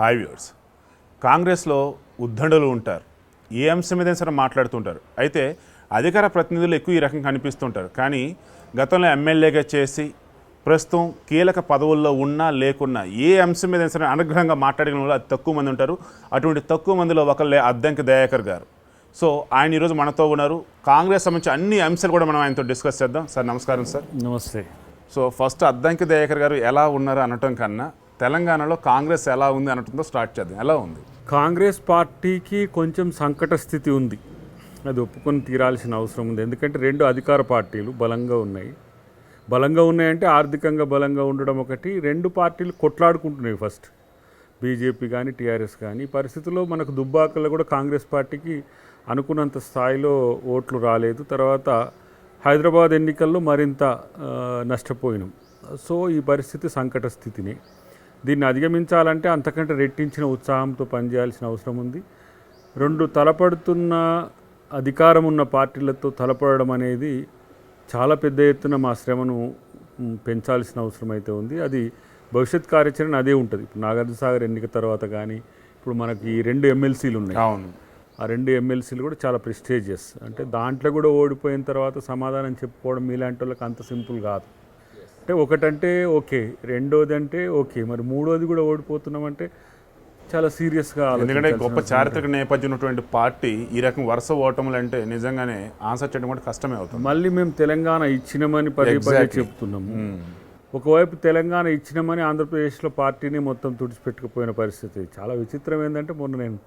Hi viewers, కాంగ్రెస్లో ఉద్దండులు ఉంటారు. ఏ అంశం మీద సరే మాట్లాడుతుంటారు. అయితే అధికార ప్రతినిధులు ఎక్కువ ఈ రకంగా కనిపిస్తుంటారు. కానీ గతంలో ఎమ్మెల్యేగా చేసి ప్రస్తుతం కీలక పదవుల్లో ఉన్నా లేకున్నా ఏ అంశం మీద సరే అనుగ్రహంగా మాట్లాడిన వాళ్ళు అతి తక్కువ మంది ఉంటారు. అటువంటి తక్కువ మందిలో ఒకళ్ళే అద్దంకి దయాకర్ గారు. సో ఆయన ఈరోజు మనతో ఉన్నారు. కాంగ్రెస్ సంబంధించి అన్ని అంశాలు కూడా మనం ఆయనతో డిస్కస్ చేద్దాం. సార్ నమస్కారం. సార్ నమస్తే. సో ఫస్ట్ అద్దంకి దయాకర్ గారు ఎలా ఉన్నారు అనటం కన్నా తెలంగాణలో కాంగ్రెస్ ఎలా ఉంది అనటంతో స్టార్ట్ చేద్దాం. ఎలా ఉంది? కాంగ్రెస్ పార్టీకి కొంచెం సంకట స్థితి ఉంది, అది ఒప్పుకొని తీరాల్సిన అవసరం ఉంది. ఎందుకంటే రెండు అధికార పార్టీలు బలంగా ఉన్నాయంటే ఆర్థికంగా బలంగా ఉండడం ఒకటి. రెండు పార్టీలు కొట్లాడుకుంటున్నాయి. ఫస్ట్ బీజేపీ కానీ టీఆర్ఎస్ కానీ. ఈ పరిస్థితుల్లో మనకు దుబ్బాకలో కూడా కాంగ్రెస్ పార్టీకి అనుకున్నంత స్థాయిలో ఓట్లు రాలేదు. తర్వాత హైదరాబాద్ ఎన్నికల్లో మరింత నష్టపోయినాం. సో ఈ పరిస్థితి సంకట స్థితిని. దీన్ని అధిగమించాలంటే అంతకంటే రెట్టించిన ఉత్సాహంతో పనిచేయాల్సిన అవసరం ఉంది. రెండు తలపడుతున్న అధికారం ఉన్న పార్టీలతో తలపడడం అనేది చాలా పెద్ద ఎత్తున మా శ్రమను పెంచాల్సిన అవసరం అయితే ఉంది. అది భవిష్యత్ కార్యాచరణ అదే ఉంటుంది. ఇప్పుడు నాగార్జునసాగర్ ఎన్నిక తర్వాత కానీ ఇప్పుడు మనకి 2 ఎమ్మెల్సీలు ఉన్నాయి. అవును, ఆ 2 ఎమ్మెల్సీలు కూడా చాలా ప్రెస్టీజియస్. అంటే దాంట్లో కూడా ఓడిపోయిన తర్వాత సమాధానం చెప్పుకోవడం మీలాంటి వాళ్ళకి అంత సింపుల్ కాదు. అంటే ఒకటంటే ఓకే, రెండోది అంటే ఓకే, మరి మూడోది కూడా ఓడిపోతున్నామంటే చాలా సీరియస్గా. ఎందుకంటే గొప్ప చారిత్రక నేపథ్యం ఉన్నటువంటి పార్టీ ఈ రకం వరుస ఓటములు అంటే నిజంగానే ఆన్సర్ చేయడం కూడా కష్టమే అవుతుంది. మళ్ళీ మేము తెలంగాణ ఇచ్చినామని పదే చెప్తున్నాము. ఒకవైపు తెలంగాణ ఇచ్చినామని ఆంధ్రప్రదేశ్లో పార్టీని మొత్తం తుడిచిపెట్టుకుపోయిన పరిస్థితి. చాలా విచిత్రం ఏంటంటే మొన్న నేను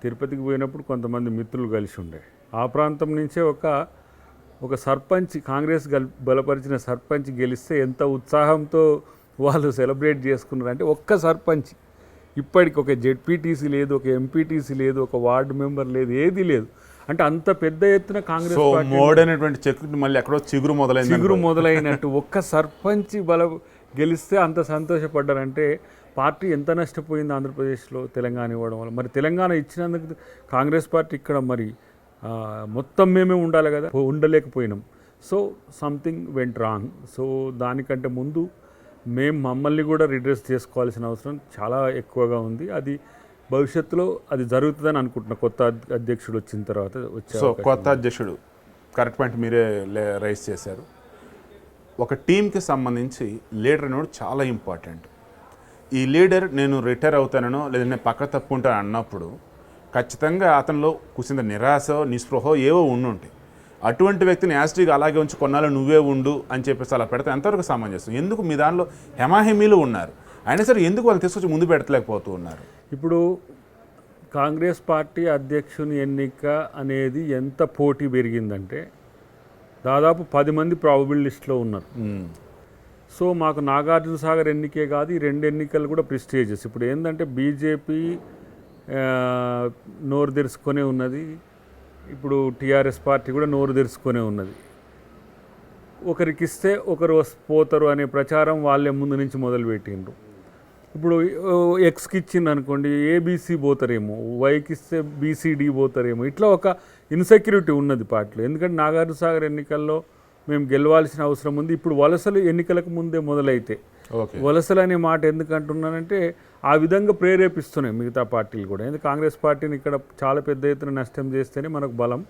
తిరుపతికి పోయినప్పుడు కొంతమంది మిత్రులు కలిసి ఉండే ఆ ప్రాంతం నుంచే ఒక సర్పంచ్, కాంగ్రెస్ బలపరిచిన సర్పంచ్ గెలిస్తే ఎంత ఉత్సాహంతో వాళ్ళు సెలబ్రేట్ చేసుకున్నారు. అంటే ఒక్క సర్పంచ్, ఇప్పటికి ఒక జెడ్పీటీసీ లేదు, ఒక ఎంపీటీసీ లేదు, ఒక వార్డు మెంబర్ లేదు, ఏది లేదు. అంటే అంత పెద్ద ఎత్తున కాంగ్రెస్ మోడైనటువంటి చెక్కు మళ్ళీ ఎక్కడో చిగురు మొదలైనట్టు ఒక్క సర్పంచ్ గెలిస్తే అంత సంతోషపడ్డారంటే పార్టీ ఎంత నష్టపోయింది ఆంధ్రప్రదేశ్లో తెలంగాణ ఇవ్వడం వల్ల. మరి తెలంగాణ ఇచ్చినందుకు కాంగ్రెస్ పార్టీ ఇక్కడ మరి మొత్తం మేమే ఉండాలి కదా, ఉండలేకపోయినాం. So something went wrong. So దానికంటే ముందు మమ్మల్ని కూడా రిడ్రెస్ చేసుకోవాల్సిన అవసరం చాలా ఎక్కువగా ఉంది. అది భవిష్యత్తులో అది జరుగుతుందని అనుకుంటున్నా. కొత్త అధ్యక్షుడు వచ్చిన తర్వాత కొత్త అధ్యక్షుడు కరెక్ట్ పాయింట్ మీరే రైజ్ చేశారు. ఒక టీంకి సంబంధించి లీడర్ అనేవాడు చాలా ఇంపార్టెంట్. ఈ లీడర్ నేను రిటైర్ అవుతానో లేదంటే నేను పక్క తప్పుకుంటాను అన్నప్పుడు ఖచ్చితంగా అతనిలో కుసింద నిరాశ, నిస్పృహో ఏవో ఉండుంటాయి. అటువంటి వ్యక్తిని యాస్ట్రీగా అలాగే ఉంచి కొన్నాళ్ళు నువ్వే ఉండు అని చెప్పేసి అలా పెడితే ఎంతవరకు సమంజసం? ఎందుకు మీ దానిలో హెమాహెమీలు ఉన్నారు, అయినా సరే ఎందుకు వాళ్ళు తీసుకొచ్చి ముందు పెడతలేకపోతూ ఉన్నారు? ఇప్పుడు కాంగ్రెస్ పార్టీ అధ్యక్షుని ఎన్నిక అనేది ఎంత పోటీ పెరిగిందంటే దాదాపు 10 మంది ప్రాబబుల్ లిస్ట్లో ఉన్నారు. సో మాకు నాగార్జునసాగర్ ఎన్నికే కాదు, ఈ 2 ఎన్నికలు కూడా ప్రెస్టీజియస్. ఇప్పుడు ఏంటంటే బీజేపీ నోరు తెరుచుకొనే ఉన్నది, ఇప్పుడు టీఆర్ఎస్ పార్టీ కూడా నోరు తెరుచుకొనే ఉన్నది. ఒకరికి ఇస్తే ఒకరు పోతారు అనే ప్రచారం వాళ్ళే ముందు నుంచి మొదలుపెట్టిండ్రు. ఇప్పుడు ఎక్స్కి ఇచ్చింది అనుకోండి, ఏబీసీ పోతారేమో, వైకి ఇస్తే బీసీడీ పోతారేమో, ఇట్లా ఒక ఇన్సెక్యూరిటీ ఉన్నది పార్టీలో. ఎందుకంటే నాగార్జునసాగర్ ఎన్నికల్లో మేము గెలవాల్సిన అవసరం ఉంది. ఇప్పుడు వలసలు ఎన్నికలకు ముందే మొదలైతే వలసలు అనే మాట ఎందుకు అంటున్నానంటే ఆ విధంగా ప్రేరేపిస్తున్నాయి మిగతా పార్టీలు కూడా. ఎందుకంటే కాంగ్రెస్ పార్టీని ఇక్కడ చాలా పెద్ద ఎత్తున నష్టం చేస్తేనే మనకు బలం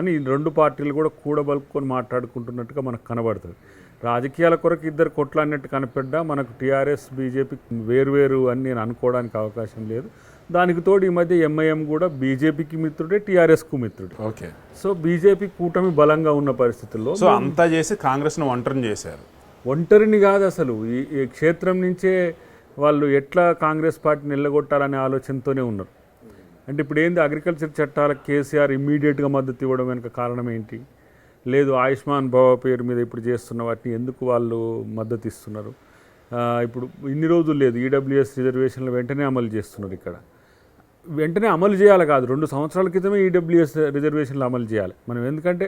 అని 2 పార్టీలు కూడా కూడబలుపుకొని మాట్లాడుకుంటున్నట్టుగా మనకు కనబడుతుంది. రాజకీయాల కొరకు ఇద్దరు కొట్లాడినట్టు కనపడ్డా మనకు టీఆర్ఎస్ బీజేపీ వేరువేరు అని నేను అనుకోవడానికి అవకాశం లేదు. దానికి తోడు ఈ మధ్య ఎంఐఎం కూడా బీజేపీకి మిత్రుడే, టీఆర్ఎస్కు మిత్రుడే. ఓకే. సో బీజేపీ కూటమి బలంగా ఉన్న పరిస్థితుల్లో సో అంతా చేసి కాంగ్రెస్ను ఒంటరిని చేశారు. ఒంటరిని కాదు, అసలు ఈ క్షేత్రం నుంచే వాళ్ళు ఎట్లా కాంగ్రెస్ పార్టీని నిల్లగొట్టాలనే ఆలోచనతోనే ఉన్నారు. అంటే ఇప్పుడు ఏంది, అగ్రికల్చర్ చట్టాలకు కేసీఆర్ ఇమ్మీడియట్గా మద్దతు ఇవ్వడం వెనుక కారణం ఏంటి? లేదు, ఆయుష్మాన్ భవ పేరు మీద ఇప్పుడు చేస్తున్న వాటిని ఎందుకు వాళ్ళు మద్దతు ఇస్తున్నారు? ఇప్పుడు ఇన్ని రోజులు లేదు, ఈడబ్ల్యూఎస్ రిజర్వేషన్లు వెంటనే అమలు చేస్తున్నారు. ఇక్కడ వెంటనే అమలు చేయాలి కాదు, 2 సంవత్సరాల క్రితమే ఈడబ్ల్యూఎస్ రిజర్వేషన్లు అమలు చేయాలి మనం. ఎందుకంటే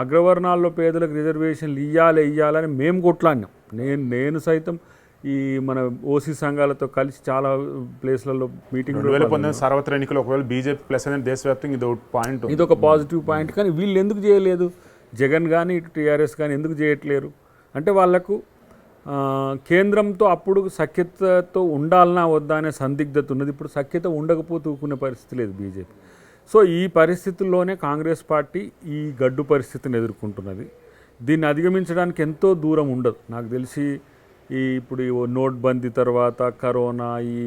అగ్రవర్ణాల్లో పేదలకు రిజర్వేషన్లు ఇవ్వాలని మేము కొట్లాడినాం. నేను సైతం ఈ మన ఓసీ సంఘాలతో కలిసి చాలా ప్లేస్లలో మీటింగ్. 2019 సార్వత్రిక ఎన్నికలు ఒకవేళ బీజేపీ ప్లస్ అనేది దేశవ్యాప్తంగా ఇది ఒక పాజిటివ్ పాయింట్. కానీ వీళ్ళు ఎందుకు చేయలేదు? జగన్ కానీ ఇటు టీఆర్ఎస్ కానీ ఎందుకు చేయట్లేరు అంటే వాళ్లకు కేంద్రంతో అప్పుడు సఖ్యతతో ఉండాలన్నా వద్దా అనే సందిగ్ధత ఉన్నది. ఇప్పుడు సఖ్యత ఉండకపోతే ఊరుకునే పరిస్థితి లేదు బీజేపీ. సో ఈ పరిస్థితుల్లోనే కాంగ్రెస్ పార్టీ ఈ గడ్డు పరిస్థితిని ఎదుర్కొంటున్నది. దీన్ని అధిగమించడానికి ఎంతో దూరం ఉండదు. నాకు తెలిసి ఇప్పుడు ఈ నోట్బందీ తర్వాత కరోనా, ఈ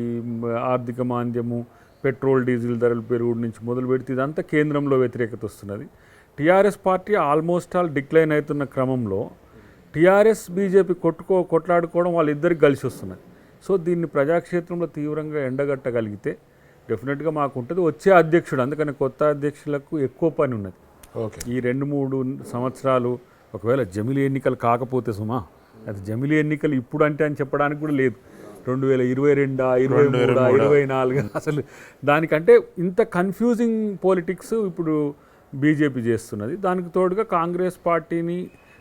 ఆర్థిక మాంద్యము, పెట్రోల్ డీజిల్ ధరలు పెరుగుడు నుంచి మొదలు పెడితే ఇదంతా కేంద్రంలో వ్యతిరేకత వస్తున్నది. TRS party almost all decline అవుతున్న క్రమంలో టీఆర్ఎస్ బీజేపీ కొట్లాడుకోవడం వాళ్ళిద్దరికి కలిసి వస్తున్నది. సో దీన్ని ప్రజాక్షేత్రంలో తీవ్రంగా ఎండగట్టగలిగితే డెఫినెట్గా మాకు ఉంటుంది. వచ్చే అధ్యక్షుడు, అందుకని కొత్త అధ్యక్షులకు ఎక్కువ పని ఉన్నది. ఓకే, ఈ 2-3 సంవత్సరాలు ఒకవేళ జమిలీ ఎన్నికలు కాకపోతే సుమా, అది జమిలీ ఎన్నికలు ఇప్పుడు అంటే అని చెప్పడానికి కూడా లేదు. 2022, 2023, 2024 అసలు దానికంటే ఇంత కన్ఫ్యూజింగ్ పాలిటిక్స్ ఇప్పుడు బీజేపీ చేస్తున్నది. దానికి తోడుగా కాంగ్రెస్ పార్టీని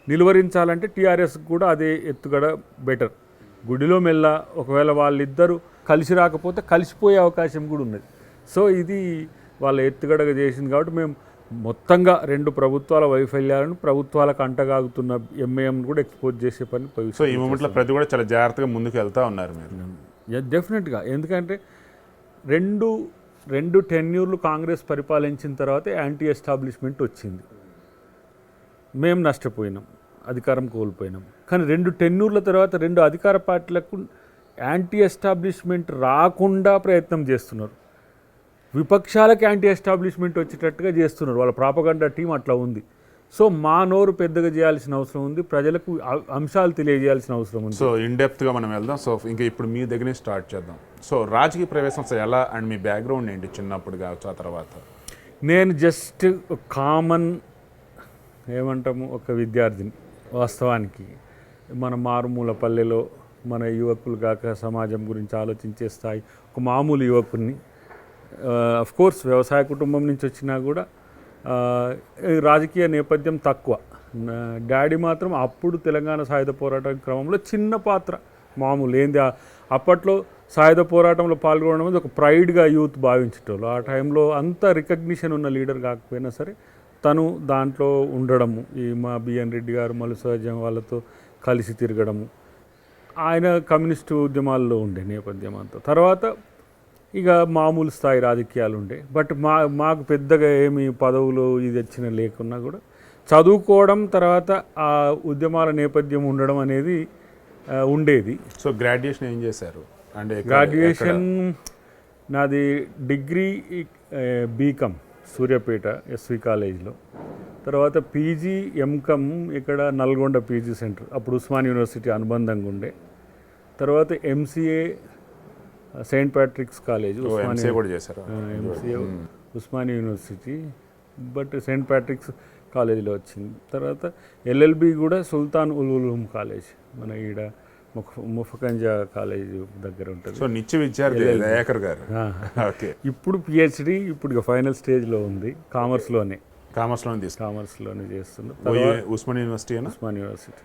నిలువరించాలంటే టీఆర్ఎస్ కూడా అదే ఎత్తుగడ బెటర్. గుడిలో మెల్ల ఒకవేళ వాళ్ళిద్దరూ కలిసి రాకపోతే కలిసిపోయే అవకాశం కూడా ఉన్నది. సో ఇది వాళ్ళ ఎత్తుగడగా చేసింది. కాబట్టి మేము మొత్తంగా 2 ప్రభుత్వాల వైఫల్యాలను, ప్రభుత్వాలకు అంటగాగుతున్న ఎంఐఎం కూడా ఎక్స్పోజ్ చేసే పని. సో ఈ మూమెంట్లో ప్రతి కూడా చాలా జాగ్రత్తగా ముందుకు వెళ్తూ ఉన్నారు మీరు. డెఫినెట్గా, ఎందుకంటే రెండు టెన్యూర్లు కాంగ్రెస్ పరిపాలించిన తర్వాత యాంటీ ఎస్టాబ్లిష్మెంట్ వచ్చింది. మేము నష్టపోయినాం, అధికారం కోల్పోయినాం. కానీ 2 టెన్యూర్ల తర్వాత 2 అధికార పార్టీలకు యాంటీ ఎస్టాబ్లిష్మెంట్ రాకుండా ప్రయత్నం చేస్తున్నారు. విపక్షాలకు యాంటీ ఎస్టాబ్లిష్మెంట్ వచ్చేటట్టుగా చేస్తున్నారు. వాళ్ళ ప్రాపగండా టీం అట్లా ఉంది. సో మా నోరు పెద్దగా చేయాల్సిన అవసరం ఉంది, ప్రజలకు అంశాలు తెలియజేయాల్సిన అవసరం ఉంది. సో ఇన్డెప్త్గా మనం వెళ్దాం. సో ఇంకా ఇప్పుడు మీ దగ్గర స్టార్ట్ చేద్దాం. సో రాజకీయ ప్రవేశం ఎలా అండ్ మీ బ్యాక్గ్రౌండ్ ఏంటి చిన్నప్పుడు కావచ్చు, ఆ తర్వాత? నేను జస్ట్ కామన్ ఏమంటాము, ఒక విద్యార్థిని. వాస్తవానికి మన మారుమూల పల్లెలో మన యువకులు కాక సమాజం గురించి ఆలోచించే స్థాయి ఒక మామూలు యువకుడిని. కోర్స్ వ్యవసాయ కుటుంబం నుంచి వచ్చినా కూడా రాజకీయ నేపథ్యం తక్కువ. డాడీ మాత్రం అప్పుడు తెలంగాణ సాయుధ పోరాటం క్రమంలో చిన్న పాత్ర, మామూలు ఏంది అప్పట్లో సాయుధ పోరాటంలో పాల్గొనడం అనేది ఒక ప్రైడ్గా యూత్ భావించేటోళ్ళు. ఆ టైంలో అంత రికగ్నిషన్ ఉన్న లీడర్ కాకపోయినా సరే తను దాంట్లో ఉండడము, ఈ మా బిఎన్ రెడ్డి గారు, మల్లు సహజం వాళ్ళతో కలిసి తిరగడము, ఆయన కమ్యూనిస్టు ఉద్యమాల్లో ఉండే నేపథ్యం అంతా. తర్వాత ఇక మామూలు స్థాయి రాజకీయాలు ఉండే. బట్ మాకు పెద్దగా ఏమి పదవులు ఇది వచ్చిన లేకున్నా కూడా చదువుకోవడం, తర్వాత ఆ ఉద్యమాల నేపథ్యం ఉండడం అనేది ఉండేది. సో గ్రాడ్యుయేషన్ ఏం చేశారు? అంటే గ్రాడ్యుయేషన్ నాది డిగ్రీ బీకామ్ సూర్యాపేట ఎస్వి కాలేజ్లో. తర్వాత పీజీ ఎంకమ్ ఇక్కడ నల్గొండ పీజీ సెంటర్, అప్పుడు ఉస్మాన్ యూనివర్సిటీ అనుబంధంగా ఉండే. తర్వాత MCA Saint Patrick's college, MCA కూడా చేశారు. MCA Osmania university, but Saint Patrick's కాలేజీలో వచ్చింది. తర్వాత ఎల్ఎల్బి కూడా సుల్తాన్ ఉలూమ్ కాలేజ్, మన ఈడ ముఫకంజా కాలేజ్ దగ్గర ఉంటుంది. సో నిత్య విద్యార్థి దయాకర్ గారు. ఓకే, ఇప్పుడు పిహెచ్డి ఇప్పుడు ఫైనల్ స్టేజ్లో ఉంది. కామర్స్లోనే చేస్తున్నా. Osman university. Osman university.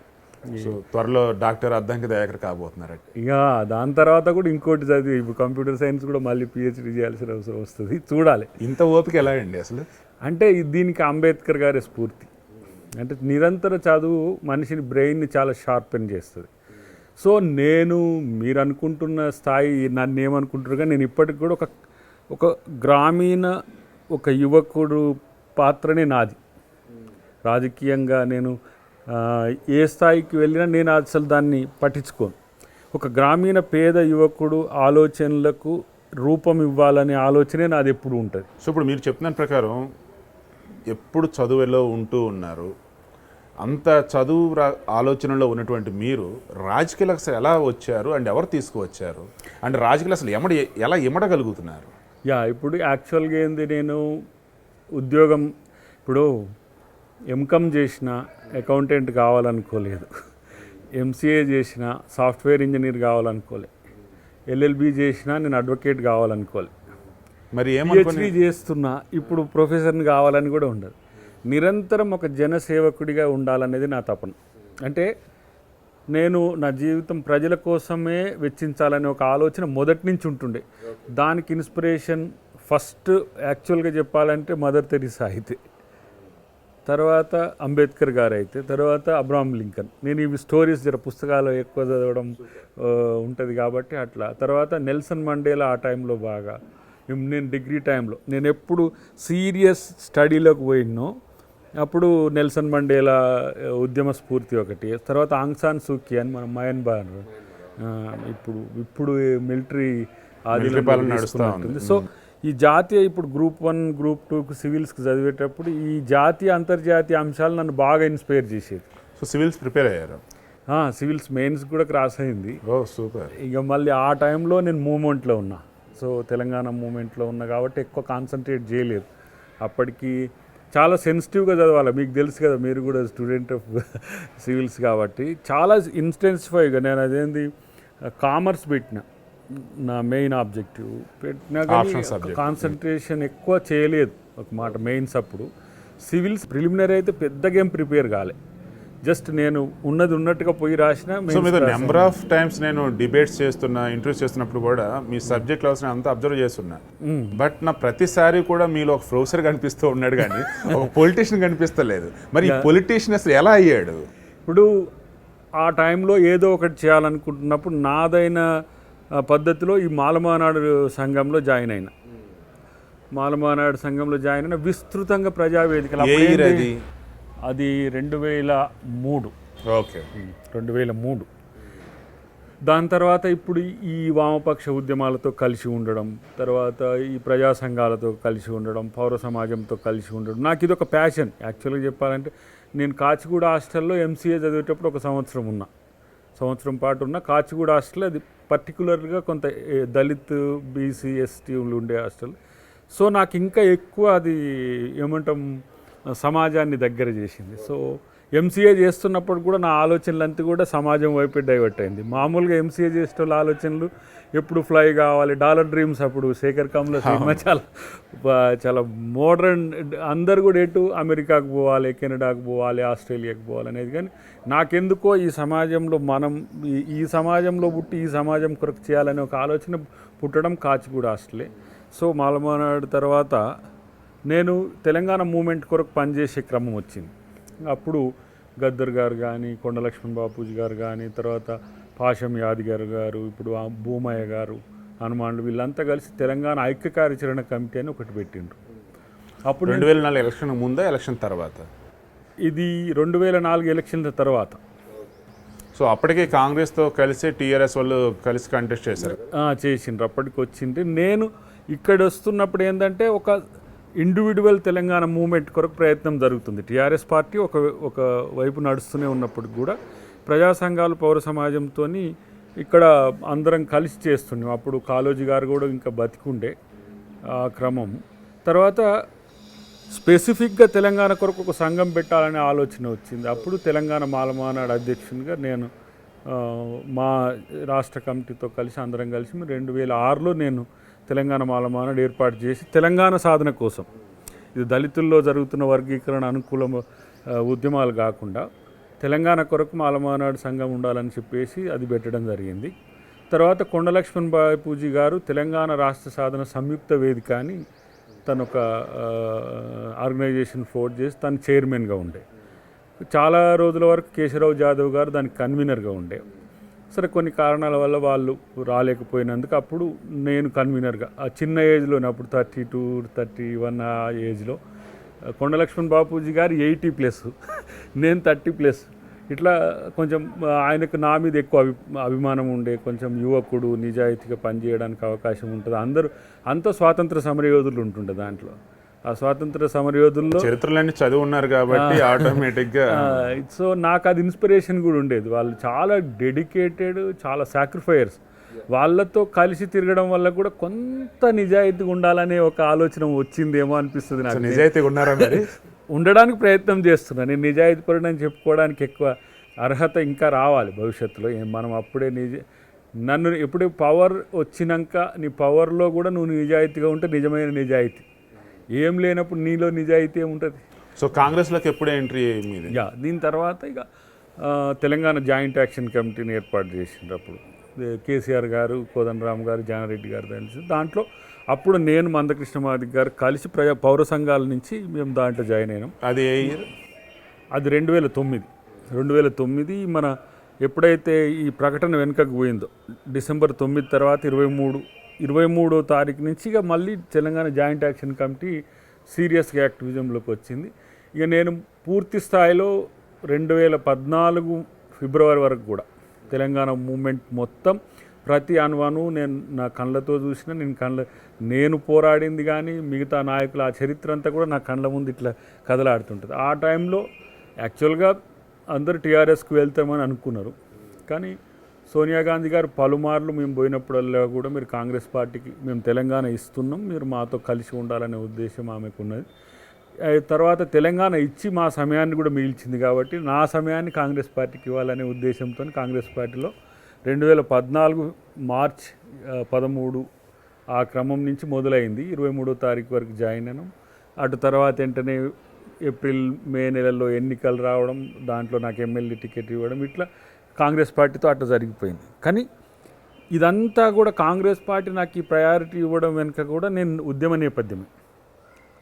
So త్వరలో డాక్టర్ అద్దంకి దయాకర్ కాబోతున్నారు. ఇక దాని తర్వాత కూడా ఇంకోటి చదివి ఇప్పుడు కంప్యూటర్ సైన్స్ కూడా మళ్ళీ పిహెచ్డి చేయాల్సిన అవసరం వస్తుంది, చూడాలి. ఇంత ఓపిక ఎలా అండి అసలు? అంటే దీనికి అంబేద్కర్ గారి స్ఫూర్తి. అంటే నిరంతర చదువు మనిషిని బ్రెయిన్ని చాలా షార్పెన్ చేస్తుంది. సో మీరు అనుకుంటున్న స్థాయి నన్ను ఏమనుకుంటున్నారు, కానీ నేను ఇప్పటికి కూడా ఒక గ్రామీణ ఒక యువకుడు పాత్రనే నాది. రాజకీయంగా నేను ఏ స్థాయికి వెళ్ళినా నేను అసలు దాన్ని పట్టించుకోను. ఒక గ్రామీణ పేద యువకుడు ఆలోచనలకు రూపం ఇవ్వాలనే ఆలోచనే నాది ఎప్పుడు ఉంటుంది. సో ఇప్పుడు మీరు చెప్పిన ప్రకారం ఎప్పుడు చదువులో ఉంటూ ఉన్నారు, అంత చదువు ఆలోచనలో ఉన్నటువంటి మీరు రాజకీయాలకు అసలు ఎలా వచ్చారు అండ్ ఎవరు తీసుకువచ్చారు? అంటే రాజకీయాలు అసలు ఎలా ఇమడగలుగుతున్నారు? ఇప్పుడు యాక్చువల్గా ఏంది, నేను ఉద్యోగం ఇప్పుడు ఎంకమ్ చేసిన అకౌంటెంట్ కావాలనుకోలేదు, ఎంసీఏ చేసిన సాఫ్ట్వేర్ ఇంజనీర్ కావాలనుకోలే, ఎల్ఎల్బి చేసినా నేను అడ్వకేట్ కావాలనుకోలే, మరి పిహెచ్డీ చేస్తున్నా ఇప్పుడు ప్రొఫెసర్ని కావాలని కూడా ఉండదు. నిరంతరం ఒక జనసేవకుడిగా ఉండాలనేది నా తపన. అంటే నేను నా జీవితం ప్రజల కోసమే వెచ్చించాలనే ఒక ఆలోచన మొదటి నుంచి ఉంటుండే. దానికి ఇన్స్పిరేషన్ ఫస్ట్ యాక్చువల్గా చెప్పాలంటే మదర్ తెరీసా అయితే. తర్వాత అంబేద్కర్ గారు అయితే, తర్వాత అబ్రహాం లింకన్. నేను ఇవి స్టోరీస్ పుస్తకాలు ఎక్కువ చదవడం ఉంటుంది కాబట్టి అట్లా. తర్వాత నెల్సన్ మండేలా ఆ టైంలో బాగా. నేను డిగ్రీ టైంలో నేను ఎప్పుడు సీరియస్ స్టడీలోకి పోయినో అప్పుడు నెల్సన్ మండేలా ఉద్యమ స్ఫూర్తి ఒకటి. తర్వాత ఆంగ్ సాన్ సూకీ అని మన మయన్మార్ ఇప్పుడు ఇప్పుడు మిలిటరీ పాలన నడుస్తూ ఉంది. సో ఈ జాతీయ ఇప్పుడు గ్రూప్ 1 గ్రూప్ 2 సివిల్స్కి చదివేటప్పుడు ఈ జాతీయ అంతర్జాతీయ అంశాలు నన్ను బాగా ఇన్స్పైర్ చేసేది. సో సివిల్స్ ప్రిపేర్ అయ్యారు? సివిల్స్ మెయిన్స్ కూడా క్రాస్ అయింది. ఓ సూపర్. ఇక మళ్ళీ ఆ టైంలో నేను మూమెంట్లో ఉన్నా. సో తెలంగాణ మూమెంట్లో ఉన్నా కాబట్టి ఎక్కువ కాన్సన్ట్రేట్ చేయలేదు. అప్పటికి చాలా సెన్సిటివ్గా చదవాలి. మీకు తెలుసు కదా, మీరు కూడా స్టూడెంట్ ఆఫ్ సివిల్స్ కాబట్టి చాలా ఇంటెన్సిఫైగా నేను అదేంది కామర్స్ పెట్టిన నా మెయిన్ ఆబ్జెక్టివ్ పెట్టినా కానీ కాన్సన్ట్రేషన్ ఎక్కువ చేయలేదు ఒక మాట మెయిన్స్. అప్పుడు సివిల్స్ ప్రిలిమినరీ అయితే పెద్దగా ఏం ప్రిపేర్ కాలే, జస్ట్ నేను ఉన్నది ఉన్నట్టుగా పోయి రాసిన. సో మీద నెంబర్ ఆఫ్ టైమ్స్ నేను డిబేట్స్ చేస్తున్నా, ఇంటర్వ్యూస్ చేస్తున్నప్పుడు కూడా మీ సబ్జెక్ట్ అవసరం అంతా అబ్జర్వ్ చేస్తున్నా. బట్ నా ప్రతిసారి కూడా మీలో ఒక ప్రొఫెసర్ కనిపిస్తూ ఉన్నాడు కానీ ఒక పొలిటీషియన్ కనిపిస్తలేదు. మరి ఈ పొలిటీషియన్ అసలు ఎలా అయ్యాడు? ఇప్పుడు ఆ టైంలో ఏదో ఒకటి చేయాలనుకుంటున్నప్పుడు నాదైన పద్ధతిలో ఈ మాలమానాడు సంఘంలో జాయిన్ అయినా. మాలమానాడు సంఘంలో జాయిన్ అయినా విస్తృతంగా ప్రజావేదికలు. అది 2003. ఓకే, 2003. దాని తర్వాత ఇప్పుడు ఈ వామపక్ష ఉద్యమాలతో కలిసి ఉండడం, తర్వాత ఈ ప్రజా సంఘాలతో కలిసి ఉండడం, పౌర సమాజంతో కలిసి ఉండడం నాకు ఇది ఒక ప్యాషన్. యాక్చువల్గా చెప్పాలంటే నేను కాచిగూడ హాస్టల్లో ఎంసీఏ చదివేటప్పుడు ఒక సంవత్సరం పాటు ఉన్న కాచిగూడ హాస్టల్. అది పర్టికులర్గా కొంత దళిత్ బీసీ ఎస్టీలు ఉండే హాస్టల్. సో నాకు ఇంకా ఎక్కువ అది ఏమంటాం సమాజాన్ని దగ్గర చేసింది. సో ఎంసీఏ చేస్తున్నప్పుడు కూడా నా ఆలోచనలంతా కూడా సమాజం వైపు డైవర్ట్ అయింది. మామూలుగా ఎంసీఏ చేసే వాళ్ళ ఆలోచనలు ఎప్పుడు ఫ్లై కావాలి, డాలర్ డ్రీమ్స్. అప్పుడు శేఖర్ కమ్ల సినిమా చాలా మోడర్న్. అందరు కూడా ఎటు అమెరికాకు పోవాలి, కెనడాకు పోవాలి, ఆస్ట్రేలియాకు పోవాలి అనేది. కానీ నాకెందుకో ఈ సమాజంలో ఈ సమాజంలో పుట్టి ఈ సమాజం కొరకు చేయాలనే ఒక ఆలోచన పుట్టడం కాచిగూడ హాస్టలే. సో మాలమానాడు తర్వాత నేను తెలంగాణ మూమెంట్ కొరకు పనిచేసే క్రమం వచ్చింది. అప్పుడు గద్దర్ గారు కానీ, కొండ లక్ష్మణ్ బాపూజీ గారు కానీ, తర్వాత పాషం యాదగిర్ గారు, ఇప్పుడు భూమయ్య గారు, హనుమాన్లు, వీళ్ళంతా కలిసి తెలంగాణ ఐక్య కార్యాచరణ కమిటీ అని ఒకటి పెట్టిండ్రు. అప్పుడు 2004 ఎలక్షన్ ముందా ఎలక్షన్ తర్వాత? ఇది 2004 ఎలక్షన్ల తర్వాత. సో అప్పటికే కాంగ్రెస్తో కలిసి టీఆర్ఎస్ వాళ్ళు కలిసి కంటెస్ట్ చేసిండ్రు. అప్పటికి వచ్చింది. నేను ఇక్కడ వస్తున్నప్పుడు ఏంటంటే ఒక ఇండివిజువల్ తెలంగాణ మూమెంట్ కొరకు ప్రయత్నం జరుగుతుంది. టీఆర్ఎస్ పార్టీ ఒక వైపు నడుస్తూనే ఉన్నప్పుడు కూడా ప్రజా సంఘాలు పౌర సమాజంతో ఇక్కడ అందరం కలిసి చేస్తున్నాం. అప్పుడు కాళోజీ గారు కూడా ఇంకా బతికుండే ఆ క్రమం. తర్వాత స్పెసిఫిక్గా తెలంగాణ కొరకు ఒక సంఘం పెట్టాలనే ఆలోచన వచ్చింది. అప్పుడు తెలంగాణ మాలమానాడు అధ్యక్షునిగా నేను మా రాష్ట్ర కమిటీతో కలిసి అందరం కలిసి 2006లో నేను తెలంగాణ మాలమానాడు ఏర్పాటు చేసి తెలంగాణ సాధన కోసం, ఇది దళితుల్లో జరుగుతున్న వర్గీకరణ అనుకూల ఉద్యమాలు కాకుండా తెలంగాణ కొరకు మాలమానాడు సంఘం ఉండాలని చెప్పేసి అది పెట్టడం జరిగింది. తర్వాత కొండ లక్ష్మణ్ బాపూజీ గారు తెలంగాణ రాష్ట్ర సాధన సంయుక్త వేదిక అని తను ఒక ఆర్గనైజేషన్ ఫోర్డ్ చేసి తను చైర్మన్గా ఉండే. చాలా రోజుల వరకు కేశవరావు జాదవ్ గారు దానికి కన్వీనర్గా ఉండే. సరే కొన్ని కారణాల వల్ల వాళ్ళు రాలేకపోయినందుకు అప్పుడు నేను కన్వీనర్గా ఆ చిన్న ఏజ్లోనే, అప్పుడు 32, 31 ఆ ఏజ్లో, కొండ లక్ష్మణ్ బాపూజీ గారు 80+, నేను 30+. ఇట్లా కొంచెం ఆయనకు నా మీద ఎక్కువ అభిమానం ఉండే, కొంచెం యువకుడు, నిజాయితీగా పనిచేయడానికి అవకాశం ఉంటుంది. అంతా స్వాతంత్ర సమరయోధులు ఉంటుండే దాంట్లో. ఆ స్వాతంత్ర సమరయోధుల్లో చరిత్రలన్నీ చదివి ఉన్నారు కాబట్టి ఆటోమేటిక్గా సో నాకు అది ఇన్స్పిరేషన్ కూడా ఉండేది. వాళ్ళు చాలా డెడికేటెడ్, చాలా సాక్రిఫైయర్స్. వాళ్ళతో కలిసి తిరగడం వల్ల కూడా కొంత నిజాయితీగా ఉండాలనే ఒక ఆలోచన వచ్చిందేమో అనిపిస్తుంది నాకు. నిజాయితీగా ఉన్నారా మరి? ఉండడానికి ప్రయత్నం చేస్తున్నాను. నేను నిజాయితీ పరుడని చెప్పుకోవడానికి ఎక్కువ అర్హత ఇంకా రావాలి భవిష్యత్తులో. మనం అప్పుడే నన్ను ఎప్పుడు పవర్ వచ్చినాక నీ పవర్లో కూడా నువ్వు నిజాయితీగా ఉంటే నిజమైన నిజాయితీ. ఏం లేనప్పుడు నీలో నిజాయితీ ఏముంటుంది? సో కాంగ్రెస్లోకి ఎప్పుడే ఎంట్రీ అయ్యింది? దీని తర్వాత ఇక తెలంగాణ జాయింట్ యాక్షన్ కమిటీని ఏర్పాటు చేసినప్పుడు కేసీఆర్ గారు, కోదండరామ్ గారు, జానారెడ్డి గారు తెలిసి దాంట్లో అప్పుడు నేను మందకృష్ణ మాదిక్ గారు కలిసి పౌర సంఘాల నుంచి మేము దాంట్లో జాయిన్ అయినాం. అది ఏ ఇయర్? అది 2009 మన ఎప్పుడైతే ఈ ప్రకటన వెనుకకు పోయిందో డిసెంబర్ 9 తర్వాత 23వ తారీఖు నుంచి ఇక మళ్ళీ తెలంగాణ జాయింట్ యాక్షన్ కమిటీ సీరియస్గా యాక్టివిజంలోకి వచ్చింది. ఇక నేను పూర్తి స్థాయిలో 2014 ఫిబ్రవరి వరకు కూడా తెలంగాణ మూమెంట్ మొత్తం ప్రతి అణువను నేను నా కళ్ళతో చూసిన, నేను పోరాడింది కానీ మిగతా నాయకుల ఆ చరిత్ర అంతా కూడా నా కళ్ళ ముందు ఇట్లా కదలాడుతుంటుంది. ఆ టైంలో యాక్చువల్గా అందరూ టీఆర్ఎస్కి వెళ్తామని అనుకున్నారు, కానీ సోనియా గాంధీ గారు పలుమార్లు మేము పోయినప్పుడల్లా కూడా మీరు కాంగ్రెస్ పార్టీకి మేము తెలంగాణ ఇస్తున్నాం, మీరు మాతో కలిసి ఉండాలనే ఉద్దేశం ఆమెకు ఉన్నది. తర్వాత తెలంగాణ ఇచ్చి మా సమయాన్ని కూడా మిగిల్చింది కాబట్టి నా సమయాన్ని కాంగ్రెస్ పార్టీకి ఇవ్వాలనే ఉద్దేశంతో కాంగ్రెస్ పార్టీలో 2014 మార్చ్ 13 ఆ క్రమం నుంచి మొదలైంది. 23వ తారీఖు వరకు జాయిన్ అయినాం. అటు తర్వాత వెంటనే ఏప్రిల్ మే నెలల్లో ఎన్నికలు రావడం, దాంట్లో నాకు ఎమ్మెల్యే టికెట్ ఇవ్వడం, ఇట్లా కాంగ్రెస్ పార్టీతో అట్లా జరిగిపోయింది. కానీ ఇదంతా కూడా కాంగ్రెస్ పార్టీ నాకు ఈ ప్రయారిటీ ఇవ్వడం వెనుక కూడా నేను ఉద్యమ నేపథ్యమే.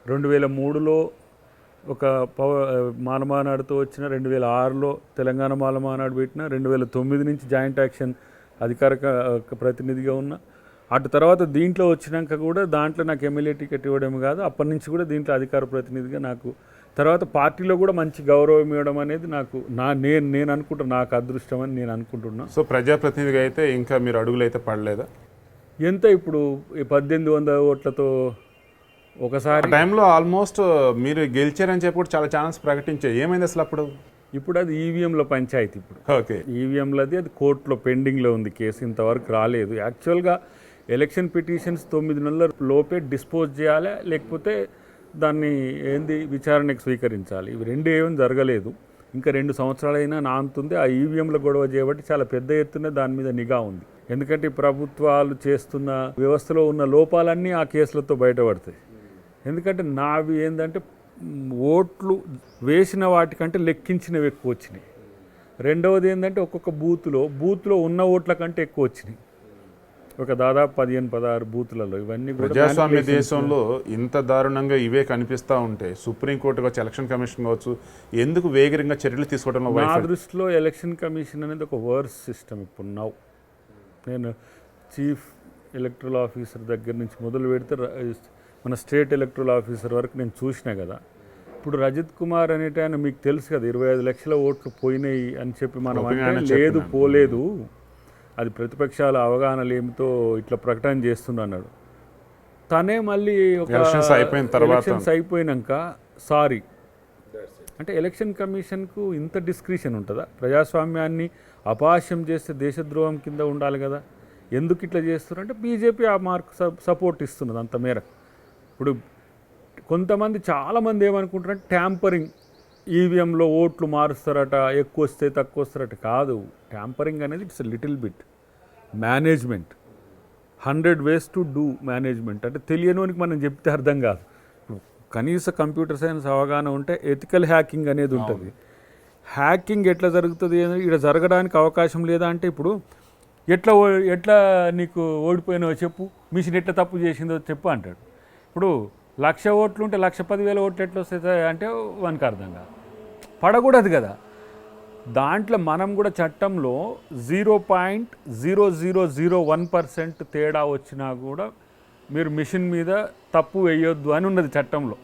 2003లో ఒక మాలమానాడుతో వచ్చిన, 2006లో తెలంగాణ మాలమానాడు పెట్టిన, 2009 నుంచి జాయింట్ యాక్షన్ అధికారిక ప్రతినిధిగా ఉన్నా. అటు తర్వాత దీంట్లో వచ్చినాక కూడా దాంట్లో నాకు ఎమ్మెల్యే టికెట్ ఇవ్వడం కాదు, అప్పటి నుంచి కూడా దీంట్లో అధికార ప్రతినిధిగా నాకు తర్వాత పార్టీలో కూడా మంచి గౌరవం ఇవ్వడం అనేది నాకు నేను అనుకుంటున్నా, నాకు అదృష్టం అని నేను అనుకుంటున్నా. సో ప్రజాప్రతినిధిగా అయితే ఇంకా మీరు అడుగులు అయితే పడలేదా? ఎంత ఇప్పుడు 1800 ఓట్లతో ఒకసారి టైంలో ఆల్మోస్ట్ మీరు గెలిచారని చెప్పి కూడా చాలా ఛానల్స్ ప్రకటించాయి. ఏమైంది అసలు అప్పుడు? ఇప్పుడు అది ఈవీఎంలో పంచాయతీ. ఇప్పుడు ఓకే, ఈవీఎంలది అది కోర్టులో పెండింగ్లో ఉంది కేసు, ఇంతవరకు రాలేదు. యాక్చువల్గా ఎలక్షన్ పిటిషన్స్ 9 నెలల లోపే డిస్పోజ్ చేయాలి, లేకపోతే దాన్ని విచారణకు స్వీకరించాలి. ఇవి రెండు ఏమీ జరగలేదు. ఇంకా 2 సంవత్సరాలైనా నాంతుంది. ఆ ఈవీఎంల గొడవ చేయబట్టి చాలా పెద్ద ఎత్తున దాని మీద నిఘా ఉంది. ఎందుకంటే ప్రభుత్వాలు చేస్తున్న వ్యవస్థలో ఉన్న లోపాలన్నీ ఆ కేసులతో బయటపడతాయి. ఎందుకంటే నావి ఏంటంటే ఓట్లు వేసిన వాటికంటే లెక్కించినవి ఎక్కువ వచ్చినాయి. రెండవది ఏంటంటే ఒక్కొక్క బూత్లో ఉన్న ఓట్ల కంటే ఎక్కువ వచ్చినాయి. ఒక దాదాపు 15-16 బూత్లలో. ఇవన్నీ ప్రజాస్వామ్య దేశంలో ఇంత దారుణంగా ఇవే కనిపిస్తూ ఉంటే సుప్రీంకోర్టు కావచ్చు, ఎలక్షన్ కమిషన్ కావచ్చు, ఎందుకు వేగంగా చర్యలు తీసుకోవడంలో? నా దృష్టిలో ఎలక్షన్ కమిషన్ అనేది ఒక వర్స్ సిస్టమ్. ఇప్పుడు నేను చీఫ్ ఎలక్టరల్ ఆఫీసర్ దగ్గర నుంచి మొదలు పెడితే మన స్టేట్ ఎలక్టరల్ ఆఫీసర్ వరకు నేను చూసినా కదా. ఇప్పుడు రజత్ కుమార్ అనేటి ఆయన మీకు తెలుసు కదా, 25 లక్షల ఓట్లు పోయినాయి అని చెప్పి మనం అంటే లేదు పోలేదు, అది ప్రతిపక్షాల అవగాహన ఏమితో ఇట్లా ప్రకటన చేస్తున్నాడు. తనే మళ్ళీ ఒక ఎలక్షన్స్ అయిపోయినాక సారీ అంటే ఎలక్షన్ కమిషన్కు ఇంత డిస్క్రిషన్ ఉంటుందా? ప్రజాస్వామ్యాన్ని అపహాస్యం చేస్తే దేశద్రోహం కింద ఉండాలి కదా. ఎందుకు ఇట్లా చేస్తున్నారు అంటే బీజేపీ ఆ మార్క్ సపోర్ట్ ఇస్తున్నది అంత మేరకు. ఇప్పుడు కొంతమంది చాలామంది ఏమనుకుంటారంటే ట్యాంపరింగ్, ఈవీఎంలో ఓట్లు మారుస్తారట, ఎక్కువ వస్తే తక్కువ వస్తారట. కాదు, ట్యాంపరింగ్ అనేది it's little bit management. 100 ways to do management. అంటే తెలియనివానికి మనం చెప్తే అర్థం కాదు. కనీస కంప్యూటర్ సైన్స్ అవగాహన ఉంటే ఎథికల్ హ్యాకింగ్ అనేది ఉంటుంది. హ్యాకింగ్ ఎట్లా జరుగుతుంది, ఇక్కడ జరగడానికి అవకాశం లేదా అంటే ఇప్పుడు ఎట్లా నీకు ఓడిపోయినావో చెప్పు, మిషన్ ఎట్లా తప్పు చేసిందో చెప్పు అంటాడు. ఇప్పుడు 1,00,000 ఓట్లు ఉంటే 1,10,000 ఓట్లు ఎట్లా వస్తాయి అంటే వానికి అర్థం కాదు, పడకూడదు కదా. దాంట్లో మనం కూడా చట్టంలో 0.0001% తేడా వచ్చినా కూడా మీరు మిషన్ మీద తప్పు వేయొద్దు అని ఉన్నది చట్టంలో.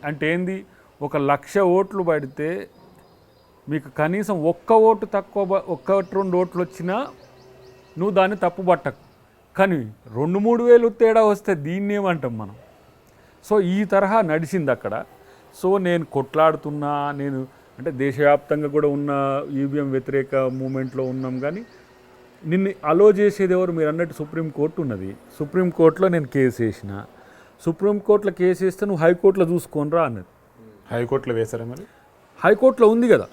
అంటే ఏంది, 1,00,000 ఓట్లు పడితే మీకు కనీసం 1 ఓటు తక్కువ, 1-2 ఓట్లు వచ్చినా నువ్వు దాన్ని తప్పు పట్టకు. కానీ 2-3 వేలు తేడా వస్తే దీన్ని ఏమంటాం మనం? సో ఈ తరహా నడిచింది అక్కడ. సో నేను కొట్లాడుతున్నా, నేను అంటే దేశవ్యాప్తంగా కూడా ఉన్న ఈవీఎం వ్యతిరేక మూమెంట్లో ఉన్నాం. కానీ నిన్ను అలో చేసేది ఎవరు? మీరు అన్నట్టు సుప్రీంకోర్టు ఉన్నది. సుప్రీంకోర్టులో నేను కేసు వేసిన, సుప్రీంకోర్టులో కేసు వేస్తే నువ్వు హైకోర్టులో చూసుకోనరా అన్నది. హైకోర్టులో వేశారా మరి? హైకోర్టులో ఉంది కదా.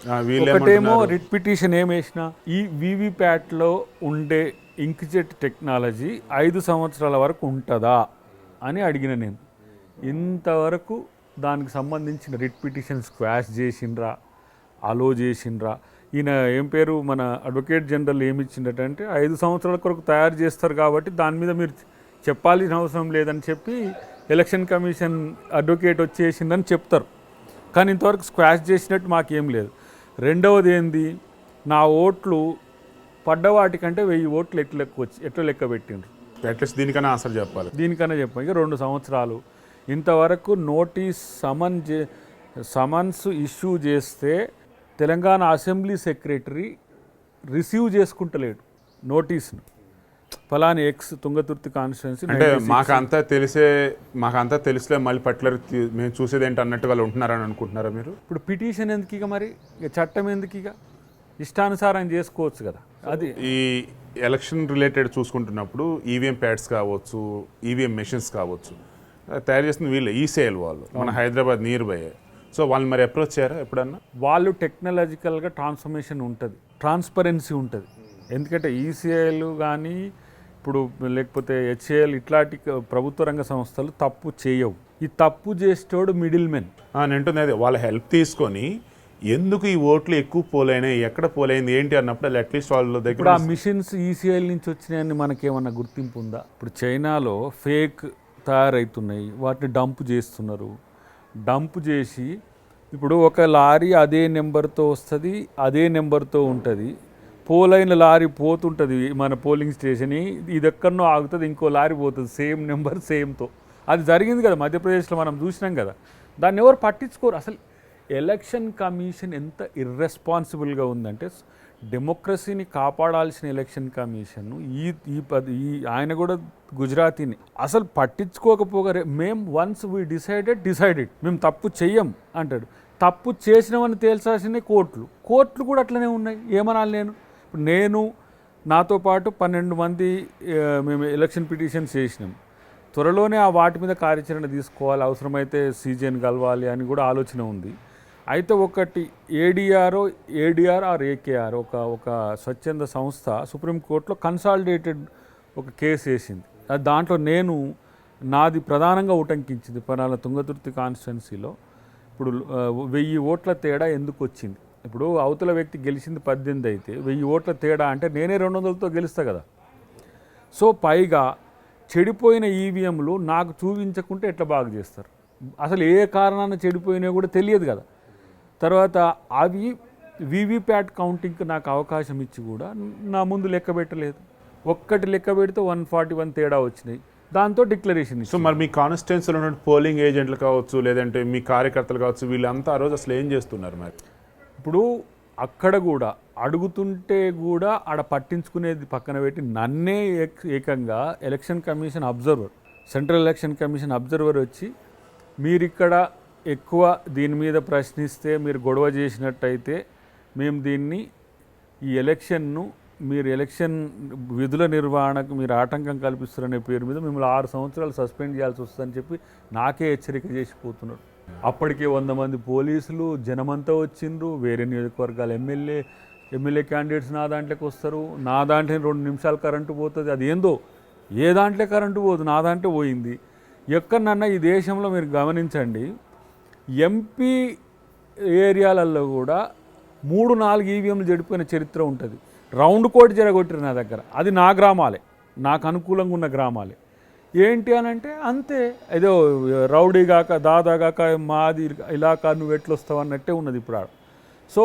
ఒకటేమో రిట్ పిటిషన్ ఏం వేసినా, ఈ వీవీప్యాట్లో ఉండే ఇంక్జెట్ టెక్నాలజీ 5 సంవత్సరాల వరకు ఉంటుందా అని అడిగిన నేను. ఇంతవరకు దానికి సంబంధించిన రిట్ పిటిషన్ స్క్వాష్ చేసిండ్రా, అలో చేసిండ్రా. ఈయన ఏం పేరు, మన అడ్వకేట్ జనరల్ ఏమి ఇచ్చిండటంటే 5 సంవత్సరాల కొరకు తయారు చేస్తారు కాబట్టి దాని మీద మీరు చెప్పాల్సిన అవసరం లేదని చెప్పి ఎలక్షన్ కమిషన్ అడ్వకేట్ వచ్చేసిందని చెప్తారు. కానీ ఇంతవరకు స్క్వాష్ చేసినట్టు మాకేం లేదు. రెండవది ఏంది, నా ఓట్లు పడ్డ వాటికంటే 1000 ఓట్లు ఎట్లా లెక్క పెట్టిండ్రు. అట్లీస్ట్ దీనికన్నా ఆన్సర్ చెప్పాలి. దీనికన్నా చెప్పాం. ఇక 2 సంవత్సరాలు ఇంతవరకు నోటీస్ సమన్స్ ఇష్యూ చేస్తే తెలంగాణ అసెంబ్లీ సెక్రటరీ రిసీవ్ చేసుకుంటలేడు నోటీస్ను. ఫలాని ఎక్స్ తుంగతుర్తి కాన్స్టిట్యున్సీ అంటే మాకంతా తెలిసే మళ్ళీ పర్టికులర్ మేము చూసేది ఏంటి అన్నట్టు వాళ్ళు ఉంటున్నారని అనుకుంటున్నారా మీరు? ఇప్పుడు పిటిషన్ ఎందుకు ఇక, మరి ఇక చట్టం ఎందుకు, ఇక ఇష్టానుసారం చేసుకోవచ్చు కదా. అది ఈ ఎలక్షన్ రిలేటెడ్ చూసుకుంటున్నప్పుడు ఈవీఎం ప్యాడ్స్ కావచ్చు, ఈవీఎం మెషిన్స్ కావచ్చు, తయారు చేసిన వీళ్ళు ఈసీఐఎల్ వాళ్ళు మన హైదరాబాద్ నియర్ బై. సో వాళ్ళు మరి అప్రోచ్ చేయారా ఎప్పుడన్నా? వాళ్ళు టెక్నాలజికల్గా ట్రాన్స్ఫర్మేషన్ ఉంటుంది, ట్రాన్స్పరెన్సీ ఉంటుంది. ఎందుకంటే ఈసీఐఎల్ కానీ ఇప్పుడు లేకపోతే హెచ్ఏఎల్ ఇట్లాంటి ప్రభుత్వ రంగ సంస్థలు తప్పు చేయవు. ఈ తప్పు చేసేటోడు మిడిల్ మెన్. నేను అంటుంది అదే, వాళ్ళ హెల్ప్ తీసుకొని ఎందుకు ఈ ఓట్లు ఎక్కువ పోలైనాయి, ఎక్కడ పోలైంది ఏంటి అన్నప్పుడు అట్లీస్ట్ వాళ్ళ దగ్గర ఇప్పుడు ఆ మిషన్స్ ఈసీఐఎల్ నుంచి వచ్చినాయని మనకేమన్నా గుర్తింపు ఉందా? ఇప్పుడు చైనాలో ఫేక్ తయారవుతున్నాయి, వాటిని డంప్ చేస్తున్నారు. డంప్ చేసి ఇప్పుడు ఒక లారీ అదే నెంబర్తో వస్తుంది, అదే నెంబర్తో ఉంటుంది. పోలైన లారీ పోతుంటుంది మన పోలింగ్ స్టేషన్, ఇది ఎక్కడనో ఆగుతుంది, ఇంకో లారీ పోతుంది సేమ్ నెంబర్ సేమ్తో. అది జరిగింది కదా మధ్యప్రదేశ్లో, మనం చూసినాం కదా. దాన్ని ఎవరు పట్టించుకోరు అసలు. ఎలక్షన్ కమిషన్ ఎంత ఇర్రెస్పాన్సిబుల్గా ఉందంటే, డెమోక్రసీని కాపాడాల్సిన ఎలక్షన్ కమిషన్ ఈ ఆయన కూడా గుజరాతీని అసలు పట్టించుకోకపోగా మేము వన్స్ వీ డిసైడెడ్ మేము తప్పు చెయ్యం అంటాడు. తప్పు చేసినామని తేల్చాల్సిన కోర్టులు కూడా అట్లనే ఉన్నాయి. ఏమనాలి నేను నాతో పాటు 12 మంది మేము ఎలక్షన్ పిటిషన్స్ చేసినాం. త్వరలోనే ఆ వాటి మీద కార్యాచరణ తీసుకోవాలి, అవసరమైతే సీజన్ కలవాలి అని కూడా ఆలోచన ఉంది. అయితే ఒకటి ఏడీఆర్ ఆర్ ఏకేఆర్ ఒక స్వచ్ఛంద సంస్థ సుప్రీంకోర్టులో కన్సాలిడేటెడ్ ఒక కేసు వేసింది. దాంట్లో నాది ప్రధానంగా ఉటంకించింది. పలానా తుంగతుర్తి కాన్స్టిట్యున్సీలో ఇప్పుడు 1000 ఓట్ల తేడా ఎందుకు వచ్చింది. ఇప్పుడు అవతల వ్యక్తి గెలిచింది 18 అయితే 1000 ఓట్ల తేడా అంటే నేనే 200తో గెలుస్తా కదా. సో పైగా చెడిపోయిన ఈవీఎంలు నాకు చూపించకుంటే ఎట్లా బాగు చేస్తారు? అసలు ఏ కారణాన్ని చెడిపోయినా కూడా తెలియదు కదా. తర్వాత అవి వీవీప్యాట్ కౌంటింగ్కి నాకు అవకాశం ఇచ్చి కూడా నా ముందు లెక్క పెట్టలేదు. ఒక్కటి లెక్క పెడితే 141 తేడా వచ్చినాయి. దాంతో డిక్లరేషన్. సో మరి మీ కాన్స్టిట్యున్సీలో ఉన్న పోలింగ్ ఏజెంట్లు కావచ్చు, లేదంటే మీ కార్యకర్తలు కావచ్చు, వీళ్ళంతా ఆ రోజు అసలు ఏం చేస్తున్నారు? మరి ఇప్పుడు అక్కడ కూడా అడుగుతుంటే కూడా ఆడ పట్టించుకునేది పక్కన పెట్టి నన్నే ఏకంగా election commission observer, central election commission observer వచ్చి మీరిక్కడ ఎక్కువ దీని మీద ప్రశ్నిస్తే, మీరు గొడవ చేసినట్టయితే మేము దీన్ని ఈ ఎలక్షన్ను మీరు ఎలక్షన్ విధుల నిర్వహణకు మీరు ఆటంకం కల్పిస్తారనే పేరు మీద మిమ్మల్ని 6 సంవత్సరాలు సస్పెండ్ చేయాల్సి వస్తుందని చెప్పి నాకే హెచ్చరిక చేసిపోతున్నారు. అప్పటికే 100 మంది పోలీసులు జనమంతా వచ్చిండ్రు. వేరే నియోజకవర్గాల ఎమ్మెల్యే క్యాండిడేట్స్ నా దాంట్లోకి వస్తారు. నా దాంట్లో 2 నిమిషాలు కరెంటు పోతుంది. అది ఏందో, ఏ దాంట్లో కరెంటు పోదు, నా దాంట్లో పోయింది. ఎక్కడన్నా ఈ దేశంలో మీరు గమనించండి, ఎంపీ ఏరియాలలో కూడా 3-4 ఈవీఎంలు చెడిపోయిన చరిత్ర ఉంటుంది. రౌండ్ కోటి జరగొట్టిరు నా దగ్గర. అది నా గ్రామాలే, నాకు అనుకూలంగా ఉన్న గ్రామాలే. ఏంటి అని అంటే అంతే, ఏదో రౌడీ గాక దాదాగాక మాది ఇలాకా నువ్వు ఎట్లొస్తావు అన్నట్టే ఉన్నది ఇప్పుడు. సో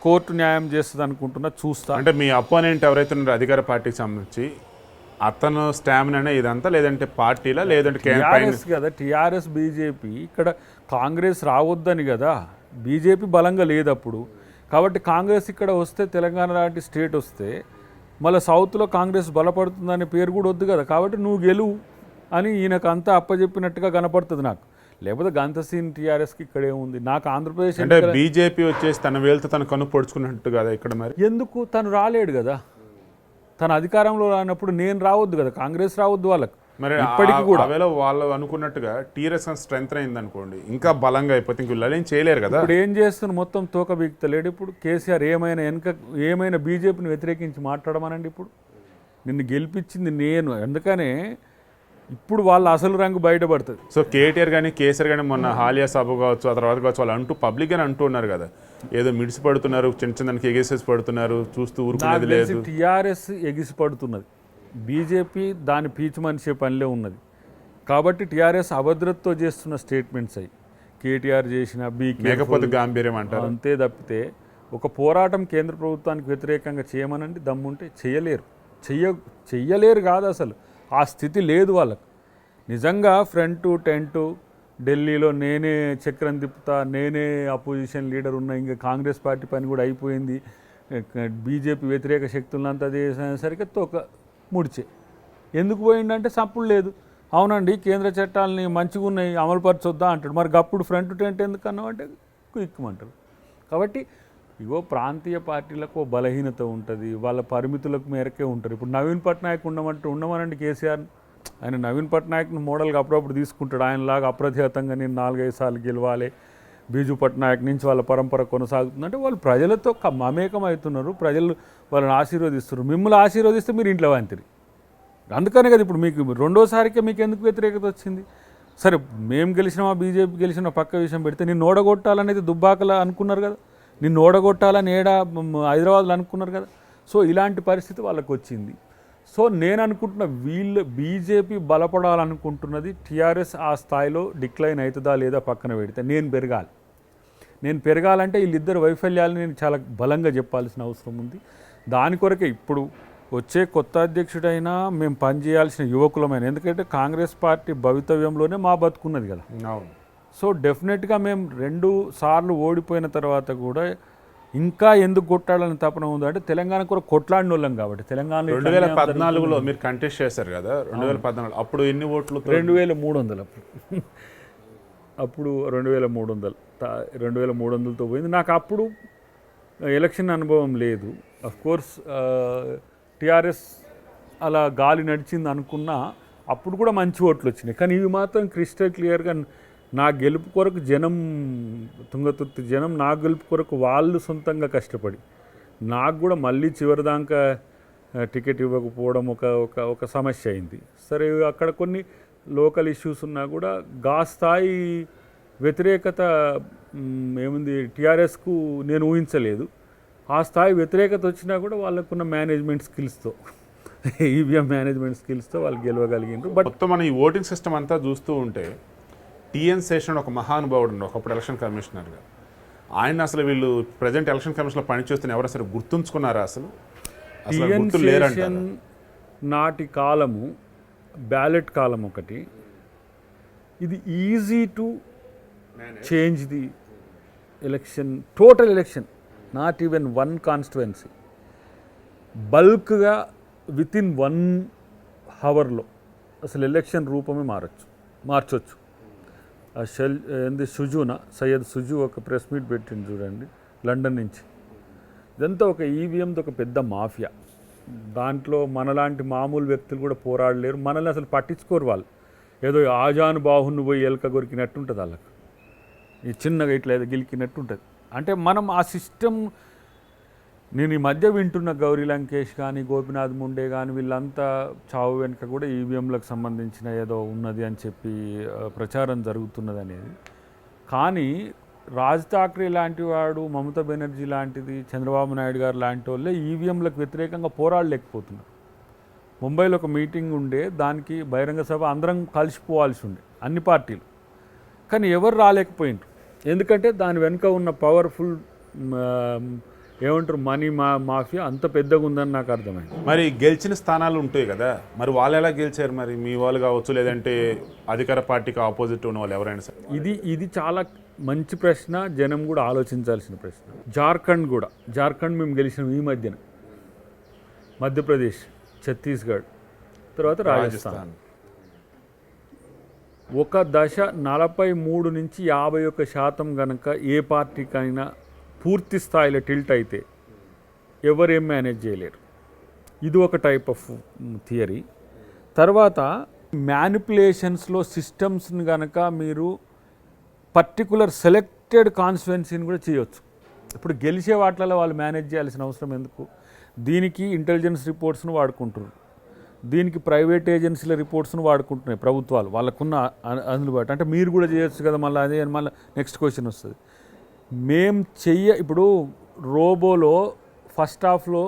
కోర్టు న్యాయం చేస్తుంది అనుకుంటున్నా, చూస్తా. అంటే మీ అపోనెంట్ ఎవరైతే ఉన్నారో అధికార పార్టీకి సంబంధించి అతను స్టామినా ఇదంతా, లేదంటే పార్టీలా, లేదంటే టీఆర్ఎస్ కదా, టీఆర్ఎస్ బీజేపీ. ఇక్కడ కాంగ్రెస్ రావద్దని కదా, బీజేపీ బలంగా లేదు అప్పుడు. కాబట్టి కాంగ్రెస్ ఇక్కడ వస్తే, తెలంగాణ లాంటి స్టేట్ వస్తే మళ్ళీ సౌత్లో కాంగ్రెస్ బలపడుతుందనే పేరు కూడా వద్దు కదా. కాబట్టి నువ్వు గెలువు అని ఈయనకు అంతా అప్పచెప్పినట్టుగా కనపడుతుంది నాకు. లేకపోతే గంతసీన్ టీఆర్ఎస్కి ఇక్కడే ఉంది. నాకు ఆంధ్రప్రదేశ్ అంటే బీజేపీ వచ్చేసి తన వేలుతో తన కను పొడుచుకున్నట్టు కదా ఇక్కడ. మరి ఎందుకు తను రాలేడు కదా, తన అధికారంలో రానప్పుడు నేను రావద్దు కదా, కాంగ్రెస్ రావద్దు వాళ్ళకు. మరి ఇప్పటికి కూడా వాళ్ళు అనుకున్నట్టుగా టీఆర్ఎస్ స్ట్రెంత్ అయింది అనుకోండి, ఇంకా బలంగా అయిపోతే ఇంక వీళ్ళు ఏం చేయలేరు కదా. ఇప్పుడు ఏం చేస్తున్నారు, మొత్తం తోక బీక్తలేడు. ఇప్పుడు కేసీఆర్ ఏమైనా బీజేపీని వ్యతిరేకించి మాట్లాడమనండి. ఇప్పుడు నిన్ను గెలిపించింది నేను, అందుకనే ఇప్పుడు వాళ్ళ అసలు రంగు బయటపడుతుంది. సో కేటీఆర్ కానీ కేసీఆర్ కానీ మొన్న హాలియా సభ కావచ్చు, ఆ తర్వాత కావచ్చు, వాళ్ళు పబ్లిక్గానే అంటున్నారు కదా, ఏదో మిడిసి పడుతున్నారు, చిన్న చిన్నదానికి ఎగేసేసి పడుతున్నారు, చూస్తూ ఊరుకునేది లేదు. టీఆర్ఎస్ ఎగిసి పడుతున్నది. బీజేపీ దాని పీచు మనిషే పనిలో ఉన్నది. కాబట్టి టీఆర్ఎస్ అభద్రతతో చేస్తున్న స్టేట్మెంట్స్ అయ్యి కేటీఆర్ చేసిన మేకపోతే గాంభీర్యం అంటారు. అంతే తప్పితే ఒక పోరాటం కేంద్ర ప్రభుత్వానికి వ్యతిరేకంగా చేయమనండి దమ్ముంటే చెయ్యలేరు కాదు, అసలు ఆ స్థితి లేదు వాళ్ళకు. నిజంగా ఫ్రంట్ టెంట్ ఢిల్లీలో నేనే చక్రం తిప్పుతా, నేనే అపోజిషన్ లీడర్ ఉన్నా, ఇంకా కాంగ్రెస్ పార్టీ పని కూడా అయిపోయింది, బీజేపీ వ్యతిరేక శక్తులంతా చేసేసరికి తోక ముడిచే. ఎందుకు పోయిందంటే సప్పుడు లేదు. అవునండి కేంద్ర చట్టాలని మంచిగా ఉన్నాయి అమలుపరచొద్దా అంటాడు. మరి అప్పుడు ఫ్రంట్ టెంట్ ఎందుకన్నా అంటే ఎక్కుమంటారు. కాబట్టి ఇగో ప్రాంతీయ పార్టీలకు బలహీనత ఉంటుంది, వాళ్ళ పరిమితులకు మేరకే ఉంటారు. ఇప్పుడు నవీన్ పట్నాయక్ ఉండమనండి కేసీఆర్, ఆయన నవీన్ పట్నాయక్ను మోడల్గా అప్పుడప్పుడు తీసుకుంటాడు. ఆయనలాగా అప్రతిహతంగా నేను 4-5 సార్లు గెలవాలి, బీజు పట్నాయక్ నుంచి వాళ్ళ పరంపర కొనసాగుతుందంటే వాళ్ళు ప్రజలతో మమేకం అవుతున్నారు, ప్రజలు వాళ్ళని ఆశీర్వదిస్తున్నారు. మిమ్మల్ని ఆశీర్వదిస్తే మీరు ఇంట్లో వంతిరి. అందుకనే కదా ఇప్పుడు మీకు రెండోసారికే మీకు ఎందుకు వ్యతిరేకత వచ్చింది? సరే మేము గెలిచినామా బీజేపీ గెలిచిన పక్క విషయం పెడితే నిన్ను ఓడగొట్టాలనేది దుబ్బాకలా అనుకున్నారు కదా, నిన్ను ఓడగొట్టాలని హైదరాబాద్లో అనుకున్నారు కదా. సో ఇలాంటి పరిస్థితి వాళ్ళకు వచ్చింది. సో నేను అనుకుంటున్న వీళ్ళు బీజేపీ బలపడాలనుకుంటున్నది టీఆర్ఎస్ ఆ స్థాయిలో డిక్లైన్ అవుతుందా లేదా పక్కన పెడితే నేను పెరగాలంటే వీళ్ళిద్దరు వైఫల్యాలను నేను చాలా బలంగా చెప్పాల్సిన అవసరం ఉంది. దాని కొరకే ఇప్పుడు వచ్చే కొత్త అధ్యక్షుడైనా మేము పనిచేయాల్సిన యువకులమైన, ఎందుకంటే కాంగ్రెస్ పార్టీ భవితవ్యంలోనే మా బతుకున్నది కదా. అవును. సో డెఫినెట్గా మేము 2 సార్లు ఓడిపోయిన తర్వాత కూడా ఇంకా ఎందుకు కొట్టాలని తపన ఉందంటే తెలంగాణ కూడా కొట్లాడిన వాళ్ళం కాబట్టి. తెలంగాణ 2014లో మీరు కంటెస్ట్ చేశారు కదా, 2014 అప్పుడు ఎన్ని ఓట్లు? 2300 అప్పుడు 2300తో పోయింది. నాకు అప్పుడు ఎలక్షన్ అనుభవం లేదు. అఫ్కోర్స్ టీఆర్ఎస్ అలా గాలి నడిచింది అనుకున్నా అప్పుడు కూడా మంచి ఓట్లు వచ్చినాయి. కానీ ఇవి మాత్రం క్రిస్టల్ క్లియర్గా నా గెలుపు కొరకు జనం, తుంగతుర్తి జనం నా గెలుపు కొరకు వాళ్ళు సొంతంగా కష్టపడి నాకు కూడా మళ్ళీ చివరిదాకా టికెట్ ఇవ్వకపోవడం ఒక సమస్య అయింది. సరే అక్కడ కొన్ని లోకల్ ఇష్యూస్ ఉన్నా కూడా గా స్థాయి వ్యతిరేకత ఏముంది టీఆర్ఎస్కు నేను ఊహించలేదు. ఆ స్థాయి వ్యతిరేకత వచ్చినా కూడా వాళ్ళకున్న మేనేజ్మెంట్ స్కిల్స్తో, ఈవీఎం మేనేజ్మెంట్ స్కిల్స్తో వాళ్ళు గెలవగలిగినారు. బట్ మొత్తం మన ఈ ఓటింగ్ సిస్టమ్ అంతా చూస్తూ ఉంటే టిఎన్ శేషన్ ఒక మహానుభావుడు ఉండే ఒకప్పుడు ఎలక్షన్ కమిషనర్గా, ఆయన అసలు వీళ్ళు ప్రజెంట్ ఎలక్షన్ కమిషన్లో పనిచేస్తున్న ఎవరు అసలు గుర్తుంచుకున్నారా? అసలు గుర్తు లేరంటారు. నాటి కాలము బ్యాలెట్ కాలం ఒకటి, ఇది easy to change the election, total election, not even 1 constituency, బల్క్గా వితిన్ 1 అవర్లో అసలు ఎలక్షన్ రూపమే మార్చొచ్చు. సయ్యద్ సుజు ఒక ప్రెస్ మీట్ పెట్టింది చూడండి లండన్ నుంచి. ఇదంతా ఒక ఈవీఎంతో ఒక పెద్ద మాఫియా. దాంట్లో మనలాంటి మామూలు వ్యక్తులు కూడా పోరాడలేరు, మనల్ని అసలు పట్టించుకోరు. వాళ్ళు ఏదో ఆజాను బాహును పోయి ఎలక కొరికినట్టు ఉంటుంది వాళ్ళకు, ఈ చిన్నగా ఇట్లా ఏదో గిలికినట్టు ఉంటుంది. అంటే మనం ఆ సిస్టమ్, నేను ఈ మధ్య వింటున్న గౌరీ లంకేష్ కానీ గోపినాథ్ ముండే కానీ వీళ్ళంతా చావు వెనుక కూడా ఈవీఎంలకు సంబంధించిన ఏదో ఉన్నది అని చెప్పి ప్రచారం జరుగుతున్నది అనేది. కానీ రాజ్ ఠాక్రే లాంటి వాడు, మమతా బెనర్జీ లాంటిది, చంద్రబాబు నాయుడు గారు లాంటి వాళ్ళే ఈవీఎంలకు వ్యతిరేకంగా పోరాడలేకపోతున్నారు. ముంబైలో ఒక మీటింగ్ ఉండే, దానికి బహిరంగ సభ అందరం కలిసిపోవాల్సి ఉండే అన్ని పార్టీలు, కానీ ఎవరు రాలేకపోయిండ్రు. ఎందుకంటే దాని వెనుక ఉన్న పవర్ఫుల్ ఏమంటారు మనీ మాఫియా అంత పెద్దగా ఉందని నాకు అర్థమైంది. మరి గెలిచిన స్థానాలు ఉంటాయి కదా, మరి వాళ్ళు ఎలా గెలిచారు? మరి మీ వాళ్ళు కావచ్చు, లేదంటే అధికార పార్టీకి ఆపోజిట్ ఉన్న వాళ్ళు ఎవరైనా సరే. ఇది చాలా మంచి ప్రశ్న, జనం కూడా ఆలోచించాల్సిన ప్రశ్న. జార్ఖండ్ మేము గెలిచినాం ఈ మధ్యన, మధ్యప్రదేశ్, ఛత్తీస్గఢ్, తర్వాత రాజస్థాన్. ఒక దశ 43 నుంచి 51% కనుక ఏ పార్టీకైనా పూర్తి స్థాయిలో టిల్ట్ అయితే ఎవరేం మేనేజ్ చేయలేరు. ఇది ఒక టైప్ ఆఫ్ థియరీ. తర్వాత మ్యానిపులేషన్స్లో సిస్టమ్స్ని కనుక మీరు పర్టికులర్ సెలెక్టెడ్ కాన్స్టిట్యుయెన్సీని కూడా చేయొచ్చు. ఇప్పుడు గెలిచే వాటిలలో వాళ్ళు మేనేజ్ చేయాల్సిన అవసరం ఎందుకు? దీనికి ఇంటెలిజెన్స్ రిపోర్ట్స్ను వాడుకుంటున్నారు, దీనికి ప్రైవేట్ ఏజెన్సీల రిపోర్ట్స్ను వాడుకుంటున్నాయి ప్రభుత్వాలు వాళ్ళకున్న అందుబాటు. అంటే మీరు కూడా చేయొచ్చు కదా. మళ్ళీ అదే మళ్ళీ నెక్స్ట్ క్వశ్చన్ వస్తుంది. ఇప్పుడు రోబోలో ఫస్ట్ హాఫ్లో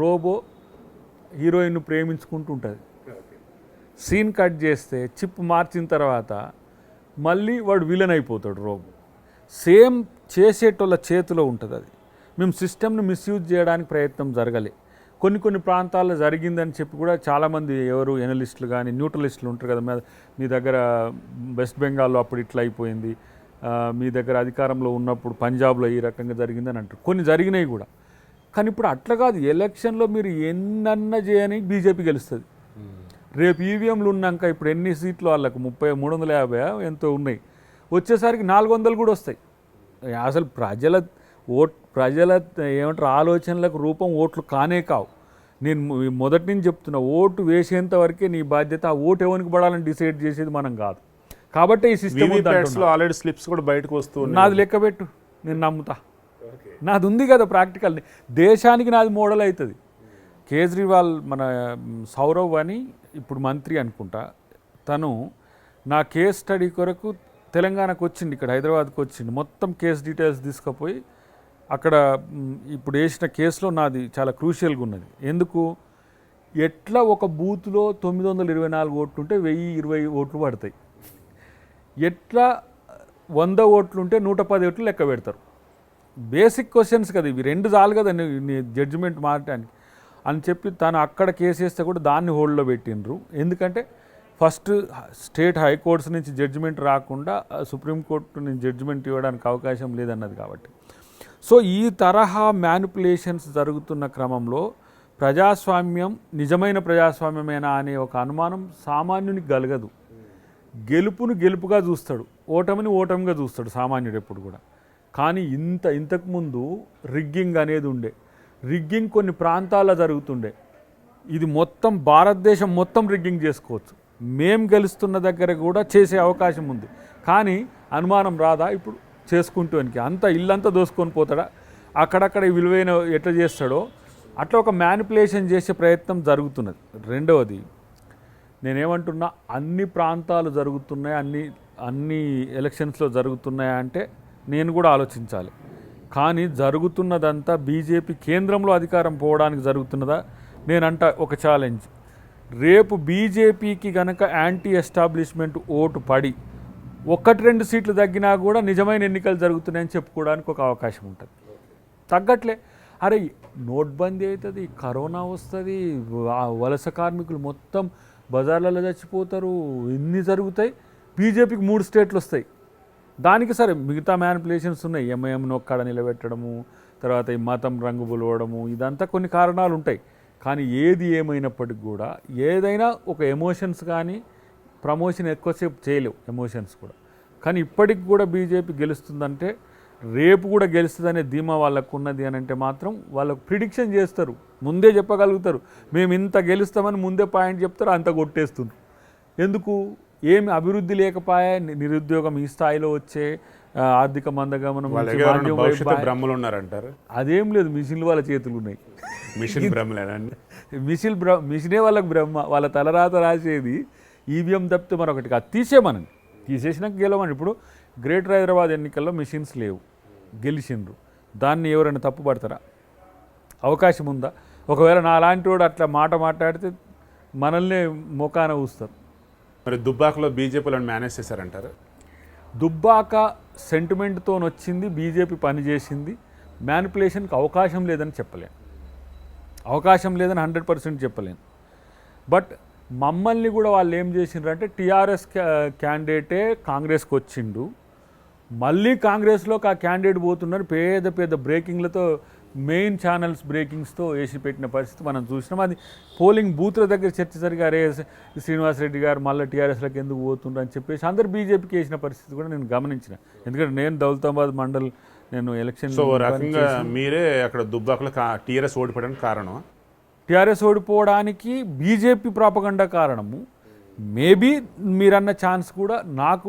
రోబో హీరోయిన్ను ప్రేమించుకుంటూ ఉంటుంది. సీన్ కట్ చేస్తే చిప్ మార్చిన తర్వాత మళ్ళీ వాడు విలన్ అయిపోతాడు రోబో. సేమ్ చేసేటోళ్ళ చేతిలో ఉంటుంది అది. మేము సిస్టమ్ని మిస్యూజ్ చేయడానికి ప్రయత్నం జరగలే. కొన్ని ప్రాంతాల్లో జరిగిందని చెప్పి కూడా చాలామంది ఎవరు ఎనలిస్టులు కానీ న్యూట్రలిస్టులు ఉంటారు కదా, మీ దగ్గర వెస్ట్ బెంగాల్లో అప్పుడు ఇట్లా అయిపోయింది, మీ దగ్గర అధికారంలో ఉన్నప్పుడు పంజాబ్లో ఈ రకంగా జరిగిందని అంటారు. కొన్ని జరిగినాయి కూడా. కానీ ఇప్పుడు అట్లా కాదు. ఎలక్షన్లో మీరు ఎన్నన్నా చేయని బీజేపీ గెలుస్తుంది. రేపు ఈవీఎంలు ఉన్నాక ఇప్పుడు ఎన్ని సీట్లు వాళ్ళకు 350 ఎంతో ఉన్నాయి, వచ్చేసరికి 400 కూడా వస్తాయి. అసలు ప్రజల ఏమంటారు ఆలోచనలకు రూపం ఓట్లు కానే కావు. నేను మొదటి నుంచి చెప్తున్నా, ఓటు వేసేంత వరకే నీ బాధ్యత. ఆ ఓటు ఎవరికి పడాలని డిసైడ్ చేసేది మనం కాదు. కాబట్టి ఈ సిస్టమ్ ఆల్రెడీ స్లిప్స్ కూడా బయటకు వస్తూ నాది లెక్క పెట్టు, నేను నమ్ముతా. నాది ఉంది కదా ప్రాక్టికల్. దేశానికి నాది మోడల్ అవుతుంది. కేజ్రీవాల్ మన సౌరవ్ అని ఇప్పుడు మంత్రి అనుకుంటా, తను నా కేస్ స్టడీ కొరకు తెలంగాణకు వచ్చింది, ఇక్కడ హైదరాబాద్కి వచ్చింది. మొత్తం కేస్ డీటెయిల్స్ తీసుకుపోయి అక్కడ ఇప్పుడు వేసిన కేసులో నాది చాలా క్రూషియల్గా ఉన్నది. ఎందుకు, ఎట్లా ఒక బూత్లో 924 ఓట్లు ఉంటే 1020 ఓట్లు పడతాయి, ఎట్లా 100 ఓట్లు ఉంటే 110 ఓట్లు లెక్క పెడతారు. బేసిక్ క్వశ్చన్స్ కదా ఇవి. 2 చాలు కదా నీ జడ్జిమెంట్ మారటానికి అని చెప్పి తను అక్కడ కేసు వేస్తే కూడా దాన్ని హోల్డ్లో పెట్టిండ్రు. ఎందుకంటే ఫస్ట్ స్టేట్ హైకోర్ట్స్ నుంచి జడ్జిమెంట్ రాకుండా సుప్రీంకోర్టు నుంచి జడ్జిమెంట్ ఇవ్వడానికి అవకాశం లేదన్నది కాబట్టి. సో ఈ తరహా మ్యానిపులేషన్స్ జరుగుతున్న క్రమంలో ప్రజాస్వామ్యం నిజమైన ప్రజాస్వామ్యమేనా అనే ఒక అనుమానం సామాన్యునికి కలగదు. గెలుపును గెలుపుగా చూస్తాడు, ఓటమిని ఓటమిగా చూస్తాడు సామాన్యుడు ఎప్పుడు కూడా. కానీ ఇంతకుముందు రిగ్గింగ్ అనేది ఉండే. రిగ్గింగ్ కొన్ని ప్రాంతాల్లో జరుగుతుండే. ఇది మొత్తం భారతదేశం మొత్తం రిగ్గింగ్ చేసుకోవచ్చు. మేం గెలుస్తున్న దగ్గర కూడా చేసే అవకాశం ఉంది. కానీ అనుమానం రాదా ఇప్పుడు చేసుకుంటూనికి? అంత ఇల్లంతా దోసుకొని పోతాడా? అక్కడక్కడ విలువైన ఎట్లా చేస్తాడో అట్లా ఒక మ్యానిపులేషన్ చేసే ప్రయత్నం జరుగుతున్నది. రెండవది, నేనేమంటున్నా, అన్ని ప్రాంతాలు జరుగుతున్నాయి, అన్ని ఎలక్షన్స్లో జరుగుతున్నాయా అంటే నేను కూడా ఆలోచించాలి. కానీ జరుగుతున్నదంతా బీజేపీ కేంద్రంలో అధికారం పోవడానికి జరుగుతున్నదా? నేనంట ఒక ఛాలెంజ్, రేపు బీజేపీకి గనక యాంటీ ఎస్టాబ్లిష్మెంట్ ఓటు పడి 1-2 సీట్లు తగ్గినా కూడా నిజమైన ఎన్నికలు జరుగుతున్నాయని చెప్పుకోవడానికి ఒక అవకాశం ఉంటుంది. తగ్గట్లే, అరే నోట్బందీ అవుతుంది, కరోనా వస్తుంది, వలస కార్మికులు మొత్తం బజార్లలో చచ్చిపోతారు, ఇన్ని జరుగుతాయి, బీజేపీకి 3 స్టేట్లు వస్తాయి. దానికి సరే మిగతా మ్యానిపులేషన్స్ ఉన్నాయి, ఎంఐఎంను ఒక్కడ నిలబెట్టడము, తర్వాత ఈ మతం రంగు బులవడము, ఇదంతా కొన్ని కారణాలు ఉంటాయి. కానీ ఏది ఏమైనప్పటికి కూడా ఏదైనా ఒక ఎమోషన్స్ కానీ ప్రమోషన్ ఎక్కువసేపు చేయలేవు ఎమోషన్స్ కూడా. కానీ ఇప్పటికి కూడా బీజేపీ గెలుస్తుందంటే రేపు కూడా గెలుస్తుందనే ధీమా వాళ్ళకు ఉన్నది అని అంటే మాత్రం వాళ్ళకు ప్రిడిక్షన్ చేస్తారు, ముందే చెప్పగలుగుతారు. మేము ఇంత గెలుస్తామని ముందే పాయింట్ చెప్తారు, అంత కొట్టేస్తున్నారు. ఎందుకు? ఏమి అభివృద్ధి లేకపోయా, నిరుద్యోగం ఈ స్థాయిలో వచ్చే, ఆర్థిక మందగమనం, బ్రహ్మలు ఉన్నారంటారు. అదేం లేదు, మిషన్లు వాళ్ళ చేతులు ఉన్నాయి. మిషన్ బ్రహ్మలేనండి. మిషనే వాళ్ళకి బ్రహ్మ. వాళ్ళ తలరాత రాసేది ఈవీఎం తప్పితే మరొకటి కాదు. తీసేమనండి, తీసేసినాక గెలవని. ఇప్పుడు గ్రేటర్ హైదరాబాద్ ఎన్నికల్లో మిషన్స్ లేవు, గెలిచిండ్రు. దాన్ని ఎవరైనా తప్పు పడతారా? అవకాశం ఉందా? ఒకవేళ నాలాంటి వాడు అట్లా మాట్లాడితే మనల్ని మొకాన ఊస్తారు. మరి దుబ్బాకలో బీజేపీలను మేనేజ్ చేశారంటారు? దుబ్బాక సెంటిమెంట్తో వచ్చింది, బీజేపీ పనిచేసింది. మ్యానిపులేషన్కి అవకాశం లేదని చెప్పలేను, అవకాశం లేదని 100% చెప్పలేను. బట్ మమ్మల్ని కూడా వాళ్ళు ఏం చేసిండ్రు అంటే, టీఆర్ఎస్ క్యాండిడేటే కాంగ్రెస్కి వచ్చిండు, మళ్ళీ కాంగ్రెస్లోకి ఆ క్యాండిడేట్ పోతున్నారు. పెద్ద పెద్ద బ్రేకింగ్లతో, మెయిన్ ఛానల్స్ బ్రేకింగ్స్తో వేసి పెట్టిన పరిస్థితి మనం చూసినాం. అది పోలింగ్ బూత్ల దగ్గర చర్చ జరిగి, అరే శ్రీనివాసరెడ్డి గారు మళ్ళీ టీఆర్ఎస్లోకి ఎందుకు పోతుండ్రు అని చెప్పేసి అందరు బీజేపీకి వేసిన పరిస్థితి కూడా నేను గమనించిన. ఎందుకంటే నేను దౌలతాబాద్ మండల్, నేను ఎలక్షన్, సో రకంగా మీరే అక్కడ దుబ్బాకలో టీఆర్ఎస్ ఓడిపోవడానికి కారణం? టీఆర్ఎస్ ఓడిపోవడానికి బీజేపీ ప్రాపగండా కారణము. మేబీ మీరన్న ఛాన్స్ కూడా. నాకు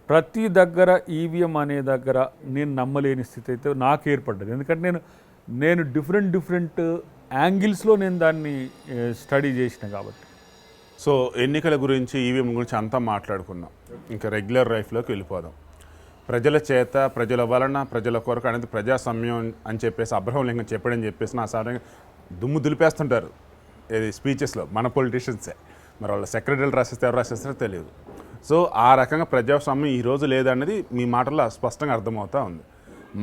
ప్రతి దగ్గర ఈవీఎం అనే దగ్గర నేను నమ్మలేని స్థితి అయితే నాకు ఏర్పడ్డది. ఎందుకంటే నేను డిఫరెంట్ యాంగిల్స్లో నేను దాన్ని స్టడీ చేసిన కాబట్టి. సో ఎన్నికల గురించి, ఈవీఎం గురించి అంతా మాట్లాడుకున్నాం. ఇంకా రెగ్యులర్ లైఫ్లోకి వెళ్ళిపోదాం. ప్రజల చేత, ప్రజల వలన, ప్రజల కొరకు అనేది ప్రజాస్వామ్యం అని చెప్పేసి అబ్రహం లింకన్ చెప్పాడని చెప్పేసి నా సాధారణంగా దుమ్ము దులిపేస్తుంటారు. ఇది స్పీచెస్లో మన పొలిటీషియన్సే. మరి వాళ్ళ సెక్రటరీలు రాసిస్తే ఎవరు రాసేస్తారో తెలియదు. సో ఆ రకంగా ప్రజాస్వామ్యం ఈరోజు లేదన్నది మీ మాటల్లో స్పష్టంగా అర్థమవుతూ ఉంది.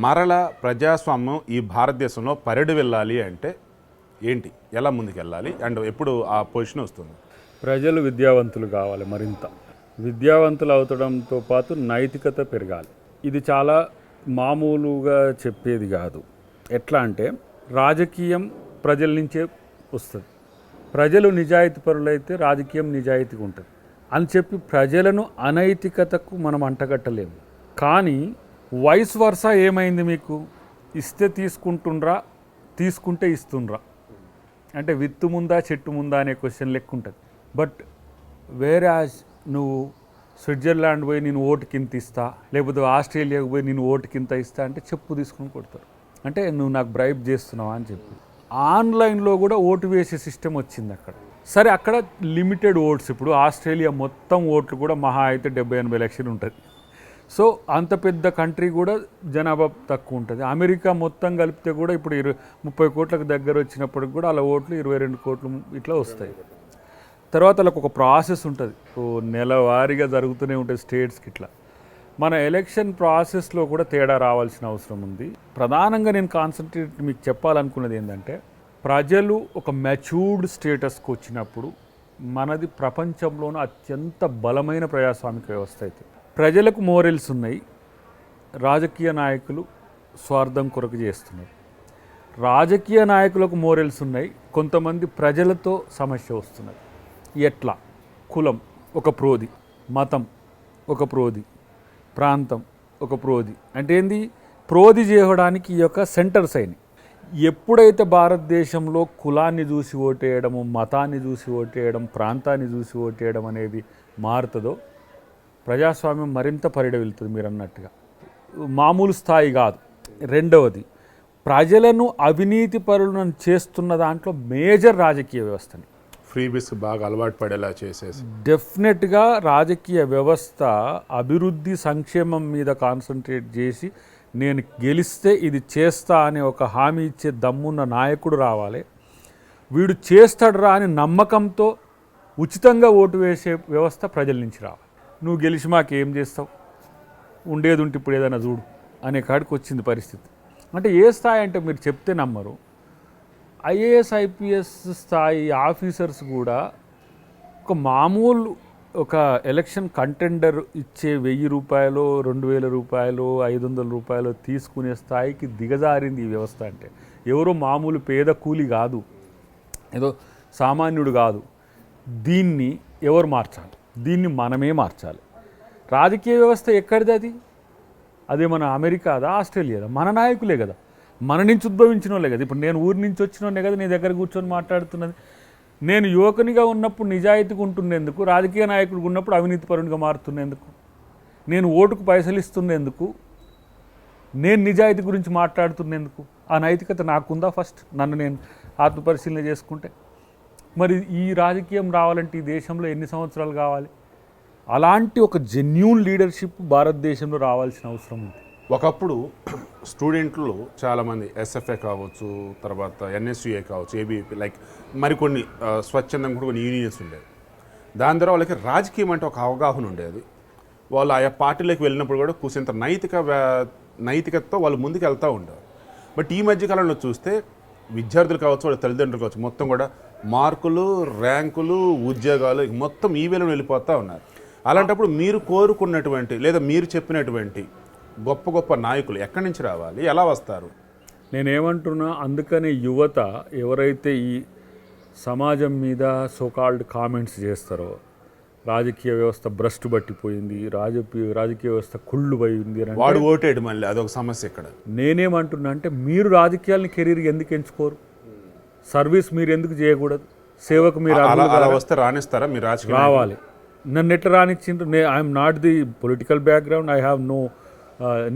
మరలా ప్రజాస్వామ్యం ఈ భారతదేశంలో పరిడి వెళ్ళాలి అంటే ఏంటి, ఎలా ముందుకు వెళ్ళాలి, అండ్ ఎప్పుడు ఆ పొజిషన్ వస్తుంది? ప్రజలు విద్యావంతులు కావాలి, మరింత విద్యావంతులు అవడంతో పాటు నైతికత పెరగాలి. ఇది చాలా మామూలుగా చెప్పేది కాదు. ఎట్లా అంటే రాజకీయం ప్రజల నుంచే వస్తుంది. ప్రజలు నిజాయితీ పరులైతే రాజకీయం నిజాయితీగా ఉంటుంది అని చెప్పి ప్రజలను అనైతికతకు మనం అంటగట్టలేము. కానీ వైస్ వర్సా ఏమైంది, మీకు ఇస్తే తీసుకుంటుండ్రా, తీసుకుంటే ఇస్తుండ్రా, అంటే విత్తు ముందా చెట్టు ముందా అనే క్వశ్చన్ లెక్క ఉంటుంది. బట్ వేరాజ్ నువ్వు స్విట్జర్లాండ్ పోయి నేను ఓటుకి ఇంత ఇస్తా, లేకపోతే ఆస్ట్రేలియాకి పోయి నేను ఓటుకి ఇంత ఇస్తా అంటే చెప్పు తీసుకుని కొడతారు. అంటే నువ్వు నాకు బ్రైబ్ చేస్తున్నావా అని చెప్పి. ఆన్లైన్లో కూడా ఓటు వేసే సిస్టమ్ వచ్చింది అక్కడ. సరే, అక్కడ లిమిటెడ్ ఓట్స్. ఇప్పుడు ఆస్ట్రేలియా మొత్తం ఓట్లు కూడా మహా అయితే 70-80 లక్షలు ఉంటుంది. సో అంత పెద్ద కంట్రీ కూడా జనాభా తక్కువ ఉంటుంది. అమెరికా మొత్తం కలిపితే కూడా ఇప్పుడు 30 కోట్లకు దగ్గర వచ్చినప్పటికి కూడా అలా ఓట్లు 22 కోట్లు ఇట్లా వస్తాయి. తర్వాత వాళ్ళకు ఒక ప్రాసెస్ ఉంటుంది, నెలవారీగా జరుగుతూనే ఉంటుంది స్టేట్స్కి. ఇట్లా మన ఎలక్షన్ ప్రాసెస్లో కూడా తేడా రావాల్సిన అవసరం ఉంది. ప్రధానంగా నేను కాన్సన్ట్రేట్ మీకు చెప్పాలనుకున్నది ఏంటంటే, ప్రజలు ఒక మెచ్యూర్డ్ స్టేటస్కి వచ్చినప్పుడు మనది ప్రపంచంలోనూ అత్యంత బలమైన ప్రజాస్వామిక వ్యవస్థ అయితే. ప్రజలకు మోరల్స్ ఉన్నాయి, రాజకీయ నాయకులు స్వార్థం కొరకు చేస్తున్నారు. రాజకీయ నాయకులకు మోరల్స్ ఉన్నాయి, కొంతమంది ప్రజలతో సమస్య వస్తున్నది. ఎట్లా? కులం ఒక ప్రోది, మతం ఒక ప్రోది, ప్రాంతం ఒక ప్రోది. అంటే ఏంది? ప్రోది చేయడానికి ఈ యొక్క సెంటర్స్ అయినాయి. ఎప్పుడైతే భారతదేశంలో కులాన్ని చూసి ఓటేయడము, మతాన్ని చూసి ఓటేయడం, ప్రాంతాన్ని చూసి ఓటేయడం అనేది మారుతుందో ప్రజాస్వామ్యం మరింత పరిడ వెళ్తుంది. మీరు అన్నట్టుగా మామూలు స్థాయి కాదు. రెండవది, ప్రజలను అవినీతి పరులను చేస్తున్న దాంట్లో మేజర్ రాజకీయ వ్యవస్థని ఫ్రీబీస్ బాగా అలవాటు పడేలా చేసేసి డెఫినెట్గా రాజకీయ వ్యవస్థ అభివృద్ధి సంక్షేమం మీద కాన్సన్ట్రేట్ చేసి నేను గెలిస్తే ఇది చేస్తా అనే ఒక హామీ ఇచ్చే దమ్మున్న నాయకుడు రావాలి. వీడు చేస్తాడురా అని నమ్మకంతో ఉచితంగా ఓటు వేసే వ్యవస్థ ప్రజల నుంచి రావాలి. నువ్వు గెలిచి మాకేం చేస్తావు, ఉండేది ఉంటే ఇప్పుడు ఏదైనా చూడు అనే కాడికి వచ్చింది పరిస్థితి. అంటే ఏ స్థాయి అంటే మీరు చెప్తే నమ్మరు, ఐఏఎస్ ఐపీఎస్ స్థాయి ఆఫీసర్స్ కూడా ఒక మామూలు ఒక ఎలక్షన్ కంటెండర్ ఇచ్చే 1000 రూపాయలు, 2000 రూపాయలు, 500 రూపాయలు తీసుకునే స్థాయికి దిగజారింది ఈ వ్యవస్థ. అంటే ఎవరో మామూలు పేద కూలి కాదు, ఏదో సామాన్యుడు కాదు. దీన్ని ఎవరు మార్చాలి? దీన్ని మనమే మార్చాలి. రాజకీయ వ్యవస్థ ఎక్కడిది? అదే మన అమెరికాదా, ఆస్ట్రేలియాదా? మన నాయకులే కదా, మన నుంచి ఉద్భవించిన వాళ్ళే కదా. ఇప్పుడు నేను ఊరి నుంచి వచ్చినోనే కదా నీ దగ్గర కూర్చొని మాట్లాడుతున్నది. నేను యువకునిగా ఉన్నప్పుడు నిజాయితీగా ఉంటున్నేందుకు, రాజకీయ నాయకుడిగా ఉన్నప్పుడు అవినీతి పరునిగా మారుతున్నేందుకు, నేను ఓటుకు పైసలు ఇస్తున్నేందుకు, నేను నిజాయితీ గురించి మాట్లాడుతున్నేందుకు? ఆ నైతికత నాకుందా? ఫస్ట్ నన్ను నేను ఆత్మపరిశీలన చేసుకుంటే. మరి ఈ రాజకీయం రావాలంటే ఈ దేశంలో ఎన్ని సంవత్సరాలు కావాలి? అలాంటి ఒక జెన్యూన్ లీడర్షిప్ భారతదేశంలో రావాల్సిన అవసరం ఉంది. ఒకప్పుడు స్టూడెంట్లు చాలామంది ఎస్ఎఫ్ఏ కావచ్చు, తర్వాత ఎన్ఎస్యుఏ కావచ్చు, ఏబీవీపీ, లైక్ మరికొన్ని స్వచ్ఛందంగా కూడా కొన్ని యూనియన్స్ ఉండేవి. దాని ద్వారా వాళ్ళకి రాజకీయం అంటే ఒక అవగాహన ఉండేది. వాళ్ళు ఆయా పార్టీలోకి వెళ్ళినప్పుడు కూడా కూసింత నైతికతతో వాళ్ళు ముందుకు వెళ్తూ ఉంటారు. బట్ ఈ మధ్యకాలంలో చూస్తే విద్యార్థులు కావచ్చు, వాళ్ళ తల్లిదండ్రులు కావచ్చు, మొత్తం కూడా మార్కులు, ర్యాంకులు, ఉద్యోగాలు మొత్తం ఈ వేళను వెళ్ళిపోతూ ఉన్నారు. అలాంటప్పుడు మీరు కోరుకున్నటువంటి లేదా మీరు చెప్పినటువంటి గొప్ప గొప్ప నాయకులు ఎక్కడి నుంచి రావాలి, ఎలా వస్తారు? నేనేమంటున్నా, అందుకనే యువత ఎవరైతే ఈ సమాజం మీద సోకాల్డ్ కామెంట్స్ చేస్తారో, రాజకీయ వ్యవస్థ భ్రష్టు పట్టిపోయింది, రాజకీయ వ్యవస్థ కుళ్ళు పోయింది అని వాడు ఓటేడు, మళ్ళీ అదొక సమస్య. ఇక్కడ నేనేమంటున్నా అంటే, మీరు రాజకీయాలని కెరీర్ ఎందుకు ఎంచుకోరు? సర్వీస్ మీరు ఎందుకు చేయకూడదు? సేవకు మీరు అలా వస్తే రాణిస్తారా? మీరు రాజకీయం రావాలి. నన్ను ఎట్లా రానిచ్చిండ్రు? I'm not the political background, I have no,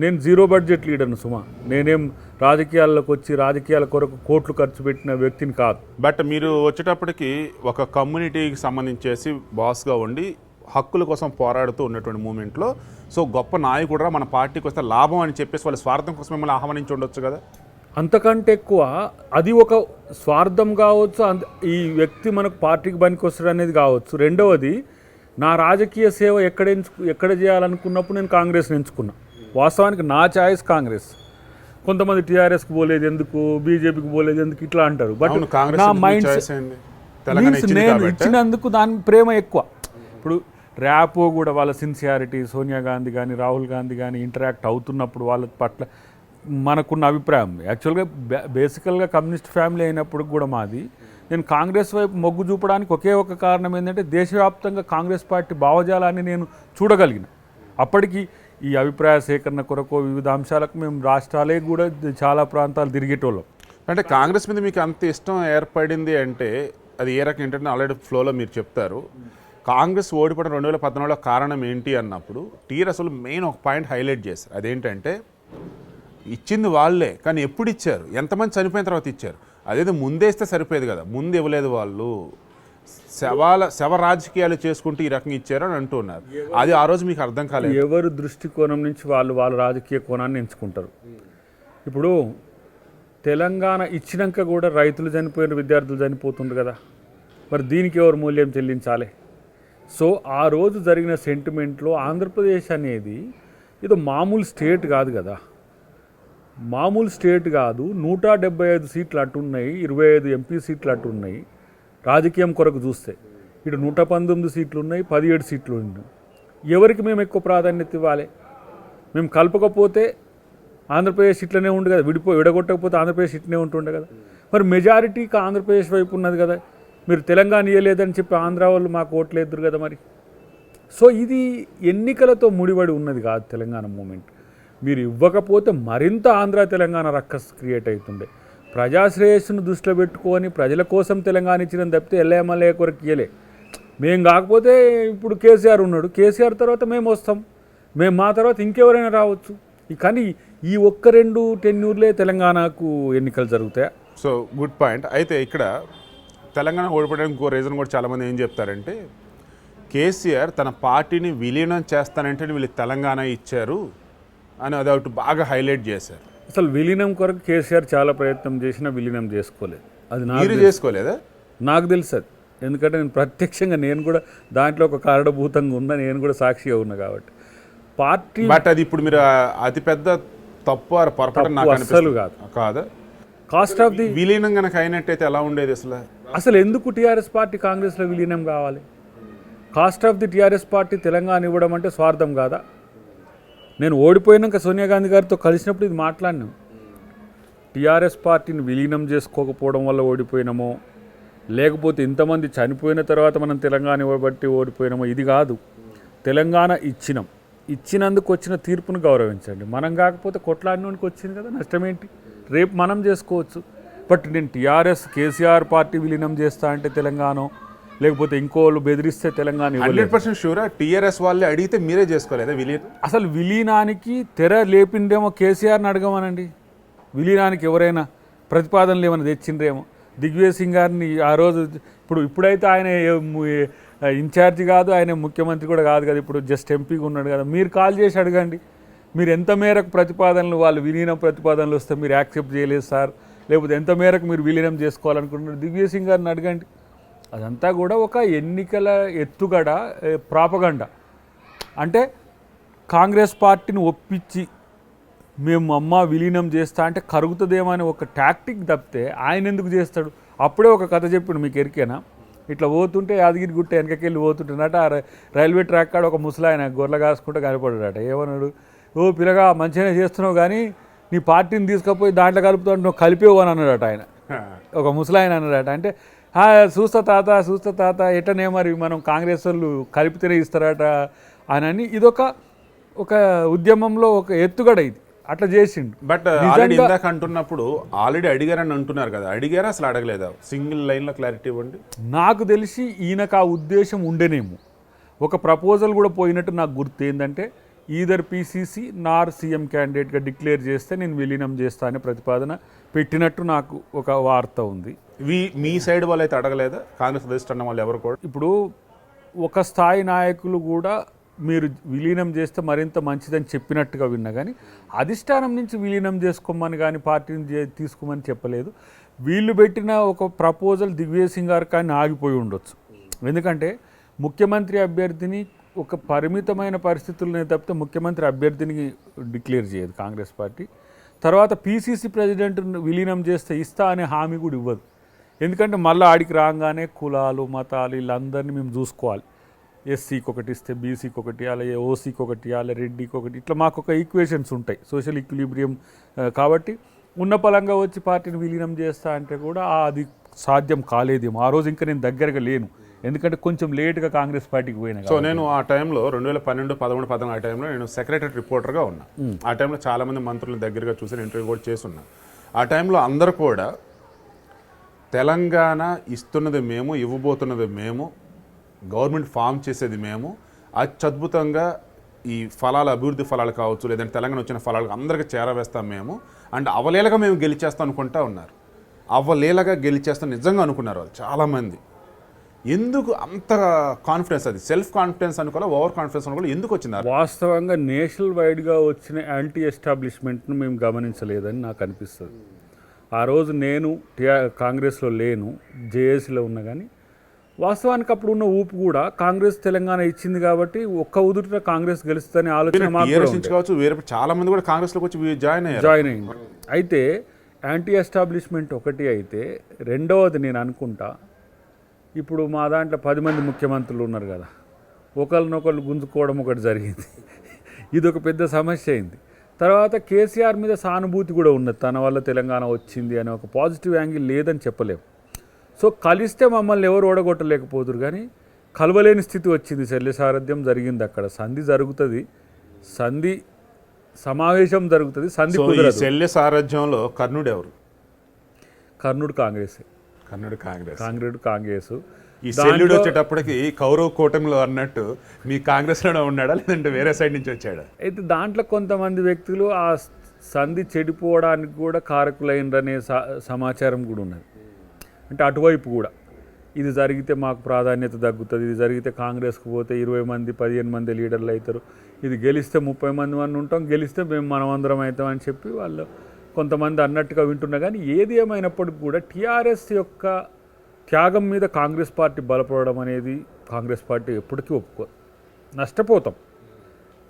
నేను 0 బడ్జెట్ లీడర్ను సుమా. నేనేం రాజకీయాల్లోకి వచ్చి రాజకీయాల కొరకు కోట్లు ఖర్చు పెట్టిన వ్యక్తిని కాదు. బట్ మీరు వచ్చేటప్పటికి ఒక కమ్యూనిటీకి సంబంధించేసి బాస్గా ఉండి హక్కుల కోసం పోరాడుతూ ఉన్నటువంటి మూమెంట్లో, సో గొప్ప నాయకుడురా మన పార్టీకి వస్తే లాభం అని చెప్పేసి వాళ్ళ స్వార్థం కోసం మిమ్మల్ని ఆహ్వానించి ఉండొచ్చు కదా? అంతకంటే ఎక్కువ అది ఒక స్వార్థం కావచ్చు, ఈ వ్యక్తి మనకు పార్టీకి పనికొస్తాడు అనేది కావచ్చు. రెండవది, నా రాజకీయ సేవ ఎక్కడ చేయాలనుకున్నప్పుడు నేను కాంగ్రెస్ని ఎంచుకున్నా. వాస్తవానికి నా ఛాయిస్ కాంగ్రెస్. కొంతమంది టీఆర్ఎస్కి పోలేదు ఎందుకు, బీజేపీకి పోలేదు ఎందుకు ఇట్లా అంటారు. బట్ నా మైండ్ నేను ఇచ్చినందుకు దాని ప్రేమ ఎక్కువ. ఇప్పుడు ర్యాపో కూడా వాళ్ళ సిన్సియారిటీ, సోనియా గాంధీ కానీ రాహుల్ గాంధీ కానీ ఇంటరాక్ట్ అవుతున్నప్పుడు వాళ్ళ పట్ల మనకున్న అభిప్రాయం యాక్చువల్గా బేసికల్గా కమ్యూనిస్ట్ ఫ్యామిలీ అయినప్పుడు కూడా మాది, నేను కాంగ్రెస్ వైపు మొగ్గు చూపడానికి ఒకే ఒక కారణం ఏంటంటే దేశవ్యాప్తంగా కాంగ్రెస్ పార్టీ భావజాలాన్ని నేను చూడగలిగిన. అప్పటికి ఈ అభిప్రాయ సేకరణ కొరకు వివిధ అంశాలకు మేము రాష్ట్రాలే కూడా చాలా ప్రాంతాలు తిరిగేటోళ్ళం. అంటే కాంగ్రెస్ మీద మీకు అంత ఇష్టం ఏర్పడింది అంటే అది ఏ రకం ఏంటంటే ఆల్రెడీ ఫ్లోలో మీరు చెప్తారు. కాంగ్రెస్ ఓడిపోవడం 2014లో కారణం ఏంటి అన్నప్పుడు అసలు మెయిన్ ఒక పాయింట్ హైలైట్ చేశారు. అదేంటంటే ఇచ్చింది వాళ్ళే, కానీ ఎప్పుడు ఇచ్చారు, ఎంతమంది చనిపోయిన తర్వాత ఇచ్చారు. అదేదో ముందే ఇస్తే సరిపోయేది కదా, ముందు ఇవ్వలేదు వాళ్ళు. శవ రాజకీయాలు చేసుకుంటూ ఈ రకంగా ఇచ్చారు అని అంటున్నారు. అది ఆ రోజు మీకు అర్థం కాలేదు. ఎవరు దృష్టికోణం నుంచి వాళ్ళ రాజకీయ కోణాన్ని ఎంచుకుంటారు. ఇప్పుడు తెలంగాణ ఇచ్చినాక కూడా రైతులు చనిపోయిన, విద్యార్థులు చనిపోతుండ్రు కదా, మరి దీనికి ఎవరు మూల్యం చెల్లించాలి? సో ఆ రోజు జరిగిన సెంటిమెంట్లో ఆంధ్రప్రదేశ్ అనేది ఏదో మామూలు స్టేట్ కాదు కదా, మామూలు స్టేట్ కాదు. 175 సీట్లు అట్టున్నాయి, 25 ఎంపీ సీట్లు అట్టున్నాయి. రాజకీయం కొరకు చూస్తే ఇటు 119 సీట్లు ఉన్నాయి, 17 సీట్లు ఉన్నాయి. ఎవరికి మేము ఎక్కువ ప్రాధాన్యత ఇవ్వాలి? మేము కలపకపోతే ఆంధ్రప్రదేశ్ ఇట్లనే ఉండు కదా, విడగొట్టకపోతే ఆంధ్రప్రదేశ్ ఇట్లనే ఉంటుండే కదా. మరి మెజారిటీకి ఆంధ్రప్రదేశ్ వైపు ఉన్నది కదా, మీరు తెలంగాణ ఇవ్వలేదని చెప్పి ఆంధ్ర వాళ్ళు మాకు ఓట్లు ఎదురు కదా మరి. సో ఇది ఎన్నికలతో ముడిపడి ఉన్నది కాదు తెలంగాణ మూమెంట్. మీరు ఇవ్వకపోతే మరింత ఆంధ్ర తెలంగాణ రక్కస్ క్రియేట్ అవుతుండే. ప్రజాశ్రేయస్సును దృష్టిలో పెట్టుకొని ప్రజల కోసం తెలంగాణ ఇచ్చిన తప్పితే ఎల్ఐఎంఎల్ఏ కొరకు ఇయ్యలే. మేము కాకపోతే ఇప్పుడు కేసీఆర్ ఉన్నాడు, కేసీఆర్ తర్వాత మేము వస్తాం, మేము మా తర్వాత ఇంకెవరైనా రావచ్చు. కానీ ఈ ఒక్క 2 టెన్యూర్లే తెలంగాణకు ఎన్నికలు జరుగుతాయా? So good point. అయితే ఇక్కడ తెలంగాణ ఓడిపోవడానికి ఇంకో రీజన్ కూడా చాలామంది ఏం చెప్తారంటే, కేసీఆర్ తన పార్టీని విలీనం చేస్తానంటే వీళ్ళు తెలంగాణ ఇచ్చారు అని అది ఒకటి బాగా హైలైట్ చేశారు. అసలు విలీనం కొరకు కేసీఆర్ చాలా ప్రయత్నం చేసినా విలీనం చేసుకోలేదు. అది మీరు చేసుకోలేదా? నాకు తెలుసు అది, ఎందుకంటే నేను ప్రత్యక్షంగా నేను కూడా దాంట్లో ఒక కారణభూతంగా ఉన్నా, నేను కూడా సాక్షిగా ఉన్నా కాబట్టి. పార్టీ బట్ అది ఇప్పుడు మీరు అతిపెద్ద తప్పు పొరపాటు అసలు కాదా? కాస్ట్ ఆఫ్ ది విలీనం కనుక అయినట్టయితే ఎలా ఉండేది అసలు ఎందుకు టీఆర్ఎస్ పార్టీ కాంగ్రెస్లో విలీనం కావాలి? Cost of the TRS party Telangana ఇవ్వడం అంటే స్వార్థం కాదా? నేను ఓడిపోయినాక సోనియా గాంధీ గారితో కలిసినప్పుడు ఇది మాట్లాడినాం. టీఆర్ఎస్ పార్టీని విలీనం చేసుకోకపోవడం వల్ల ఓడిపోయినామో, లేకపోతే ఇంతమంది చనిపోయిన తర్వాత మనం తెలంగాణ ఇవ్వబట్టి ఓడిపోయినామో, ఇది కాదు. తెలంగాణ ఇచ్చినందుకు వచ్చిన తీర్పును గౌరవించండి. మనం కాకపోతే కొట్లాడినోనికి వచ్చింది కదా, నష్టం ఏంటి? రేపు మనం చేసుకోవచ్చు. బట్ నేను టీఆర్ఎస్ కేసీఆర్ పార్టీ విలీనం చేస్తా అంటే తెలంగాణ, లేకపోతే ఇంకోళ్ళు బెదిరిస్తే తెలంగాణ 100% షూరా? టీఆర్ఎస్ వాళ్ళే అడిగితే మీరే చేసుకోలేదా విలీనం? అసలు విలీనానికి తెర లేపిండేమో కేసీఆర్ని అడగమనండి. విలీనానికి ఎవరైనా ప్రతిపాదనలు ఏమైనా తెచ్చిండ్రేమో. దిగ్విజయ్ సింగ్ గారిని ఆ రోజు, ఇప్పుడైతే ఆయన ఇన్ఛార్జి కాదు, ఆయన ముఖ్యమంత్రి కూడా కాదు కదా, ఇప్పుడు జస్ట్ ఎంపీగా ఉన్నాడు కదా. మీరు కాల్ చేసి అడగండి, మీరు ఎంత మేరకు ప్రతిపాదనలు, వాళ్ళు విలీనం ప్రతిపాదనలు వస్తే మీరు యాక్సెప్ట్ చేయలేదు సార్, లేకపోతే ఎంత మేరకు మీరు విలీనం చేసుకోవాలనుకుంటున్నారు, దిగ్విజయ్ సింగ్ గారిని అడగండి. అదంతా కూడా ఒక ఎన్నికల ఎత్తుగడ, ప్రాపగండ. అంటే కాంగ్రెస్ పార్టీని ఒప్పించి మేము విలీనం చేస్తా అంటే కరుగుతుందేమో అని ఒక టాక్టిక్ తప్పితే ఆయన ఎందుకు చేస్తాడు? అప్పుడే ఒక కథ చెప్పిండు, మీకు ఎరికేనా? ఇట్లా పోతుంటే యాదగిరి గుట్ట వెనకకెళ్ళి పోతుంటున్నట, రైల్వే ట్రాక్ కాడ ఒక ముసలాయన గొర్రెలు కాసుకుంటే కనపడ్డాడట. ఏమన్నాడు? ఓ పిల్లగా మంచిగానే చేస్తున్నావు కానీ నీ పార్టీని తీసుకుపోయి దాంట్లో కలుపుతాడు, నువ్వు కలిపేవు అని అన్నాడట ఆయన. ఒక ముసలాయన అన్నాడట. అంటే చూస్తా తాత ఎటనే మరి మనం కాంగ్రెస్ వాళ్ళు కలిపితేనే ఇస్తారట అని. ఇదొక ఉద్యమంలో ఒక ఎత్తుగడ ఇది, అట్లా చేసిండు. బట్ ఇందాక అంటున్నప్పుడు ఆల్రెడీ అడిగారని అంటున్నారు కదా, అడిగారా అసలు అడగలేదా? సింగిల్ లైన్లో క్లారిటీ ఇవ్వండి. నాకు తెలిసి ఈయనకు ఆ ఉద్దేశం ఉండేనేమో. ఒక ప్రపోజల్ కూడా పోయినట్టు నాకు గుర్తు. ఏంటంటే ఈదర్ పీసీసీ నార్ సీఎం క్యాండిడేట్గా డిక్లేర్ చేస్తే నేను విలీనం చేస్తా అనే ప్రతిపాదన పెట్టినట్టు నాకు ఒక వార్త ఉంది. మీ సైడ్ వాళ్ళు అయితే అడగలేదా? కాంగ్రెస్ అధిష్టానం వాళ్ళు ఎవరు కూడా? ఇప్పుడు ఒక స్థాయి నాయకులు కూడా మీరు విలీనం చేస్తే మరింత మంచిదని చెప్పినట్టుగా విన్నా, కానీ అధిష్టానం నుంచి విలీనం చేసుకోమని కానీ పార్టీని తీసుకోమని చెప్పలేదు. వీళ్ళు పెట్టిన ఒక ప్రపోజల్ దిగ్విజయ్ సింగ్ గారు కానీ ఆగిపోయి ఉండొచ్చు. ఎందుకంటే ముఖ్యమంత్రి అభ్యర్థిని ఒక పరిమితమైన పరిస్థితులనే తప్పితే ముఖ్యమంత్రి అభ్యర్థిని డిక్లేర్ చేయదు కాంగ్రెస్ పార్టీ. తర్వాత పీసీసీ ప్రెసిడెంట్ విలీనం చేస్తే ఇస్తా అనే హామీ కూడా ఇవ్వదు. ఎందుకంటే మళ్ళీ ఆడికి రాగానే కులాలు మతాలు వీళ్ళందరినీ మేము చూసుకోవాలి. ఎస్సీకి ఒకటి ఇస్తే బీసీకి ఒకటి ఇవ్వాలి, ఓసీకి ఒకటి ఇవ్వాలి, రెడ్డికి ఒకటి, ఇట్లా మాకు ఒక ఈక్వేషన్స్ ఉంటాయి, సోషల్ ఈక్విలిబ్రియం. కాబట్టి ఉన్న పలంగా వచ్చి పార్టీని విలీనం చేస్తా అంటే కూడా అది సాధ్యం కాలేదేమో. ఆ రోజు ఇంకా నేను దగ్గరగా లేను, ఎందుకంటే కొంచెం లేట్గా కాంగ్రెస్ పార్టీకి పోయినా. సో నేను ఆ టైంలో 2012, 11, 14 ఆ టైంలో నేను సెక్రటరీ రిపోర్టర్గా ఉన్నా. ఆ టైంలో చాలామంది మంత్రులను దగ్గరగా చూసి ఇంటర్వ్యూ కూడా చేస్తున్నా. ఆ టైంలో అందరూ కూడా తెలంగాణ ఇస్తున్నది మేము, ఇవ్వబోతున్నది మేము, గవర్నమెంట్ ఫామ్ చేసేది మేము, అత్యద్భుతంగా ఈ ఫలాలు, అభివృద్ధి ఫలాలు కావచ్చు, లేదంటే తెలంగాణ వచ్చిన ఫలాలు అందరికీ చేరవేస్తాం మేము, అండ్ అవలేలగా మేము గెలిచేస్తాం అనుకుంటా ఉన్నారు. అవలేలగా గెలిచేస్తాం నిజంగా అనుకున్నారు వాళ్ళు చాలామంది. ఎందుకు అంత కాన్ఫిడెన్స్? అది సెల్ఫ్ కాన్ఫిడెన్స్ అనుకోవాలి, ఓవర్ కాన్ఫిడెన్స్ అనుకోవాలి, ఎందుకు వచ్చింది? వాస్తవంగా నేషనల్ వైడ్గా వచ్చిన యాంటీ ఎస్టాబ్లిష్మెంట్ను మేము గమనించలేదని నాకు అనిపిస్తుంది. ఆ రోజు నేను కాంగ్రెస్లో లేను, జేఏసీలో ఉన్నా, కానీ వాస్తవానికి అప్పుడు ఉన్న ఊపు కూడా కాంగ్రెస్ తెలంగాణ ఇచ్చింది కాబట్టి ఒక్క ఉదుట కాంగ్రెస్ గెలుస్తుందని ఆలోచన కావచ్చు. వేరే చాలా మంది కూడా కాంగ్రెస్లోకి వచ్చి జాయిన్ అయింది. అయితే యాంటీ ఎస్టాబ్లిష్మెంట్ ఒకటి అయితే, రెండవది నేను అనుకుంటా, ఇప్పుడు మా దాంట్లో 10 మంది ముఖ్యమంత్రులు ఉన్నారు కదా, ఒకరినొకరు గుంజుకోవడం ఒకటి జరిగింది. ఇది ఒక పెద్ద సమస్య అయింది. తర్వాత కేసీఆర్ మీద సానుభూతి కూడా ఉన్నది, తన వల్ల తెలంగాణ వచ్చింది అనే ఒక పాజిటివ్ యాంగిల్ లేదని చెప్పలేము. సో కలిస్తే మమ్మల్ని ఎవరు ఓడగొట్టలేకపోతురు, కానీ కలవలేని స్థితి వచ్చింది. శల్య సారథ్యం జరిగింది, అక్కడ సంధి జరుగుతుంది, సంధి సమావేశం జరుగుతుంది, సంధి కుదరదు. శల్య సారథ్యంలో కర్ణుడు ఎవరు? కర్ణుడు కాంగ్రెస్. కర్ణుడు కాంగ్రెస్. ఈ శల్యుడు వచ్చేటప్పటికి కౌరవ కూటమిలో అన్నట్టు మీ కాంగ్రెస్లోనే ఉన్నాడా, లేదంటే వేరే సైడ్ నుంచి వచ్చాడా? అయితే దాంట్లో కొంతమంది వ్యక్తులు ఆ సంధి చెడిపోవడానికి కూడా కారకులైనరనే సమాచారం కూడా ఉన్నది. అంటే అటువైపు కూడా ఇది జరిగితే మాకు ప్రాధాన్యత తగ్గుతుంది, ఇది జరిగితే కాంగ్రెస్కి పోతే 20 మంది 15 మంది లీడర్లు అవుతారు, ఇది గెలిస్తే 30 మంది ఉంటాం, గెలిస్తే మేము మనమందరం అవుతాం అని చెప్పి వాళ్ళు కొంతమంది అన్నట్టుగా వింటున్నా. కానీ ఏది ఏమైనప్పటికీ కూడా టీఆర్ఎస్ యొక్క త్యాగం మీద కాంగ్రెస్ పార్టీ బలపడడం అనేది కాంగ్రెస్ పార్టీ ఎప్పటికీ ఒప్పుకోదు. నష్టపోతాం,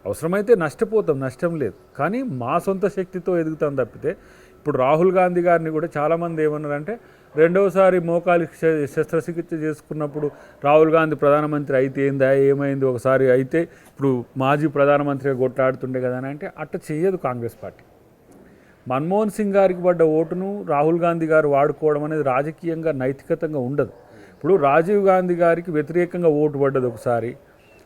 అవసరమైతే నష్టపోతాం, నష్టం లేదు, కానీ మా సొంత శక్తితో ఎదుగుతాం తప్పితే. ఇప్పుడు రాహుల్ గాంధీ గారిని కూడా చాలామంది ఏమన్నారంటే, రెండవసారి మోకాలి శస్త్రచికిత్స చేసుకున్నప్పుడు రాహుల్ గాంధీ ప్రధానమంత్రి అయితే ఏమైంది, ఒకసారి అయితే ఇప్పుడు మాజీ ప్రధానమంత్రిగా కొట్లాడుతుండే కదా అని అంటే, అట్ట చేయదు కాంగ్రెస్ పార్టీ. మన్మోహన్ సింగ్ గారికి పడ్డ ఓటును రాహుల్ గాంధీ గారు వాడుకోవడం అనేది రాజకీయంగా నైతికతంగా ఉండదు. ఇప్పుడు రాజీవ్ గాంధీ గారికి వ్యతిరేకంగా ఓటు పడ్డది ఒకసారి,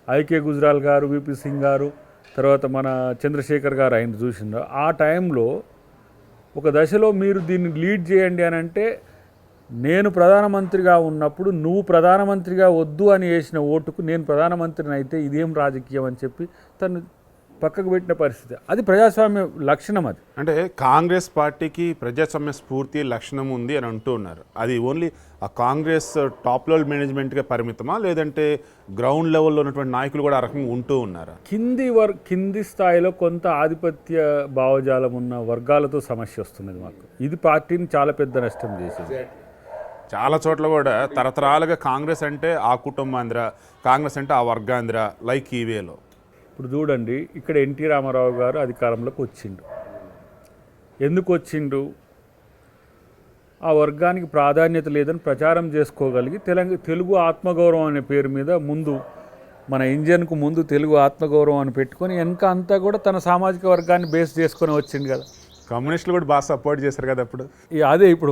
ఐకే గుజరాల్ గారు, విపి సింగ్ గారు, తర్వాత మన చంద్రశేఖర్ గారు ఆయన చూసిండ్రు. ఆ టైంలో ఒక దశలో మీరు దీన్ని లీడ్ చేయండి అని అంటే, నేను ప్రధానమంత్రిగా ఉన్నప్పుడు నువ్వు ప్రధానమంత్రిగా వద్దు అని వేసిన ఓటుకు నేను ప్రధానమంత్రిని అయితే ఇదేం రాజకీయం అని చెప్పి తను పక్కకు పెట్టిన పరిస్థితి. అది ప్రజాస్వామ్య లక్షణం. అది అంటే కాంగ్రెస్ పార్టీకి ప్రజాస్వామ్య స్ఫూర్తి లక్షణం ఉంది అని అంటూ ఉన్నారు. అది ఓన్లీ ఆ కాంగ్రెస్ టాప్ లెవెల్ మేనేజ్మెంట్గా పరిమితమా, లేదంటే గ్రౌండ్ లెవెల్లో ఉన్నటువంటి నాయకులు కూడా ఆ రకంగా ఉంటూ ఉన్నారా? కింది స్థాయిలో కొంత ఆధిపత్య భావజాలం ఉన్న వర్గాలతో సమస్య వస్తున్నది మాకు. ఇది పార్టీని చాలా పెద్ద నష్టం చేసింది. చాలా చోట్ల కూడా తరతరాలుగా కాంగ్రెస్ అంటే ఆ కుటుంబాంధ్ర, కాంగ్రెస్ అంటే ఆ వర్గాంధ్ర, లైక్ ఈవేలో. ఇప్పుడు చూడండి, ఇక్కడ ఎన్టీ రామారావు గారు అధికారంలోకి వచ్చిండు. ఎందుకు వచ్చిండు? ఆ వర్గానికి ప్రాధాన్యత లేదని ప్రచారం చేసుకోగలిగి తెలుగు ఆత్మగౌరవం అనే పేరు మీద ముందు మన ఇంజన్కు ముందు తెలుగు ఆత్మగౌరవం అని పెట్టుకొని వెనక అంతా కూడా తన సామాజిక వర్గాన్ని బేస్ చేసుకొని వచ్చిండు కదా. కమ్యూనిస్టులు కూడా బాగా సపోర్ట్ చేశారు కదా అప్పుడు. అదే ఇప్పుడు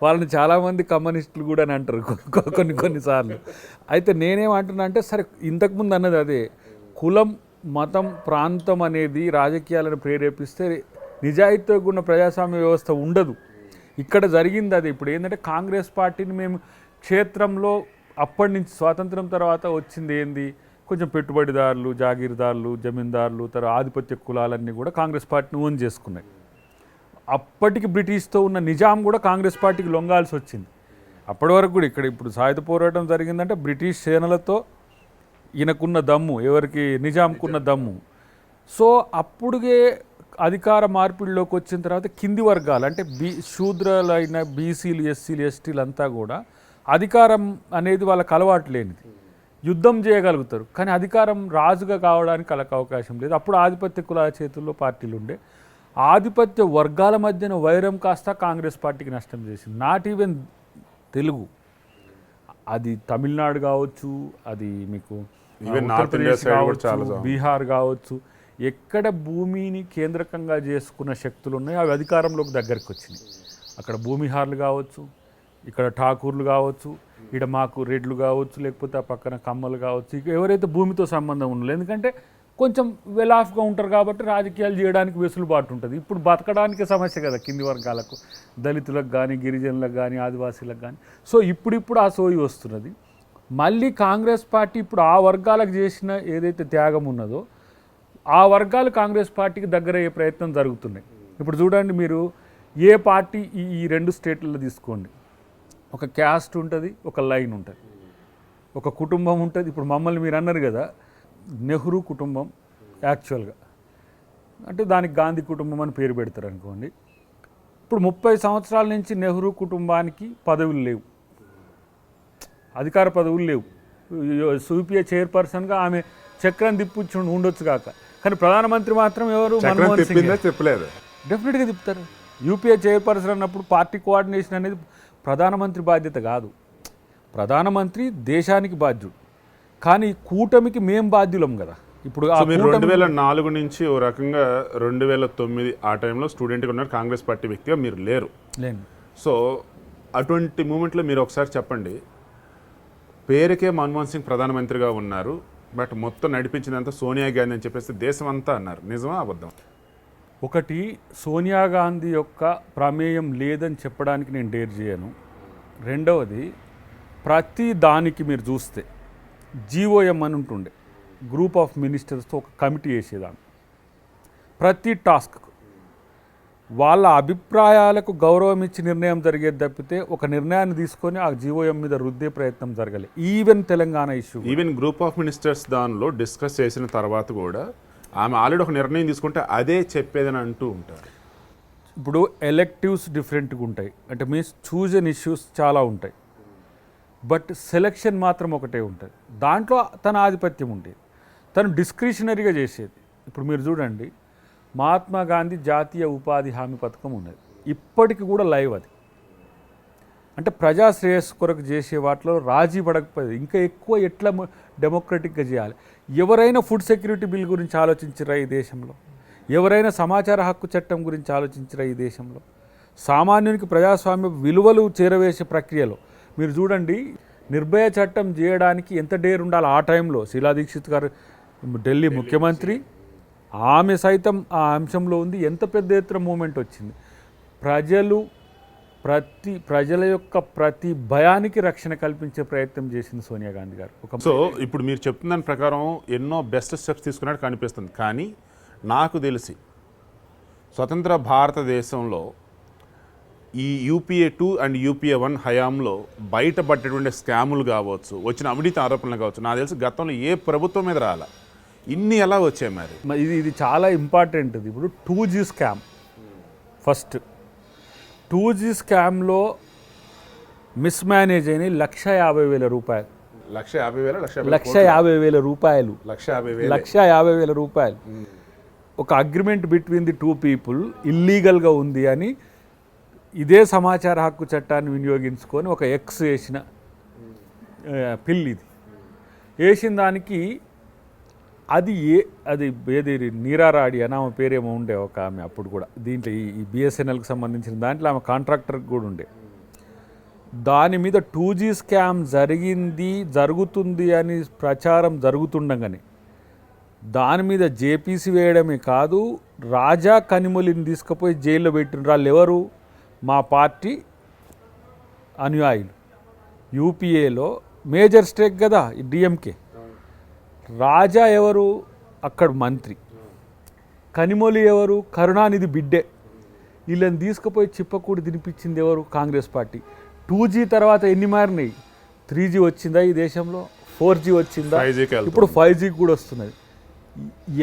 వాళ్ళని చాలామంది కమ్యూనిస్టులు కూడా అని అంటారు కొన్నిసార్లు. అయితే నేనేమంటున్నా అంటే, సరే ఇంతకుముందు అన్నది అదే, కులం, మతం, ప్రాంతం అనేది రాజకీయాలను ప్రేరేపిస్తే నిజాయితీగా ఉన్న ప్రజాస్వామ్య వ్యవస్థ ఉండదు. ఇక్కడ జరిగింది అది. ఇప్పుడు ఏంటంటే కాంగ్రెస్ పార్టీని మేము క్షేత్రంలో అప్పటి నుంచి స్వాతంత్రం తర్వాత వచ్చింది ఏంది, కొంచెం పెట్టుబడిదారులు, జాగీర్దారులు, జమీందారులు, తర్వాత ఆధిపత్య కులాలన్నీ కూడా కాంగ్రెస్ పార్టీని ఓన్ చేసుకున్నాయి. అప్పటికి బ్రిటిష్తో ఉన్న నిజాం కూడా కాంగ్రెస్ పార్టీకి లొంగాల్సి వచ్చింది. అప్పటి వరకు కూడా ఇప్పుడు సాయుధ పోరాటం జరిగిందంటే బ్రిటిష్ సేనలతో ఈయనకున్న దమ్ము, ఎవరికి నిజాంకున్న దమ్ము. సో అప్పుడుగే అధికార మార్పిడిలోకి వచ్చిన తర్వాత కింది వర్గాలు అంటే శూద్రులైన బీసీలు, ఎస్సీలు, ఎస్టీలు అంతా కూడా అధికారం అనేది వాళ్ళకి అలవాటు లేనిది. యుద్ధం చేయగలుగుతారు కానీ అధికారం రాజుగా కావడానికి వాళ్ళకి అవకాశం లేదు. అప్పుడు ఆధిపత్య కులాల చేతుల్లో పార్టీలు ఉండే. ఆధిపత్య వర్గాల మధ్యన వైరం కాస్త కాంగ్రెస్ పార్టీకి నష్టం చేసింది. నాట్ ఈవెన్ తెలుగు, అది తమిళనాడు కావచ్చు, అది మీకు ఉత్తరప్రదేశ్ కావచ్చు, బీహార్ కావచ్చు, ఎక్కడ భూమిని కేంద్రకంగా చేసుకున్న శక్తులు ఉన్నాయో అవి అధికారంలోకి దగ్గరికి వచ్చినాయి. అక్కడ భూమిహార్లు కావచ్చు, ఇక్కడ ఠాకూర్లు కావచ్చు, ఇక్కడ మాకు రెడ్లు కావచ్చు, లేకపోతే ఆ పక్కన కమ్మలు కావచ్చు, ఇక ఎవరైతే భూమితో సంబంధం ఉండలేదు. ఎందుకంటే కొంచెం వెల్ ఆఫ్గా ఉంటారు కాబట్టి రాజకీయాలు చేయడానికి వెసులుబాటు ఉంటుంది. ఇప్పుడు బతకడానికి సమస్య కదా కింది వర్గాలకు, దళితులకు కానీ, గిరిజనులకు కానీ, ఆదివాసీలకు కానీ. సో ఇప్పుడిప్పుడు ఆ సోయి వస్తున్నది. మళ్ళీ కాంగ్రెస్ పార్టీ ఇప్పుడు ఆ వర్గాలకు చేసిన ఏదైతే త్యాగం ఉన్నదో ఆ వర్గాలు కాంగ్రెస్ పార్టీకి దగ్గర అయ్యే ప్రయత్నం జరుగుతున్నాయి. ఇప్పుడు చూడండి, మీరు ఏ పార్టీ ఈ రెండు స్టేట్లలో తీసుకోండి, ఒక క్యాస్ట్ ఉంటుంది, ఒక లైన్ ఉంటుంది, ఒక కుటుంబం ఉంటుంది. ఇప్పుడు మమ్మల్ని మీరు అన్నారు కదా, నెహ్రూ కుటుంబం యాక్చువల్గా అంటే దానికి గాంధీ కుటుంబం అని పేరు పెడతారు అనుకోండి. ఇప్పుడు 30 సంవత్సరాల నుంచి నెహ్రూ కుటుంబానికి పదవులు లేవు, అధికార పదవులు లేవు. యూపీఏ చైర్పర్సన్గా ఆమె చక్రం తిప్పుచ్చు ఉండొచ్చు కాక, కానీ ప్రధానమంత్రి మాత్రం ఎవరు? మన్మోహన్ సింగ్. చెప్పలేదు, డెఫినెట్గా తిప్పుతారు. యూపీఏ చైర్పర్సన్ అన్నప్పుడు పార్టీ కోఆర్డినేషన్ అనేది ప్రధానమంత్రి బాధ్యత కాదు. ప్రధానమంత్రి దేశానికి బాధ్యుడు, కానీ కూటమికి మేం బాధ్యులం కదా. ఇప్పుడు 2004 నుంచి ఓ రకంగా 2009 ఆ టైంలో స్టూడెంట్గా ఉన్నారు, కాంగ్రెస్ పార్టీ వ్యక్తిగా మీరు లేరు. సో అటువంటి మూమెంట్లో మీరు ఒకసారి చెప్పండి, పేరుకే మన్మోహన్ సింగ్ ప్రధానమంత్రిగా ఉన్నారు, బట్ మొత్తం నడిపించినంత సోనియా గాంధీ అని చెప్పేసి దేశం అంతా అన్నారు. నిజమా అబద్ధం? ఒకటి, సోనియా గాంధీ యొక్క ప్రమేయం లేదని చెప్పడానికి నేను డేర్ చేయను. రెండవది, ప్రతి దానికి మీరు చూస్తే జీఓఎం అని ఉంటుండే, గ్రూప్ ఆఫ్ మినిస్టర్స్తో ఒక కమిటీ వేసేదాన్ని. ప్రతి టాస్క్కు వాళ్ళ అభిప్రాయాలకు గౌరవం ఇచ్చి నిర్ణయం జరిగేది తప్పితే ఒక నిర్ణయాన్ని తీసుకొని ఆ జీఓఎం మీద రుద్దే ప్రయత్నం జరగాలి. Even Telangana issue, even group of ministers దానిలో డిస్కస్ చేసిన తర్వాత కూడా ఆమె ఆల్రెడీ ఒక నిర్ణయం తీసుకుంటే అదే చెప్పేదని అంటూ ఉంటారు. ఇప్పుడు ఎలెక్టివ్స్ డిఫరెంట్గా ఉంటాయి, అంటే మీన్స్ చూజన్ ఇష్యూస్ చాలా ఉంటాయి, బట్ సెలెక్షన్ మాత్రం ఒకటే ఉంటుంది. దాంట్లో తన ఆధిపత్యం ఉండేది, తను డిస్క్రిషనరీగా చేసేది. ఇప్పుడు మీరు చూడండి, మహాత్మా గాంధీ జాతీయ ఉపాధి హామీ పథకం ఉన్నది, ఇప్పటికి కూడా లైవ్ అది. అంటే ప్రజా శ్రేయస్సు కొరకు చేసే వాటిలో రాజీ పడకపోయేది. ఇంకా ఎక్కువ ఎట్లా డెమోక్రటిక్గా చేయాలి. ఎవరైనా ఫుడ్ సెక్యూరిటీ బిల్ గురించి ఆలోచించరా ఈ దేశంలో? ఎవరైనా సమాచార హక్కు చట్టం గురించి ఆలోచించరా ఈ దేశంలో? సామాన్యునికి ప్రజాస్వామ్య విలువలు చేరవేసే ప్రక్రియలో మీరు చూడండి, నిర్భయ చట్టం చేయడానికి ఎంత డేర్ ఉండాలి. ఆ టైంలో శీలా దీక్షిత్ గారు ఢిల్లీ ముఖ్యమంత్రి, ఆమె సైతం ఆ అంశంలో ఉంది. ఎంత పెద్ద ఎత్తున మూమెంట్ వచ్చింది. ప్రజల యొక్క ప్రతి భయానికి రక్షణ కల్పించే ప్రయత్నం చేసింది సోనియా గాంధీ గారు. సో ఇప్పుడు మీరు చెప్తున్న దాని ప్రకారం ఎన్నో బెస్ట్ స్టెప్స్ తీసుకున్నట్టు కనిపిస్తుంది. కానీ నాకు తెలిసి స్వతంత్ర భారతదేశంలో ఈ యూపీఏ 2 అండ్ యూపీఏ 1 హయాంలో బయటపడ్డటువంటి స్కాములు కావచ్చు, వచ్చిన అవినీతి ఆరోపణలు కావచ్చు, నాకు తెలిసి గతంలో ఏ ప్రభుత్వం మీద రాలా, ఇన్ని ఎలా వచ్చాయి మరి? ఇది చాలా ఇంపార్టెంట్. ఇప్పుడు 2G స్కామ్, ఫస్ట్ 2G స్కామ్లో మిస్మేనేజ్ అయినాయి 1,50,000 రూపాయలు. 1,50,000 రూపాయలు, 1,50,000 రూపాయలు. ఒక అగ్రిమెంట్ బిట్వీన్ ది 2 పీపుల్ ఇల్లీగల్గా ఉంది అని ఇదే సమాచార హక్కు చట్టాన్ని వినియోగించుకొని ఒక ఎక్స్ వేసిన పిల్ ఇది వేసిన దానికి అది ఏది నీరారాడి అని ఆమె పేరేమో ఉండే ఒక ఆమె, అప్పుడు కూడా దీంట్లో ఈ బిఎస్ఎన్ఎల్కి సంబంధించిన దాంట్లో ఆమె కాంట్రాక్టర్కి కూడా ఉండే. దాని మీద 2G స్కామ్ జరుగుతుంది అని ప్రచారం జరుగుతుండగానే దాని మీద జేపీసీ వేయడమే కాదు, రాజా కనిమొలిని తీసుకుపోయి జైల్లో పెట్టిన వాళ్ళు ఎవరు? మా పార్టీ అనుయాయులు. యూపీఏలో మేజర్ స్టేక్ కదా డిఎంకే. రాజా ఎవరు? అక్కడ మంత్రి. కనిమొలి ఎవరు? కరుణానిధి బిడ్డే. వీళ్ళని తీసుకుపోయి చిప్పకూడి తినిపించింది ఎవరు? కాంగ్రెస్ పార్టీ. 2G తర్వాత ఎన్ని మారినాయి? 3G వచ్చిందా ఈ దేశంలో? 4G వచ్చిందా, 5G కి వెళ్తుంది. ఇప్పుడు 5G కూడా వస్తున్నది.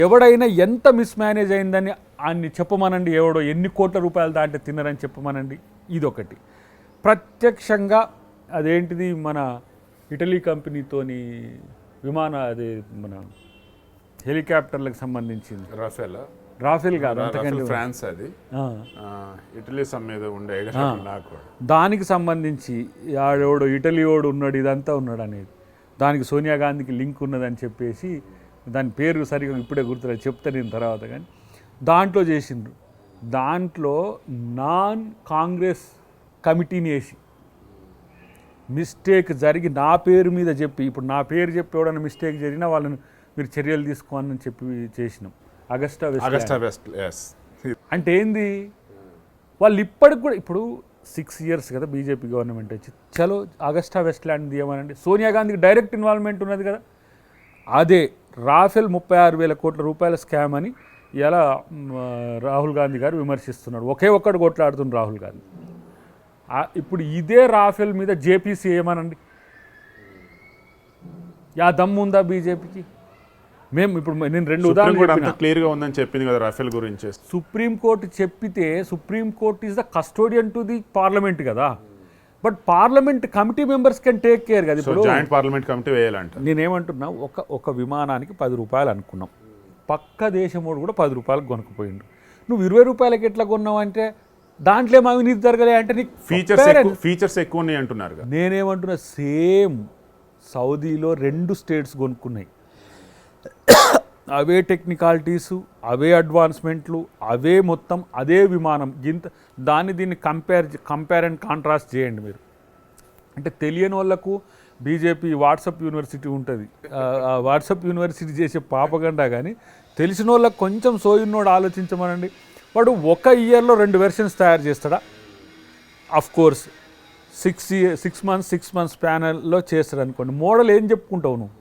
ఎవడైనా ఎంత మిస్మేనేజ్ అయిందని ఆయన్ని చెప్పమనండి, ఎవడో ఎన్ని కోట్ల రూపాయలు దాంట్లో తిన్నారని చెప్పమనండి. ఇదొకటి. ప్రత్యక్షంగా అదేంటిది మన ఇటలీ కంపెనీతోని అదే మన హెలికాప్టర్లకు సంబంధించింది, రాఫెల్ కాదు అంతకంటే ఫ్రాన్స్, అది ఇటలీ మీద ఉండే నాకు దానికి సంబంధించి ఆడెవడో ఇటలీ వాడు ఉన్నాడు, ఇదంతా ఉన్నాడు అనేది, దానికి సోనియా గాంధీకి లింక్ ఉన్నదని చెప్పేసి, దాని పేరు సరిగా ఇప్పుడే గుర్తులేదు, చెప్తా నేను తర్వాత. కానీ దాంట్లో చేసిండ్రు. దాంట్లో నాన్ కాంగ్రెస్ కమిటీని వేసి మిస్టేక్ జరిగి నా పేరు మీద చెప్పి, ఇప్పుడు నా పేరు చెప్పి ఎవడన్నా మిస్టేక్ జరిగినా వాళ్ళని మీరు చర్యలు తీసుకోవాలని చెప్పి చేసినాం. అగస్టా వెస్ట్ అంటే ఏంది, వాళ్ళు ఇప్పటికి కూడా ఇప్పుడు 6 years కదా బీజేపీ గవర్నమెంట్ వచ్చి, చలో అగస్టా వెస్ట్ ల్యాండ్ తీయమనండి. సోనియా గాంధీకి డైరెక్ట్ ఇన్వాల్వ్మెంట్ ఉన్నది కదా. అదే రాఫెల్ 36,000 కోట్ల రూపాయల స్కామ్ అని ఇలా రాహుల్ గాంధీ గారు విమర్శిస్తున్నాడు. ఒకే ఒక్కడు కొట్లాడుతున్న రాహుల్ గాంధీ. ఇప్పుడు ఇదే రాఫెల్ మీద జేపీసీ ఏమనండి, యా దమ్ము ఉందా బీజేపీకి? మేము ఇప్పుడు నేను 2 ఉదాహరణలు క్లియర్గా ఉందని చెప్పింది కదా రాఫెల్ గురించి. సుప్రీంకోర్టు చెప్పితే supreme court is the custodian to the parliament కదా. But parliament committee members can take care కదా. ఇప్పుడు జాయింట్ పార్లమెంట్ కమిటీ వేయాలంట. నేనేమంటున్నా, ఒక విమానానికి 10 రూపాయలు అనుకున్నాం, పక్క దేశమోడు కూడా 10 రూపాయలకు కొనుక్కుపోయిండు. నువ్వు 20 రూపాయలకి ఎట్లా కొన్నావు అంటే దాంట్లో ఏమో అవినీతి జరగలే అంటే నీకు ఫీచర్స్ ఎక్కువ ఉన్నాయి అంటున్నారు. నేనేమంటున్నా, సేమ్ సౌదీలో 2 స్టేట్స్ కొనుక్కున్నాయి, అవే టెక్నికాలిటీసు, అవే అడ్వాన్స్మెంట్లు, అవే మొత్తం, అదే విమానం. దీన్ని కంపేర్ అండ్ కాంట్రాస్ట్ చేయండి మీరు. అంటే తెలియని వాళ్ళకు బీజేపీ వాట్సాప్ యూనివర్సిటీ ఉంటుంది, ఆ వాట్సాప్ యూనివర్సిటీ చేసే పాపగండా. కానీ తెలిసిన వాళ్ళకి కొంచెం సోయున్నోడు ఆలోచించమనండి. వాడు 1 yearలో 2 వెర్షన్స్ తయారు చేస్తాడా? అఫ్కోర్స్ 6 months ప్యానల్లో చేస్తాడు అనుకోండి. మోడల్ ఏం చెప్పుకుంటావు నువ్వు?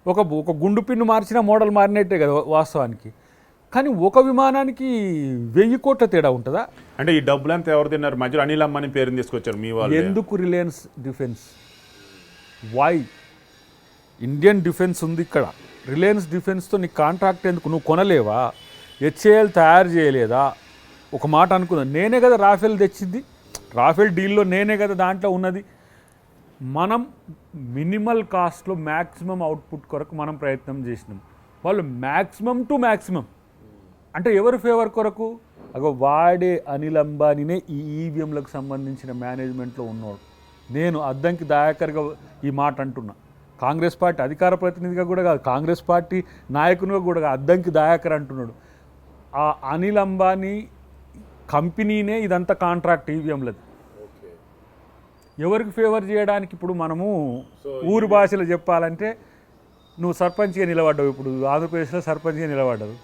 ఒక గుండు పిన్ను మార్చినా మోడల్ మారినట్టే కదా వాస్తవానికి. కానీ ఒక విమానానికి 1000 కోట్ల తేడా ఉంటుందా? అంటే ఈ డబ్బులంతా ఎవరు తిన్నారు? మధ్యలో అనిల్ అంబానీ పేరుని తీసుకొచ్చారు మీ వాళ్ళు. ఎందుకు Reliance defence? Why? Indian defence ఉంది ఇక్కడ. రిలయన్స్ డిఫెన్స్తో నీకు కాంట్రాక్ట్ ఎందుకు? నువ్వు కొనలేవా? హెచ్ఏఎల్ తయారు చేయలేదా? ఒక మాట అనుకున్నా, నేనే కదా రాఫెల్ తెచ్చింది, రాఫెల్ డీల్లో నేనే కదా దాంట్లో ఉన్నది. మనం మినిమల్ కాస్ట్లో మ్యాక్సిమం అవుట్పుట్ కొరకు మనం ప్రయత్నం చేసినాం. వాళ్ళు మ్యాక్సిమం టు మ్యాక్సిమం అంటే ఎవరి ఫేవర్ కొరకు? వాడే అనిల్ అంబానీనే ఈ ఈవీఎంలకు సంబంధించిన మేనేజ్మెంట్లో ఉన్నాడు. నేను అద్దంకి దయాకర్గా ఈ మాట అంటున్నా. కాంగ్రెస్ పార్టీ అధికార ప్రతినిధిగా కూడా కాదు, కాంగ్రెస్ పార్టీ నాయకునిగా కూడా కాదు, అద్దంకి దయాకర్ అంటున్నాడు. ఆ అనిల్ అంబానీ కంపెనీనే ఇదంతా కాంట్రాక్ట్ ఈవీఎంలది. ఎవరికి ఫేవర్ చేయడానికి? ఇప్పుడు మనము ఊరి భాషలో చెప్పాలంటే, నువ్వు సర్పంచ్గా నిలబడ్డావు, ఇప్పుడు ఆంధ్రప్రదేశ్లో సర్పంచ్గా నిలబడ్డావు.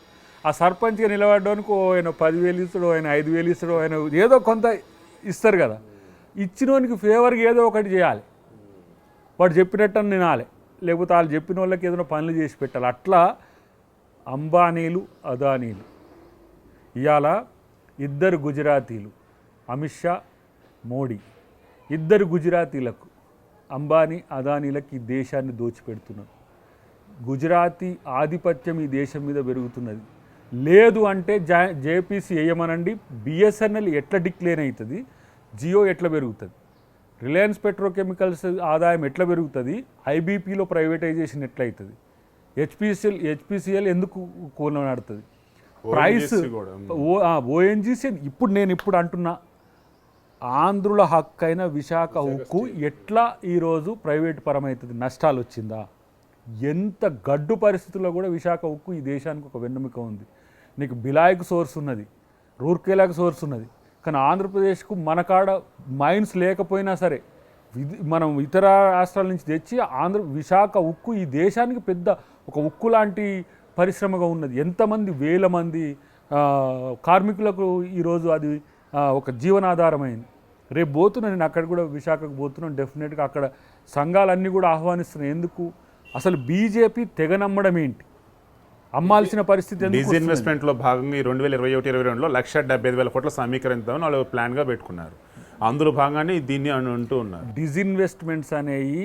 ఆ సర్పంచ్గా నిలబడ్డానికి ఆయన 10,000 ఇస్తాడు, ఆయన 5,000 ఇస్తాడు, ఆయన ఏదో కొంత ఇస్తారు కదా. ఇచ్చినోనికి ఫేవర్గా ఏదో ఒకటి చేయాలి, వాడు చెప్పినట్టు వినాలి, లేకపోతే వాళ్ళు చెప్పిన వాళ్ళకి ఏదైనా పనులు చేసి పెట్టాలి. అట్లా అంబానీలు, అదానీలు. ఇవాళ 2 గుజరాతీలు, అమిత్ షా, మోడీ, 2 గుజరాతీలకు, అంబానీ అదానీలకు ఈ దేశాన్ని దోచిపెడుతున్నారు. గుజరాతీ ఆధిపత్యం ఈ దేశం మీద పెరుగుతున్నది. లేదు అంటే జేపీసీ వేయమనండి. బిఎస్ఎన్ఎల్ ఎట్లా డిక్లేర్ అవుతుంది? జియో ఎట్లా పెరుగుతుంది? రిలయన్స్ పెట్రోకెమికల్స్ ఆదాయం ఎట్లా పెరుగుతుంది? ఐబీపీలో ప్రైవేటైజేషన్ ఎట్లా అవుతుంది? హెచ్పిసిఎల్ ఎందుకు కొనడుతుంది? Price ONGC. ఇప్పుడు అంటున్నా, ఆంధ్రుల హక్కు అయిన విశాఖ ఉక్కు ఎట్లా ఈరోజు ప్రైవేట్ పరమవుతుంది? నష్టాలు వచ్చిందా? ఎంత గడ్డు పరిస్థితుల్లో కూడా విశాఖ ఉక్కు ఈ దేశానికి ఒక వెన్నెముక ఉంది. నీకు బిలాయ్కి సోర్స్ ఉన్నది, రూర్కేలాకి సోర్స్ ఉన్నది. కానీ ఆంధ్రప్రదేశ్కు మన కాడ మైన్స్ లేకపోయినా సరే మనం ఇతర రాష్ట్రాల నుంచి తెచ్చి విశాఖ ఉక్కు ఈ దేశానికి పెద్ద ఒక ఉక్కు లాంటి పరిశ్రమగా ఉన్నది. ఎంతమంది వేల మంది కార్మికులకు ఈరోజు అది ఒక జీవనాధారమైంది. రేపు పోతున్నాను నేను అక్కడ కూడా, విశాఖకు పోతున్నాను. డెఫినెట్గా అక్కడ సంఘాలన్నీ కూడా ఆహ్వానిస్తున్నాయి. ఎందుకు? అసలు బీజేపీ తెగ నమ్మడం ఏంటి? అమ్మాల్సిన పరిస్థితి. డిస్ఇన్వెస్ట్మెంట్లో భాగంగా 2021-22లో 1,75,000 కోట్ల సమీకరించామని వాళ్ళు ప్లాన్గా పెట్టుకున్నారు. అందులో భాగంగానే దీన్ని అంటూ ఉన్నారు. డిస్ఇన్వెస్ట్మెంట్స్ అనేవి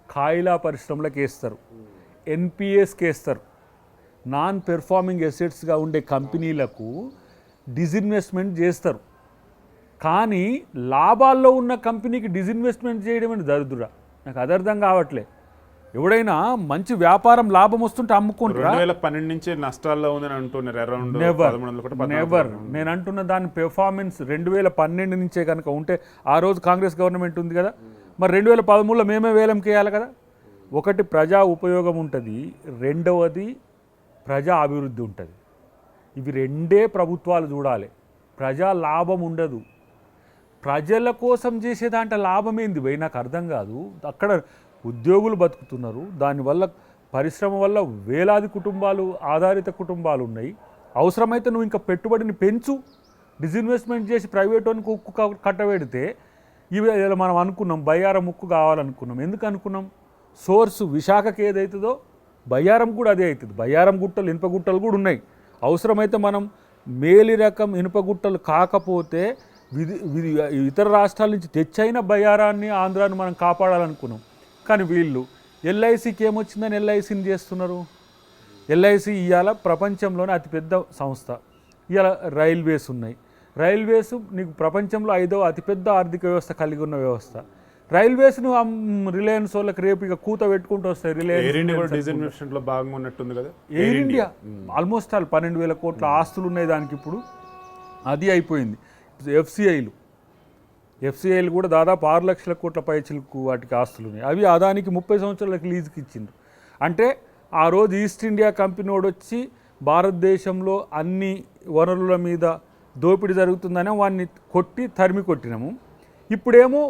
కాయిలా పరిశ్రమలకు వేస్తారు, ఎన్పిఎస్కి వేస్తారు. నాన్ పెర్ఫార్మింగ్ ఎసెట్స్గా ఉండే కంపెనీలకు డిజిన్వెస్ట్మెంట్ చేస్తారు. కానీ లాభాల్లో ఉన్న కంపెనీకి డిజిన్వెస్ట్మెంట్ చేయడం అని దరిద్రుడా, నాకు అది అర్థం కావట్లే. ఎవడైనా మంచి వ్యాపారం లాభం వస్తుంటే అమ్ముకుంటారా? 2012 నుంచి నష్టాల్లో ఉందని అంటున్నారు. Around never. నేను అంటున్న దాని పెర్ఫార్మెన్స్ 2012 నుంచే కనుక ఉంటే, ఆ రోజు కాంగ్రెస్ గవర్నమెంట్ ఉంది కదా, మరి 2013లో మేమే వేలంకి వేయాలి కదా. ఒకటి ప్రజా ఉపయోగం ఉంటుంది, రెండవది ప్రజా అభివృద్ధి ఉంటుంది. ఇవి రెండే ప్రభుత్వాలు చూడాలి. ప్రజా లాభం ఉండదు. ప్రజల కోసం చేసేదాంట్లో లాభం ఏంది భయ్, నాకు అర్థం కాదు. అక్కడ ఉద్యోగులు బతుకుతున్నారు, దానివల్ల పరిశ్రమ వల్ల వేలాది కుటుంబాలు, ఆధారిత కుటుంబాలు ఉన్నాయి. అవసరమైతే నువ్వు ఇంకా పెట్టుబడిని పెంచు, డిజిన్వెస్ట్మెంట్ చేసి ప్రైవేట్ వానికి ఉక్కు కట్టబెడితే, ఇవి మనం అనుకున్నాం బయ్యారం ఉక్కు కావాలనుకున్నాం. ఎందుకు అనుకున్నాం? సోర్సు విశాఖకి ఏదైతుందో బయ్యారం కూడా అదే అవుతుంది. బయ్యారం గుట్టలు, ఇనుప గుట్టలు కూడా ఉన్నాయి. అవసరమైతే మనం మేలి రకం ఇనుప గుట్టలు కాకపోతే ఇతర రాష్ట్రాల నుంచి తెచ్చైన బయ్యారాన్ని, ఆంధ్రాన్ని మనం కాపాడాలనుకున్నాం. కానీ వీళ్ళు ఎల్ఐసికి ఏమొచ్చిందని ఎల్ఐసిని చేస్తున్నారు. ఎల్ఐసి ఇవాళ ప్రపంచంలోనే అతిపెద్ద సంస్థ. ఇవాళ రైల్వేస్ ఉన్నాయి. రైల్వేస్ నీకు ప్రపంచంలో 5వ అతిపెద్ద ఆర్థిక వ్యవస్థ కలిగి ఉన్న వ్యవస్థ. రైల్వేస్ ను రిలయన్స్ వాళ్ళకి రేపు ఇక కూత పెట్టుకుంటూ వస్తాయి. రిలయన్స్ భాగంగా ఉన్నట్టుంది కదా ఎయిర్ ఇండియా. ఆల్మోస్ట్ ఆల్ 12,000 కోట్ల ఆస్తులు ఉన్నాయి దానికి. ఇప్పుడు అది అయిపోయింది. ఎఫ్సిఐలు కూడా దాదాపు 6 లక్షల కోట్ల పైచిలకు వాటికి ఆస్తులు ఉన్నాయి. అవి అదానికి 30 సంవత్సరాలకు లీజుకి ఇచ్చిండ్రు. అంటే ఆ రోజు ఈస్ట్ ఇండియా కంపెనీ వాడు వచ్చి భారతదేశంలో అన్ని వనరుల మీద దోపిడీ జరుగుతుందనే వాడిని తరిమి కొట్టినాము. ఇప్పుడేమో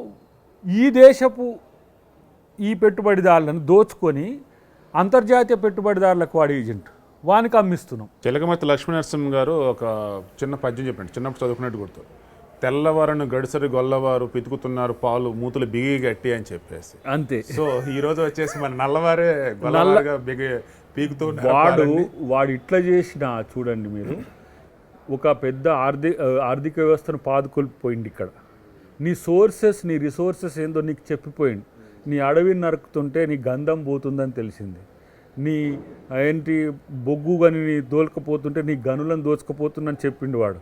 ఈ దేశపు ఈ పెట్టుబడిదారులను దోచుకొని అంతర్జాతీయ పెట్టుబడిదారులకు వాడి ఏజెంట్ వానికి అమ్మిస్తున్నాం. చిలకమర్తి లక్ష్మీనరసింహ గారు ఒక చిన్న పద్యం చెప్పండి, చిన్నప్పుడు చదువుకున్నట్టు గుర్తు. తెల్లవారును గడిసరి గొల్లవారు పితుకుతున్నారు పాలు మూతులు బిగి గట్టి అని చెప్పేసి. అంతే. సో ఈ రోజు వచ్చేసి మన నల్లవారే గొల్లవారుగా పీకుతూ వాడు ఇట్లా చేసిన చూడండి మీరు, ఒక పెద్ద ఆర్థిక వ్యవస్థను పాదుకొల్పిపోయింది. ఇక్కడ నీ రిసోర్సెస్ ఏందో నీకు చెప్పిపోయింది. నీ అడవిని నరుకుతుంటే నీ గంధం పోతుందని తెలిసింది. నీ ఏంటి బొగ్గు గని దోల్కపోతుంటే నీ గనులను దోచుకుపోతుందని చెప్పిండు వాడు.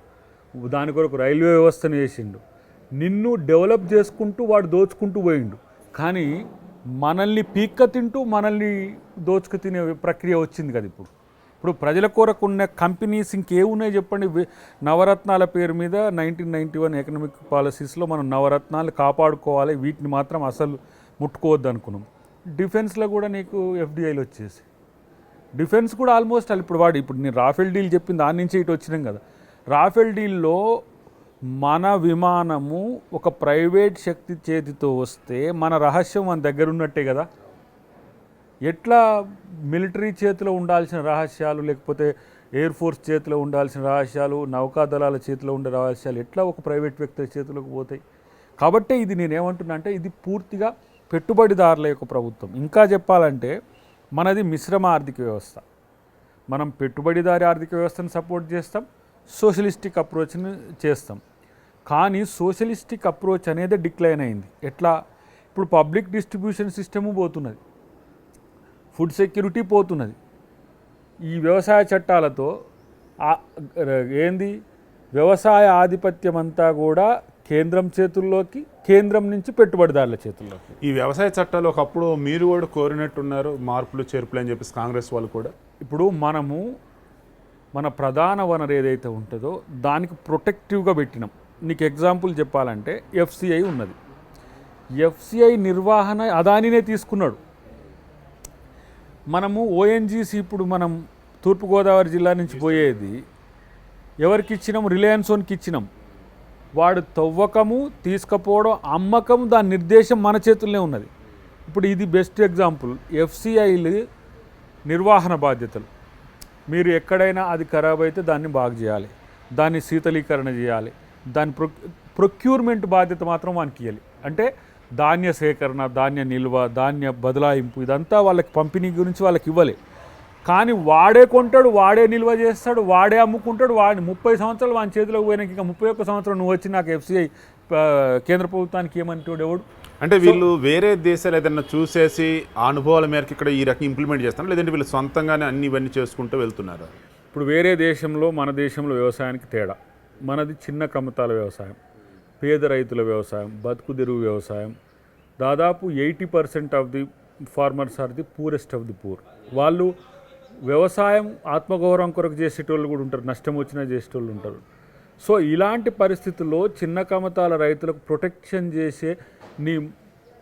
దాని కొరకు రైల్వే వ్యవస్థను వేసిండు. నిన్ను డెవలప్ చేసుకుంటూ వాడు దోచుకుంటూ పోయిండు. కానీ మనల్ని పీక్క తింటూ మనల్ని దోచుకు తినే ప్రక్రియ వచ్చింది కదా ఇప్పుడు ప్రజల కొరకు ఉన్న కంపెనీస్ ఇంకేమున్నాయి చెప్పండి. నవరత్నాల పేరు మీద 1991 ఎకనామిక్ పాలసీస్లో మనం నవరత్నాలు కాపాడుకోవాలి, వీటిని మాత్రం అసలు ముట్టుకోవద్దు అనుకున్నాం. డిఫెన్స్లో కూడా నీకు ఎఫ్డిఐలు వచ్చేసి, డిఫెన్స్ కూడా ఆల్మోస్ట్ ఇప్పుడు నేను రాఫెల్ డీల్ చెప్పింది దాని నుంచి ఇటు వచ్చినాం కదా. రాఫెల్ డీల్లో మన విమానము ఒక ప్రైవేట్ శక్తి చేతితో వస్తే మన రహస్యం మన దగ్గర ఉన్నట్టే కదా. ఎట్లా మిలిటరీ చేతిలో ఉండాల్సిన రహస్యాలు, లేకపోతే ఎయిర్ ఫోర్స్ చేతిలో ఉండాల్సిన రహస్యాలు, నౌకాదళాల చేతిలో ఉండే రహస్యాలు ఎట్లా ఒక ప్రైవేట్ వ్యక్తి చేతిలోకి పోతాయి? కాబట్టి ఇది నేనేమంటున్నా అంటే ఇది పూర్తిగా పెట్టుబడిదారుల యొక్క ప్రభుత్వం. ఇంకా చెప్పాలంటే మనది మిశ్రమ ఆర్థిక వ్యవస్థ. మనం పెట్టుబడిదారి ఆర్థిక వ్యవస్థను సపోర్ట్ చేస్తాం, సోషలిస్టిక్ అప్రోచ్ని చేస్తాం. కానీ సోషలిస్టిక్ అప్రోచ్ అనేది డిక్లైన్ అయింది. ఎట్లా? ఇప్పుడు పబ్లిక్ డిస్ట్రిబ్యూషన్ సిస్టము పోతున్నది, ఫుడ్ సెక్యూరిటీ పోతున్నది. ఈ వ్యవసాయ చట్టాలతో వ్యవసాయ ఆధిపత్యం అంతా కూడా కేంద్రం చేతుల్లోకి, కేంద్రం నుంచి పెట్టుబడిదారుల చేతుల్లోకి. ఈ వ్యవసాయ చట్టాలు ఒకప్పుడు మీరు కూడా కోరినట్టున్నారు, మార్పులు చేర్పులు అని చెప్పేసి కాంగ్రెస్ వాళ్ళు కూడా. ఇప్పుడు మన ప్రధాన వనరు ఏదైతే ఉంటుందో దానికి ప్రొటెక్టివ్గా పెట్టినాం. నీకు ఎగ్జాంపుల్ చెప్పాలంటే ఎఫ్సిఐ ఉన్నది. ఎఫ్సిఐ నిర్వహణ అదానినే తీసుకున్నాడు. మనము ఓఎన్జీసీ ఇప్పుడు మనం తూర్పుగోదావరి జిల్లా నుంచి పోయేది ఎవరికి ఇచ్చినాం? రిలయన్స్ ఓన్కి ఇచ్చినాం. వాడు తవ్వకము, తీసుకపోవడం, అమ్మకం, దాని నిర్దేశం మన చేతుల్లోనే ఉన్నది. ఇప్పుడు ఇది బెస్ట్ ఎగ్జాంపుల్. ఎఫ్సిఐలు నిర్వహణ బాధ్యతలు. మీరు ఎక్కడైనా అది ఖరాబ్ అయితే దాన్ని బాగు చేయాలి, దాన్ని శీతలీకరణ చేయాలి, దాని ప్రొక్యూర్మెంట్ బాధ్యత మాత్రం వానికి ఇవ్వాలి. అంటే ధాన్య సేకరణ, ధాన్య నిల్వ, ధాన్య బదలాయింపు, ఇదంతా వాళ్ళకి పంపిణీ గురించి వాళ్ళకి ఇవ్వాలి. కానీ వాడే కొంటాడు, వాడే నిల్వ చేస్తాడు, వాడే అమ్ముకుంటాడు. 30 సంవత్సరాలు వాని చేతిలోకి పోయినాక ఇంకా 31వ సంవత్సరం నువ్వు వచ్చి నాకు ఎఫ్సిఐ కేంద్ర ప్రభుత్వానికి ఏమంటాడు ఎవడు? అంటే వీళ్ళు వేరే దేశాలు ఏదైనా చూసేసి ఆ అనుభవాల మేరకు ఇక్కడ ఈ రకం ఇంప్లిమెంట్ చేస్తారు, లేదంటే వీళ్ళు సొంతంగానే అన్ని ఇవన్నీ చేసుకుంటూ వెళ్తున్నారు? ఇప్పుడు వేరే దేశంలో మన దేశంలో వ్యవసాయానికి తేడా. మనది చిన్న కమతాల వ్యవసాయం, పేద రైతుల వ్యవసాయం, బతుకుదెరువు వ్యవసాయం. దాదాపు 80% of the farmers are the poorest of the poor. వాళ్ళు వ్యవసాయం ఆత్మగౌరవం కొరకు చేసేటోళ్ళు కూడా ఉంటారు, నష్టం వచ్చినా చేసేటోళ్ళు ఉంటారు. సో ఇలాంటి పరిస్థితుల్లో చిన్న కమతాల రైతులకు ప్రొటెక్షన్ చేసే నీ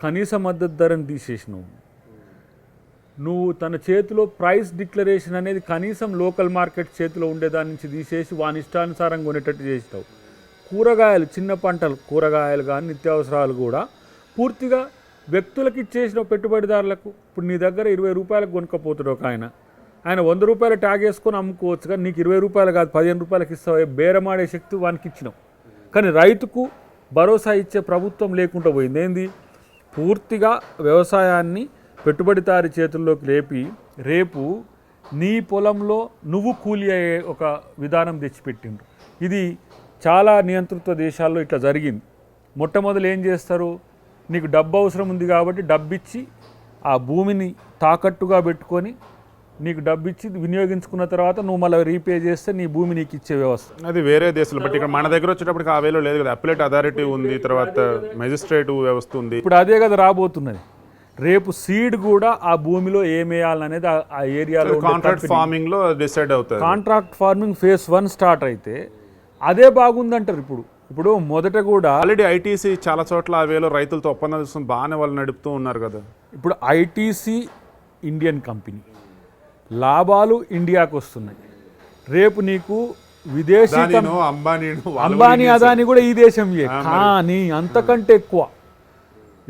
కనీస మద్దతు ధరను తీసేసినావు. నువ్వు తన చేతిలో ప్రైస్ డిక్లరేషన్ అనేది కనీసం లోకల్ మార్కెట్ చేతిలో ఉండేదాని నుంచి తీసేసి వాని ఇష్టానుసారం కొనేటట్టు చేసినావు. కూరగాయలు, చిన్న పంటలు, కూరగాయలు కానీ నిత్యావసరాలు కూడా పూర్తిగా వ్యక్తులకు ఇచ్చేసిన పెట్టుబడిదారులకు. ఇప్పుడు నీ దగ్గర 20 రూపాయలకు కొనుక్కపోతాడు ఒక ఆయన 100 రూపాయలు ట్యాగ్ వేసుకొని అమ్ముకోవచ్చు, కానీ నీకు 20 రూపాయలు కాదు 15 రూపాయలకి ఇస్తావు. బేరమాడే శక్తి వానికి ఇచ్చినావు. కానీ రైతుకు భరోసా ఇచ్చే ప్రభుత్వం లేకుండా పోయింది. ఏంది? పూర్తిగా వ్యవసాయాన్ని పెట్టుబడిదారి చేతుల్లోకి లేపి రేపు నీ పొలంలో నువ్వు కూలి అయ్యే ఒక విధానం తెచ్చిపెట్టిండ్రు. ఇది చాలా నియంతృత్వ దేశాల్లో ఇట్లా జరిగింది. మొట్టమొదలు ఏం చేస్తారు? నీకు డబ్బు అవసరం ఉంది కాబట్టి డబ్బిచ్చి ఆ భూమిని తాకట్టుగా పెట్టుకొని నీకు డబ్బిచ్చి వినియోగించుకున్న తర్వాత నువ్వు మళ్ళీ రీపే చేస్తే నీ భూమి నీకు ఇచ్చే వ్యవస్థ. అది వేరే దేశాలు. బట్ ఇక్కడ మన దగ్గర వచ్చేటప్పటికి ఆ వేలో లేదు కదా. అప్లెట్ అథారిటీ ఉంది, తర్వాత మెజిస్ట్రేట్ వ్యవస్థ ఉంది. ఇప్పుడు అదే కదా రాబోతున్నది. రేపు సీడ్ కూడా ఆ భూమిలో ఏమేయాలనేది ఆ ఏరియాలో కాంట్రాక్ట్ ఫార్మింగ్ లో డిసైడ్ అవుతుంది. కాంట్రాక్ట్ ఫార్మింగ్ ఫేజ్ 1 స్టార్ట్ అయితే అదే బాగుందంటారు. ఇప్పుడు మొదట కూడా ఆల్రెడీ ఐటీసీ చాలా చోట్ల ఆ వేలో రైతులతో ఒప్పందాలు చేసుకుని బాగానే వాళ్ళు నడుపుతూ ఉన్నారు కదా. ఇప్పుడు ఐటీసీ ఇండియన్ కంపెనీ, లాభాలు ఇండియాకు వస్తున్నాయి. రేపు నీకు విదేశీ అంబానీ అదాని కూడా ఈ దేశంయే, కానీ అంతకంటే ఎక్కువ.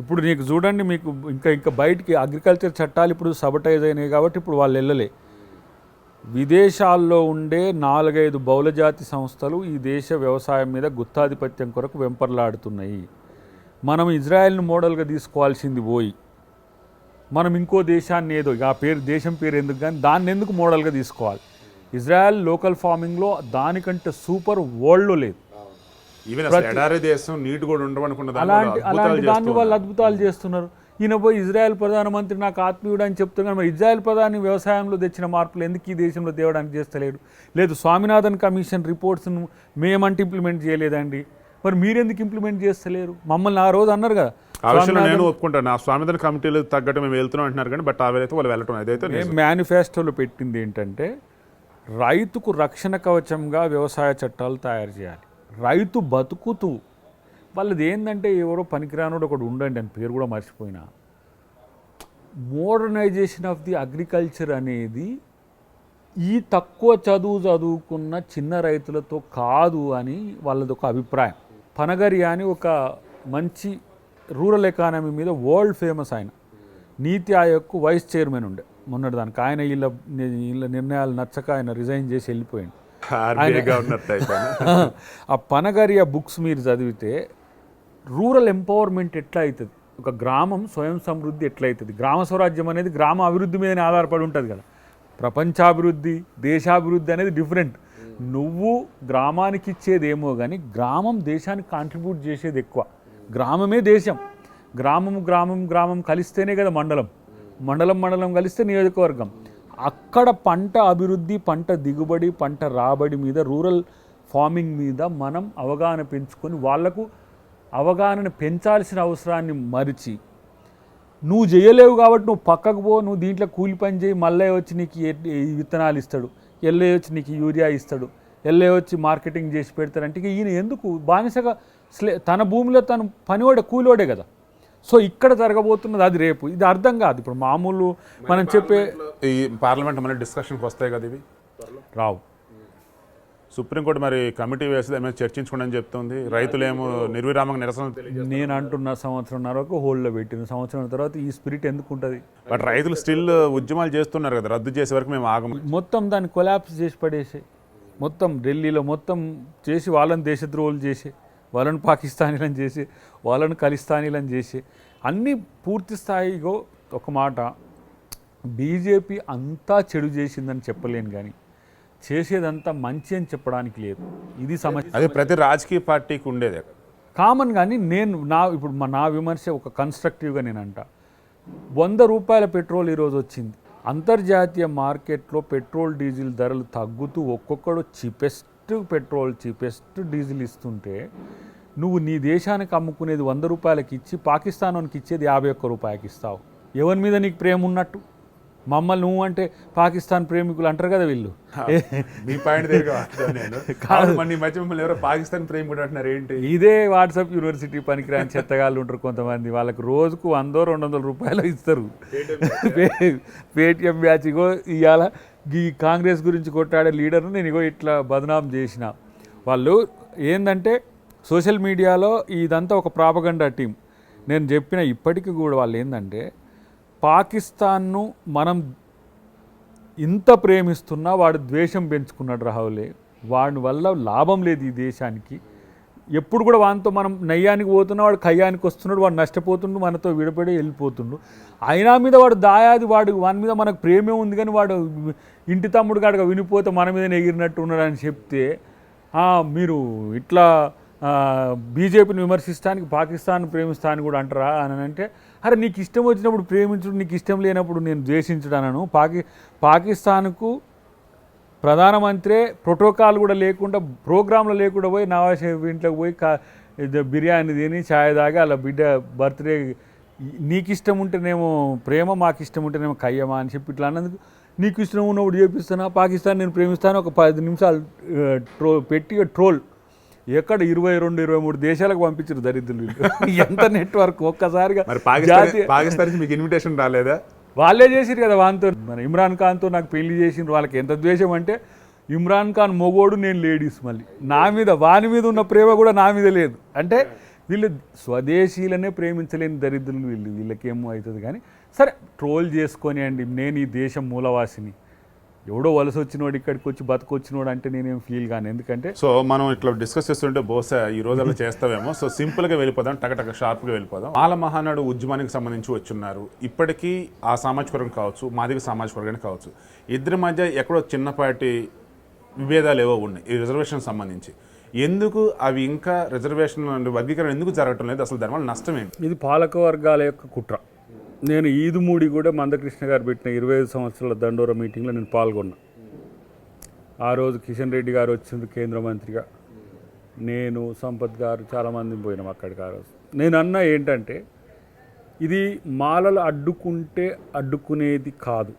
ఇప్పుడు నీకు చూడండి, మీకు ఇంకా బయటికి అగ్రికల్చర్ చట్టాలు ఇప్పుడు సబటైజ్ అయినాయి కాబట్టి ఇప్పుడు వాళ్ళు వెళ్ళలే. విదేశాల్లో ఉండే 4-5 బహుళజాతి సంస్థలు ఈ దేశ వ్యవసాయం మీద గుత్తాధిపత్యం కొరకు వెంపర్లాడుతున్నాయి. మనం ఇజ్రాయెల్ను మోడల్గా తీసుకోవాల్సింది పోయి మనం ఇంకో దేశాన్ని ఏదో ఆ దేశం పేరు ఎందుకు కానీ దాన్ని ఎందుకు మోడల్గా తీసుకోవాలి? ఇజ్రాయెల్ లోకల్ ఫార్మింగ్లో దానికంటే సూపర్ వరల్డ్లో లేదు. అలాంటి దాన్ని వాళ్ళు అద్భుతాలు చేస్తున్నారు. ఈయన పోయి ఇజ్రాయెల్ ప్రధానమంత్రి నాకు ఆత్మీయుడు అని చెప్తున్నారు. మరి ఇజ్రాయెల్ ప్రధాని వ్యవసాయంలో తెచ్చిన మార్పులు ఎందుకు ఈ దేశంలో తేవడానికి చేస్తలేడు? లేదు, స్వామినాథన్ కమిషన్ రిపోర్ట్స్ను మేమంటే ఇంప్లిమెంట్ చేయలేదండి, మరి మీరెందుకు ఇంప్లిమెంట్ చేస్తలేరు? మమ్మల్ని ఆ రోజు అన్నారు కదా. నేను ఒప్పుకుంటాను, నా స్వామినాథన్ కమిటీలు తగ్గట్టు మేము వెళ్తున్నాం అంటున్నారు, కానీ బట్ ఆవేలైతే వాళ్ళు వెళ్ళటం అదైతే మేనిఫెస్టోలో పెట్టింది ఏంటంటే రైతుకు రక్షణ కవచంగా వ్యవసాయ చట్టాలు తయారు చేయాలి. రైతు బతుకుతూ వాళ్ళది ఏంటంటే ఎవరో పనికిరానుడు ఒకడు ఉండండి అని పేరు కూడా మర్చిపోయినా, మోడర్నైజేషన్ ఆఫ్ ది అగ్రికల్చర్ అనేది ఈ తక్కువ చదువుకున్న చిన్న రైతులతో కాదు అని వాళ్ళది ఒక అభిప్రాయం. పనగరి అని ఒక మంచి రూరల్ ఎకానమీ మీద వరల్డ్ ఫేమస్ ఆయన, నీతి ఆయోగ్కు వైస్ చైర్మన్ ఉండే మొన్నటి దానికి. ఆయన వీళ్ళ నిర్ణయాలు నచ్చక ఆయన రిజైన్ చేసి వెళ్ళిపోయింది. ఆ పనగరియా బుక్స్ మీరు చదివితే రూరల్ ఎంపవర్మెంట్ ఎట్లా అవుతుంది, ఒక గ్రామం స్వయం సమృద్ధి ఎట్లా అవుతుంది, గ్రామ స్వరాజ్యం అనేది గ్రామ అభివృద్ధి మీదనే ఆధారపడి ఉంటుంది కదా. ప్రపంచాభివృద్ధి, దేశాభివృద్ధి అనేది డిఫరెంట్. నువ్వు గ్రామానికి ఇచ్చేదేమో కానీ గ్రామం దేశానికి కాంట్రిబ్యూట్ చేసేది ఎక్కువ. గ్రామమే దేశం. గ్రామం కలిస్తేనే కదా మండలం కలిస్తే నియోజకవర్గం. అక్కడ పంట అభివృద్ధి, పంట దిగుబడి, పంట రాబడి మీద, రూరల్ ఫార్మింగ్ మీద మనం అవగాహన పెంచుకొని వాళ్లకు అవగాహన పెంచాల్సిన అవసరాన్ని మరిచి, నువ్వు చేయలేవు కాబట్టి నువ్వు పక్కకు పో, నువ్వు దీంట్లో కూలి పని చేయి, మళ్ళీ వచ్చి నీకు ఈ విత్తనాలు ఇస్తాడు, ఎల్ఏ వచ్చి నీకు యూరియా ఇస్తాడు, ఎల్ఏ వచ్చి మార్కెటింగ్ చేసి పెడతాడంటే ఈయన ఎందుకు బానిసగా తన భూమిలో తను పనివాడే, కూలివాడే కదా. సో ఇక్కడ జరగబోతున్నది అది రేపు. ఇది అర్థం కాదు. ఇప్పుడు మామూలు మనం చెప్పే ఈ పార్లమెంట్ మళ్ళీ డిస్కషన్కి వస్తాయి కదా, ఇవి రావు. సుప్రీంకోర్టు మరి కమిటీ వేసి ఏమైనా చర్చించుకోండి అని చెప్తుంది. రైతులేమో నిర్విరామంగా నిరసన. నేను అంటున్న సంవత్సరంన్నరకు హోల్డ్లో పెట్టిన, సంవత్సరం తర్వాత ఈ స్పిరిట్ ఎందుకు ఉంటుంది? బట్ రైతులు స్టిల్ ఉద్యమాలు చేస్తున్నారు కదా, రద్దు చేసే వరకు మేము ఆగము. మొత్తం దాన్ని కొలాప్స్ చేసి పడేసే, మొత్తం ఢిల్లీలో మొత్తం చేసి వాళ్ళని దేశద్రోహులు చేసే, వాళ్ళని పాకిస్తానీలను చేసి, వాళ్ళని ఖలిస్తానీలను చేసి, అన్నీ పూర్తి స్థాయిలో ఒక మాట బీజేపీ అంతా చెడు చేసిందని చెప్పలేను, కానీ చేసేదంతా మంచి అని చెప్పడానికి లేదు. ఇది సమస్య. అదే ప్రతి రాజకీయ పార్టీకి ఉండేది. కామన్. కానీ నేను ఇప్పుడు నా విమర్శ ఒక కన్స్ట్రక్టివ్గా నేను అంట, 100 రూపాయల పెట్రోల్ ఈరోజు వచ్చింది. అంతర్జాతీయ మార్కెట్లో పెట్రోల్ డీజిల్ ధరలు తగ్గుతూ ఒక్కొక్కడు చీపెస్ట్ పెట్రోల్ చీపెస్ట్ డీజిల్ ఇస్తుంటే నువ్వు నీ దేశానికి అమ్ముకునేది 100 రూపాయలకి ఇచ్చి పాకిస్తాన్కి ఇచ్చేది 51 రూపాయలకి ఇస్తావు. ఎవరి మీద నీకు ప్రేమ ఉన్నట్టు? మమ్మల్ని నువ్వు అంటే పాకిస్తాన్ ప్రేమికులు అంటారు కదా వీళ్ళు. మీ పాయింట్ కాదు, ఈ మధ్య మిమ్మల్ని ఎవరో పాకిస్తాన్ ప్రేమికుడు అంటున్నారు ఏంటి? ఇదే వాట్సాప్ యూనివర్సిటీ పనికిరాని చెత్తగాళ్ళు ఉంటారు కొంతమంది, వాళ్ళకి రోజుకు 100-200 రూపాయలు ఇస్తారు. పేటిఎం బ్యాచ్ ఇగో ఇవాళ ఈ కాంగ్రెస్ గురించి కొట్టాడే లీడర్ను నేను ఇగో ఇట్లా బదనాం చేసిన. వాళ్ళు ఏంటంటే సోషల్ మీడియాలో ఇదంతా ఒక ప్రాపగండా టీం. నేను చెప్పిన ఇప్పటికీ కూడా వాళ్ళు ఏంటంటే పాకిస్తాన్ను మనం ఇంత ప్రేమిస్తున్నా వాడు ద్వేషం పెంచుకున్నాడు రాహులే, వాడి వల్ల లాభం లేదు ఈ దేశానికి. ఎప్పుడు కూడా వానితో మనం నయ్యానికి పోతున్నా వాడు కయ్యానికి వస్తున్నాడు, వాడు నష్టపోతుండు, మనతో విడపడి వెళ్ళిపోతుండు. అయినా మీద వాడు దాయాది, వాని మీద మనకు ప్రేమే ఉంది, కానీ వాడు ఇంటి తమ్ముడు కాడగా వినిపోతే మన మీద ఎగిరినట్టు ఉన్నాడని చెప్తే మీరు ఇట్లా బీజేపీని విమర్శిస్తానికి పాకిస్తాన్ ప్రేమిస్తానికి కూడా అంటారా అని అంటే, అరే నీకు ఇష్టం వచ్చినప్పుడు ప్రేమించుడు, నీకు ఇష్టం లేనప్పుడు నేను ద్వేషించడానను. పాకిస్తాన్కు ప్రధానమంత్రి ప్రోటోకాల్ కూడా లేకుండా ప్రోగ్రాంలో లేకుండా పోయి నవాజ్ షరీఫ్ ఇంట్లోకి పోయి బిర్యానీ తిని ఛాయ్ తాగి అలా బిడ్డ బర్త్డే నీకు ఇష్టం ఉంటేనేమో ప్రేమ, మాకు ఇష్టం ఉంటేనేమో కయ్యమా అని చెప్పి ఇట్లా అన్నందుకు నీకు ఇష్టం ఉన్నప్పుడు చేపిస్తున్నా, పాకిస్తాన్ నేను ప్రేమిస్తాను ఒక 10 నిమిషాలు పెట్టి ట్రోల్. ఎక్కడ 22-23 దేశాలకు పంపించారు దరిద్రులు. ఎంత నెట్వర్క్ ఒక్కసారిగా. పాకిస్తాన్ మీకు ఇన్విటేషన్ రాలేదా? వాళ్ళే చేసిరు కదా వానితో. మన ఇమ్రాన్ ఖాన్తో నాకు పెళ్లి చేసిండ్రు. వాళ్ళకి ఎంత ద్వేషం అంటే ఇమ్రాన్ ఖాన్ మొగోడు, నేను లేడీస్. మళ్ళీ నా మీద వాని మీద ఉన్న ప్రేమ కూడా నా మీద లేదు. అంటే వీళ్ళు స్వదేశీలనే ప్రేమించలేని దరిద్రులు వీళ్ళకేమో అవుతుంది. కానీ సరే ట్రోల్ చేసుకొని అండి, నేను ఈ దేశం మూలవాసిని, ఎవడో వలస వచ్చినోడు ఇక్కడికి వచ్చి బతుకొచ్చినోడు అంటే నేనేం ఫీల్ కానీ. ఎందుకంటే సో మనం ఇట్లా డిస్కస్ చేస్తుంటే బహుశా ఈ రోజుల్లో చేస్తామేమో. సో సింపుల్గా వెళ్ళిపోదాం, టకటక షార్ప్గా వెళ్ళిపోదాం. మాల మహానాడు ఉద్యమానికి సంబంధించి వచ్చున్నారు. ఇప్పటికీ ఆ సామాజిక వర్గం కావచ్చు, మాదిగ సామాజిక వర్గానికి కావచ్చు, ఇద్దరి మధ్య ఎక్కడో చిన్నపాటి విభేదాలు ఏవో ఉన్నాయి ఈ రిజర్వేషన్ సంబంధించి. ఎందుకు అవి ఇంకా రిజర్వేషన్ వర్గీకరణ ఎందుకు జరగటం లేదు? అసలు దానివల్ల నష్టం ఏంటి? ఇది పాలక వర్గాల యొక్క కుట్ర. నేను ఈదుమూడి కూడా మందకృష్ణ గారు పెట్టిన 25 సంవత్సరాల దండోర మీటింగ్లో నేను పాల్గొన్నా. ఆ రోజు కిషన్ రెడ్డి గారు వచ్చిండ్రు కేంద్ర మంత్రిగా, నేను సంపత్ గారు చాలామంది పోయినాం అక్కడికి. ఆ రోజు నేను అన్నా ఏంటంటే ఇది మాలలు అడ్డుకుంటే అడ్డుకునేది కాదు,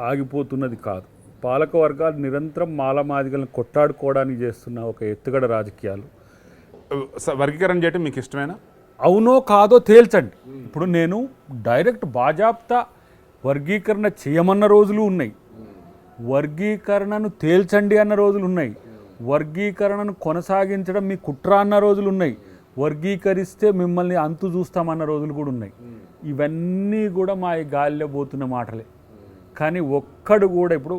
ఆగిపోతున్నది కాదు. పాలక వర్గాలు నిరంతరం మాలమాదిగలను కొట్టాడుకోవడానికి చేస్తున్న ఒక ఎత్తుగడ రాజకీయాలు. వర్గీకరణ చేయటం మీకు ఇష్టమేనా? అవునో కాదో తేల్చండి. ఇప్పుడు నేను డైరెక్ట్ బాజాప్తా వర్గీకరణ చేయమన్న రోజులు ఉన్నాయి, వర్గీకరణను తేల్చండి అన్న రోజులు ఉన్నాయి, వర్గీకరణను కొనసాగించడం మీ కుట్ర అన్న రోజులు ఉన్నాయి, వర్గీకరిస్తే మిమ్మల్ని అంతు చూస్తామన్న రోజులు కూడా ఉన్నాయి. ఇవన్నీ కూడా మా ఈ గాలిలో పోతున్న మాటలే. కానీ ఒక్కడు కూడా ఇప్పుడు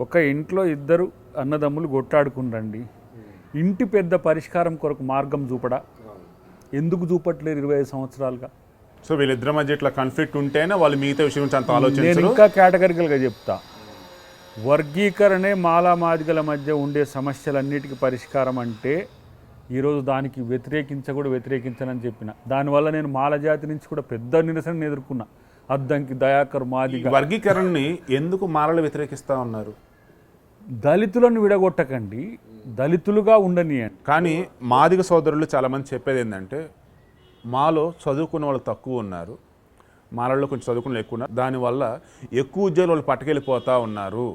ఒక ఇంట్లో ఇద్దరు అన్నదమ్ములు కొట్టాడుకుండండి, ఇంటి పెద్ద పరిష్కారం కొరకు మార్గం చూపడా? ఎందుకు చూపట్లేరు 25 సంవత్సరాలుగా? సో వీళ్ళిద్దరి మధ్య ఇట్లా కాన్ఫ్లిక్ట్ ఉంటేనే వాళ్ళు మిగతా విషయం గురించి అంత ఆలోచించారు. నేను ఇంకా కేటగిరికల్గా చెప్తా, వర్గీకరణే మాదిగల మధ్య ఉండే సమస్యలన్నిటికీ పరిష్కారం అంటే ఈరోజు దానికి వ్యతిరేకించనని చెప్పిన. దానివల్ల నేను మాల జాతి నుంచి కూడా పెద్ద నిరసన ఎదుర్కొన్నా. అద్దంకి దయాకర్ మాదిగ వర్గీకరణని ఎందుకు మాలలు వ్యతిరేకిస్తా ఉన్నారు? దళితులను విడగొట్టకండి, దళితులుగా ఉండనియండి. కానీ మాదిగ సోదరులు చాలామంది చెప్పేది ఏంటంటే మాలో చదువుకున్న వాళ్ళు తక్కువ ఉన్నారు, మాలలో కొంచెం చదువుకున్న ఎక్కువ ఉన్నారు, దానివల్ల ఎక్కువ ఉద్యోగాలు వాళ్ళు పట్టుకెళ్ళిపోతూ ఉన్నారు,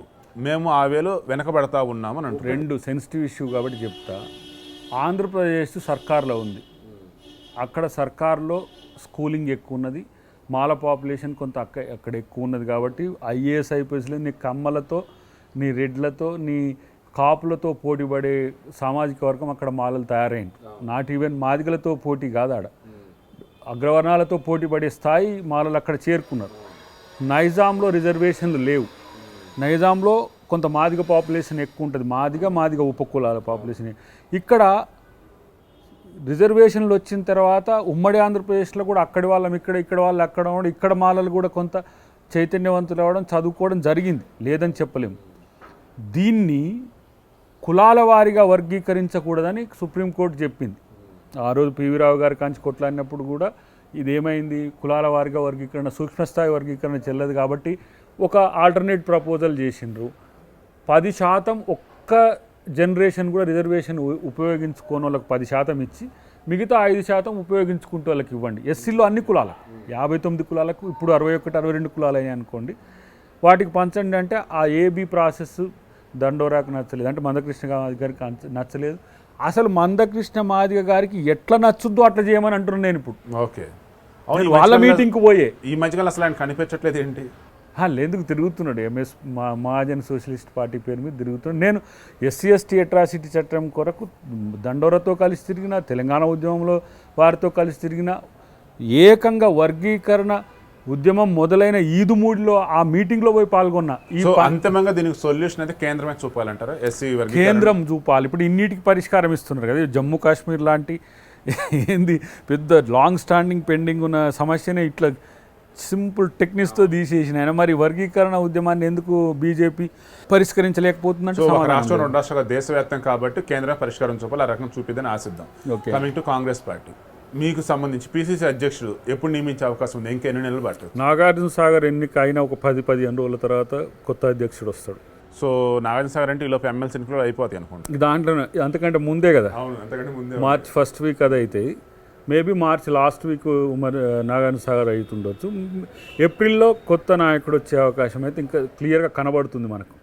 మేము ఆ వేలో వెనకబడతా ఉన్నామని అంటారు. 2 సెన్సిటివ్ ఇష్యూ కాబట్టి చెప్తా. ఆంధ్రప్రదేశ్ సర్కార్లో ఉంది, అక్కడ సర్కార్లో స్కూలింగ్ ఎక్కువ ఉన్నది, మాల పాపులేషన్ కొంత అక్కడ ఎక్కువ ఉన్నది. కాబట్టి ఐఏఎస్ ఐపీఎస్లో నీ కమ్మలతో, నీ రెడ్లతో, నీ కాపులతో పోటీపడే సామాజిక వర్గం అక్కడ మాలలు తయారైంది. నాట్ ఈవెన్ మాదిగలతో పోటీ కాదు, ఆడ అగ్రవర్ణాలతో పోటీ పడే స్థాయి మాలలు అక్కడ చేరుకున్నారు. నైజాంలో రిజర్వేషన్లు లేవు. నైజాంలో కొంత మాదిగ పాపులేషన్ ఎక్కువ ఉంటుంది, మాదిగ ఉపకులాల పాపులేషన్. ఇక్కడ రిజర్వేషన్లు వచ్చిన తర్వాత ఉమ్మడి ఆంధ్రప్రదేశ్లో కూడా అక్కడి వాళ్ళం ఇక్కడ వాళ్ళు అక్కడ ఇక్కడ మాలలు కూడా కొంత చైతన్యవంతులు అవ్వడం, చదువుకోవడం జరిగింది, లేదని చెప్పలేము. దీన్ని కులాల వారీగా వర్గీకరించకూడదని సుప్రీంకోర్టు చెప్పింది. ఆ రోజు పివి రావు గారి కాంచి కొట్లాడినప్పుడు కూడా ఇదేమైంది, కులాల వారిగా వర్గీకరణ, సూక్ష్మస్థాయి వర్గీకరణ చెల్లదు కాబట్టి ఒక ఆల్టర్నేట్ ప్రపోజల్ చేసిండ్రు. 10% ఒక్క జనరేషన్ కూడా రిజర్వేషన్ ఉపయోగించుకోని వాళ్ళకి 10% ఇచ్చి మిగతా 5% ఉపయోగించుకుంటూ వాళ్ళకి ఇవ్వండి. ఎస్సీలో అన్ని కులాలకు 59 కులాలకు ఇప్పుడు 61 62 కులాలు అయ్యాయి అనుకోండి, వాటికి పంచండి అంటే ఆ ఏబీ ప్రాసెస్ దండోరాకు నచ్చలేదు, అంటే మందకృష్ణ గారికి నచ్చలేదు. అసలు మందకృష్ణ మాదిగ గారికి ఎట్లా నచ్చుద్దో అట్లా చేయమని అంటున్నాను నేను ఇప్పుడు. ఓకే, వాళ్ళ మీటింగ్కి పోయే ఈ మధ్యకాలం అసలు ఆయన కనిపించట్లేదు ఏంటి? ఎందుకు తిరుగుతున్నాడు? ఎంఎస్ మహాజన్ సోషలిస్ట్ పార్టీ పేరు మీద తిరుగుతున్నాడు. నేను ఎస్సీ ఎస్టీ అట్రాసిటీ చట్టం కొరకు దండోరతో కలిసి తిరిగిన, తెలంగాణ ఉద్యమంలో వారితో కలిసి తిరిగిన, ఏకంగా వర్గీకరణ ఉద్యమం మొదలైన ఈదుమూడిలో ఆ మీటింగ్లో పోయి పాల్గొన్నా. అంతిమంగా దీనికి సొల్యూషన్ అయితే కేంద్రమే చూపాలంటారా? ఎస్సీ కేంద్రం చూపాలి. ఇప్పుడు ఇన్నిటికి పరిష్కారం ఇస్తున్నారు కదా, జమ్మూ కాశ్మీర్ లాంటి ఏంది పెద్ద లాంగ్ స్టాండింగ్ పెండింగ్ ఉన్న సమస్యనే ఇట్లా సింపుల్ టెక్నిక్స్తో తీసేసిన ఆయన. మరి వర్గీకరణ ఉద్యమాన్ని ఎందుకు బీజేపీ పరిష్కరించలేకపోతుందంటే, ఒక రాష్ట్రం 2 రాష్ట్రాలు దేశవ్యాప్తం కాబట్టి కేంద్రం పరిష్కారం చూపాలి, ఆ రకం చూపిద్దని ఆశిద్దాం. కమింగ్ టు కాంగ్రెస్ పార్టీ, మీకు సంబంధించి పిసిసి అధ్యక్షుడు ఎప్పుడు నియమించే అవకాశం ఉంది? ఇంకెన్ని నెలలు పడుతుంది? నాగార్జున సాగర్ ఎన్నిక అయిన ఒక 10-15 రోజుల తర్వాత కొత్త అధ్యక్షుడు వస్తాడు. సో నాగార్జున సాగర్ అంటే ఈలోపు ఎమ్మెల్సీ ఎన్నికలు అయిపోతాయి అనుకుంటా. దాంట్లో అంతకంటే ముందే కదా, అవును, అంతకంటే ముందే మార్చ్ ఫస్ట్ వీక్ అది అయితే మేబీ మార్చ్ లాస్ట్ వీక్ మరి నాగార్జున సాగర్ అవుతుండొచ్చు. ఏప్రిల్లో కొత్త నాయకుడు వచ్చే అవకాశం అయితే ఇంకా క్లియర్గా కనబడుతుంది మనకు.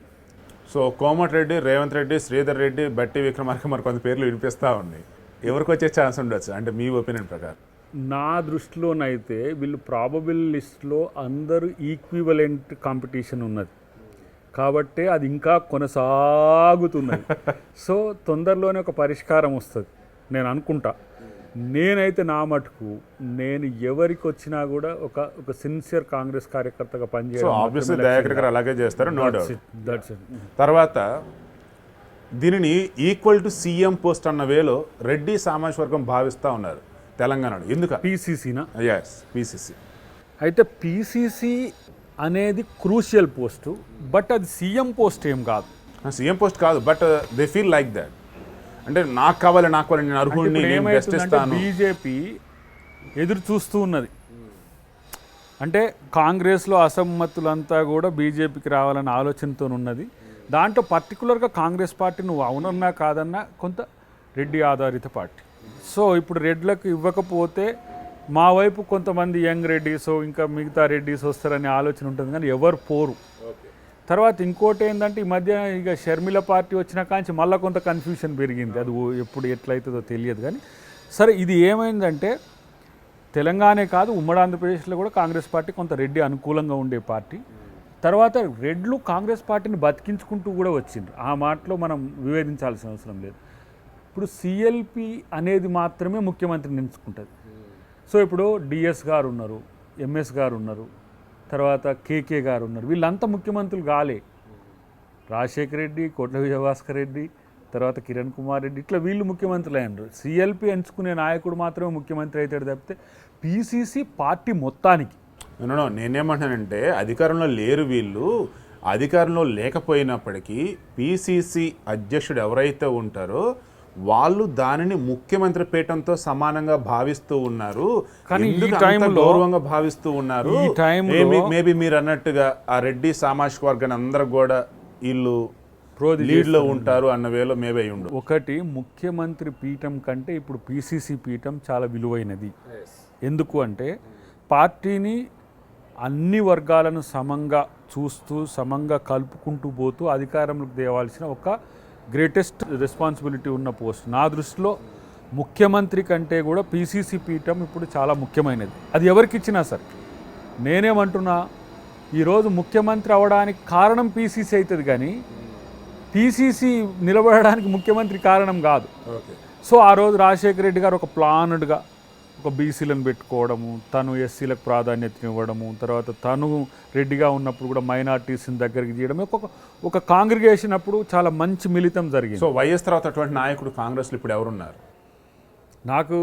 సో కోమటిరెడ్డి, రేవంత్ రెడ్డి, శ్రీధర్ రెడ్డి, బట్టి విక్రమార్క మరి కొంత పేర్లు వినిపిస్తూ ఉన్నాయి. ఎవరికి వచ్చే ఛాన్స్ ఉండొచ్చు అంటే మీ ఒపీనియన్ ప్రకారం? నా దృష్టిలోనైతే వీళ్ళు ప్రాబబుల్ లిస్ట్లో అందరూ ఈక్వివలెంట్ కాంపిటీషన్ ఉన్నది కాబట్టి అది ఇంకా కొనసాగుతున్నది. సో తొందరలోనే ఒక పరిష్కారం వస్తుంది నేను అనుకుంటా. నేనైతే నా మటుకు నేను ఎవరికి వచ్చినా కూడా ఒక సిన్సియర్ కాంగ్రెస్ కార్యకర్తగా పనిచేయడం. అలాగే చేస్తారు, నో డౌట్. తర్వాత దీనిని ఈక్వల్ టు సీఎం పోస్ట్ అన్న వేలో రెడ్డి సామాజిక వర్గం భావిస్తూ ఉన్నారు తెలంగాణలో. ఎందుకు? పీసీసీనా? Yes, PCC. అయితే పీసీసీ అనేది క్రూషియల్ పోస్టు, బట్ అది సీఎం పోస్ట్ ఏం కాదు. సీఎం పోస్ట్ కాదు, but they feel like that. అంటే నాకు కావాలి నేను అర్హుడిని, నేను బెస్ట్ ఇస్తాను. బీజేపీ ఎదురు చూస్తూ ఉన్నది. అంటే కాంగ్రెస్లో అసమ్మతులంతా కూడా బీజేపీకి రావాలనే ఆలోచనతో ఉన్నది. దాంట్లో పర్టికులర్గా కాంగ్రెస్ పార్టీ నువ్వు అవునన్నా కాదన్నా కొంత రెడ్డి ఆధారిత పార్టీ. సో ఇప్పుడు రెడ్లకు ఇవ్వకపోతే మా వైపు కొంతమంది యంగ్ రెడ్డిస్ ఇంకా మిగతా రెడ్డిస్ వస్తారనే ఆలోచన ఉంటుంది, కానీ ఎవరు పోరు. తర్వాత ఇంకోటి ఏంటంటే ఈ మధ్య ఇక షర్మిల పార్టీ వచ్చిన కాంచి మళ్ళీ కొంత కన్ఫ్యూషన్ పెరిగింది. అది ఎప్పుడు ఎట్లయితుందో తెలియదు. కానీ సరే, ఇది ఏమైందంటే తెలంగాణే కాదు ఉమ్మడి ఆంధ్రప్రదేశ్లో కూడా కాంగ్రెస్ పార్టీ కొంత రెడ్డి అనుకూలంగా ఉండే పార్టీ. తర్వాత రెడ్లు కాంగ్రెస్ పార్టీని బతికించుకుంటూ కూడా వచ్చింది. ఆ మాటలో మనం వివరించాల్సిన అవసరం లేదు. ఇప్పుడు సిఎల్పి అనేది మాత్రమే ముఖ్యమంత్రిని ఎంచుకుంటుంది. సో ఇప్పుడు డిఎస్ గారు ఉన్నారు, ఎంఎస్ గారు ఉన్నారు, తర్వాత కేకే గారు ఉన్నారు. వీళ్ళంతా ముఖ్యమంత్రులు కాలే. రాజశేఖర రెడ్డి, కోట్ల విజయభాస్కర్ రెడ్డి, తర్వాత కిరణ్ కుమార్ రెడ్డి, ఇట్లా వీళ్ళు ముఖ్యమంత్రులు అయినారు. సిఎల్పి ఎంచుకునే నాయకుడు మాత్రమే ముఖ్యమంత్రి అవుతాడు తప్పితే పీసీసీ పార్టీ మొత్తానికి. నేనేమంటానంటే అధికారంలో లేరు వీళ్ళు. అధికారంలో లేకపోయినప్పటికీ పీసీసీ అధ్యక్షుడు ఎవరైతే ఉంటారో వాళ్ళు దానిని ముఖ్యమంత్రి పీఠంతో సమానంగా భావిస్తూ ఉన్నారు, గౌరవంగా భావిస్తూ ఉన్నారు. మేబీ మీరు అన్నట్టుగా ఆ రెడ్డి సామాజిక వర్గాన్ని అందరూ కూడా వీళ్ళు లీడ్లో ఉంటారు అన్న వేలో మేబీ అయి ఉండు. ఒకటి, ముఖ్యమంత్రి పీఠం కంటే ఇప్పుడు పీసీసీ పీఠం చాలా విలువైనది. ఎందుకు అంటే పార్టీని అన్ని వర్గాలను సమంగా చూస్తూ సమంగా కలుపుకుంటూ పోతూ అధికారంలోకి తేవాల్సిన ఒక గ్రేటెస్ట్ రెస్పాన్సిబిలిటీ ఉన్న పోస్ట్. నా దృష్టిలో ముఖ్యమంత్రి కంటే కూడా పీసీసీ పీఠం ఇప్పుడు చాలా ముఖ్యమైనది. అది ఎవరికి ఇచ్చినా సరే. నేనేమంటున్నా, ఈరోజు ముఖ్యమంత్రి అవ్వడానికి కారణం పీసీసీ అవుతుంది, కానీ పీసీసీ నిలబడడానికి ముఖ్యమంత్రి కారణం కాదు. సో ఆ రోజు రాజశేఖర రెడ్డి గారు ఒక ప్లాన్డ్గా ఒక బీసీలను పెట్టుకోవడము, తను ఎస్సీలకు ప్రాధాన్యతనివ్వడము, తర్వాత తను రెడ్డిగా ఉన్నప్పుడు కూడా మైనార్టీస్ని దగ్గరికి చేయడం, ఒక కాంగ్రిగేషన్ అప్పుడు చాలా మంచి మిళితం జరిగింది. సో వైఎస్ తర్వాత అటువంటి నాయకుడు కాంగ్రెస్లో ఇప్పుడు ఎవరున్నారు? నాకు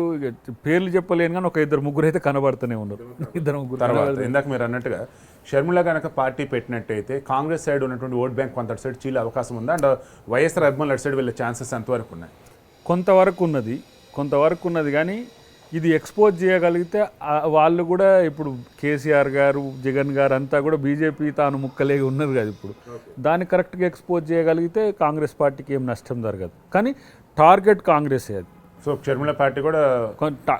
పేర్లు చెప్పలేను, కానీ ఒక 2-3 అయితే కనబడుతూనే ఉన్నారు. 2-3 తర్వాత ఇందాక మీరు అన్నట్టుగా షర్మిల కనుక పార్టీ పెట్టినట్టయితే కాంగ్రెస్ సైడ్ ఉన్నటువంటి ఓట్ బ్యాంక్ కొంత సైడ్ చీలే అవకాశం ఉందా? అండ్ వైఎస్ఆర్ అభిమానులు అటు సైడ్ వెళ్ళే ఛాన్సెస్ ఎంతవరకు ఉన్నాయి? కొంతవరకు ఉన్నది. కొంతవరకు ఉన్నది, కానీ ఇది ఎక్స్పోజ్ చేయగలిగితే వాళ్ళు కూడా ఇప్పుడు కేసీఆర్ గారు, జగన్ గారు అంతా కూడా బీజేపీ తాను ముక్కలేగి ఉన్నారు కదా ఇప్పుడు. దాన్ని కరెక్ట్గా ఎక్స్పోజ్ చేయగలిగితే కాంగ్రెస్ పార్టీకి ఏం నష్టం జరగదు. కానీ టార్గెట్ కాంగ్రెస్ అది. సో షర్మిల పార్టీ కూడా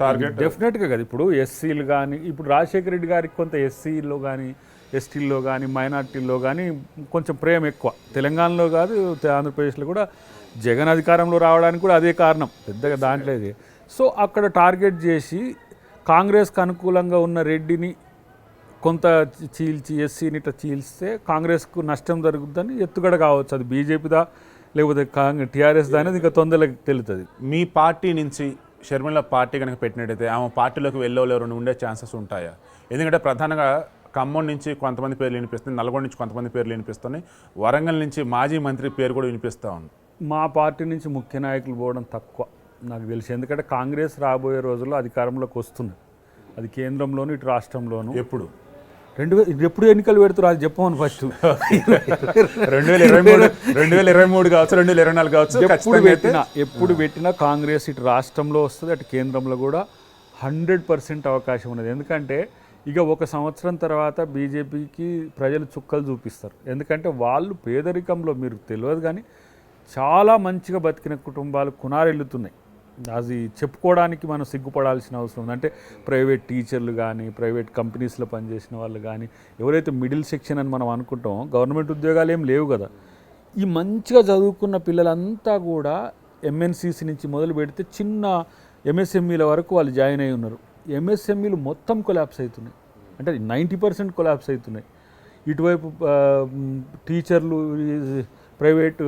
టార్గెట్ డెఫినెట్గా కదా. ఇప్పుడు ఎస్సీలు కానీ, ఇప్పుడు రాజశేఖర రెడ్డి గారికి కొంత ఎస్సీలో కానీ, ఎస్టీల్లో కానీ, మైనార్టీల్లో కానీ కొంచెం ప్రేమ ఎక్కువ. తెలంగాణలో కాదు, ఆంధ్రప్రదేశ్లో కూడా జగన్ అధికారంలో రావడానికి కూడా అదే కారణం, పెద్దగా దాంట్లో ఇది. సో అక్కడ టార్గెట్ చేసి కాంగ్రెస్కి అనుకూలంగా ఉన్న రెడ్డిని కొంత చీల్చి, ఎస్సీని ఇట్లా చీల్స్తే కాంగ్రెస్కు నష్టం జరుగుతుందని ఎత్తుగడ కావచ్చు. అది బీజేపీదా లేకపోతే టీఆర్ఎస్ దా అనేది ఇంకా తొందరగా తెలుస్తుంది. మీ పార్టీ నుంచి షర్మిల పార్టీ కనుక పెట్టినట్టయితే ఆమె పార్టీలోకి వెళ్ళవలేరు ఉండే ఛాన్సెస్ ఉంటాయా? ఎందుకంటే ప్రధానంగా ఖమ్మం నుంచి కొంతమంది పేర్లు వినిపిస్తుంది, నల్గొండ నుంచి కొంతమంది పేర్లు వినిపిస్తున్నాయి, వరంగల్ నుంచి మాజీ మంత్రి పేరు కూడా వినిపిస్తూ ఉంది. మా పార్టీ నుంచి ముఖ్య నాయకులు పోవడం తక్కువ నాకు తెలిసి. ఎందుకంటే కాంగ్రెస్ రాబోయే రోజుల్లో అధికారంలోకి వస్తుంది. అది కేంద్రంలోను ఇటు రాష్ట్రంలోను. ఎప్పుడు ఎప్పుడు ఎన్నికలు పెడుతున్నారు అది చెప్పమని ఫస్ట్. 2023 కావచ్చు, 2024 కావచ్చు. ఎప్పుడు పెట్టినా కాంగ్రెస్ ఇటు రాష్ట్రంలో వస్తుంది, అటు కేంద్రంలో కూడా 100% అవకాశం ఉన్నది. ఎందుకంటే ఇక 1 సంవత్సరం తర్వాత బీజేపీకి ప్రజలు చుక్కలు చూపిస్తారు. ఎందుకంటే వాళ్ళు పేదరికంలో, మీరు తెలియదు కానీ చాలా మంచిగా బతికిన కుటుంబాలు కునారెళ్తున్నాయి. అది చెప్పుకోవడానికి మనం సిగ్గుపడాల్సిన అవసరం ఉంది. అంటే ప్రైవేట్ టీచర్లు కానీ, ప్రైవేట్ కంపెనీస్లో పనిచేసిన వాళ్ళు కానీ, ఎవరైతే మిడిల్ సెక్షన్ అని మనం అనుకుంటామో, గవర్నమెంట్ ఉద్యోగాలు ఏం లేవు కదా. ఈ మంచిగా చదువుకున్న పిల్లలంతా కూడా ఎంఎన్సీసీ నుంచి మొదలు పెడితే చిన్న ఎంఎస్ఎంఈల వరకు వాళ్ళు జాయిన్ అయి ఉన్నారు. ఎంఎస్ఎంఈలు మొత్తం కొలాప్స్ అవుతున్నాయి, అంటే 90% కొలాప్స్ అవుతున్నాయి. ఇటువైపు టీచర్లు, ప్రైవేట్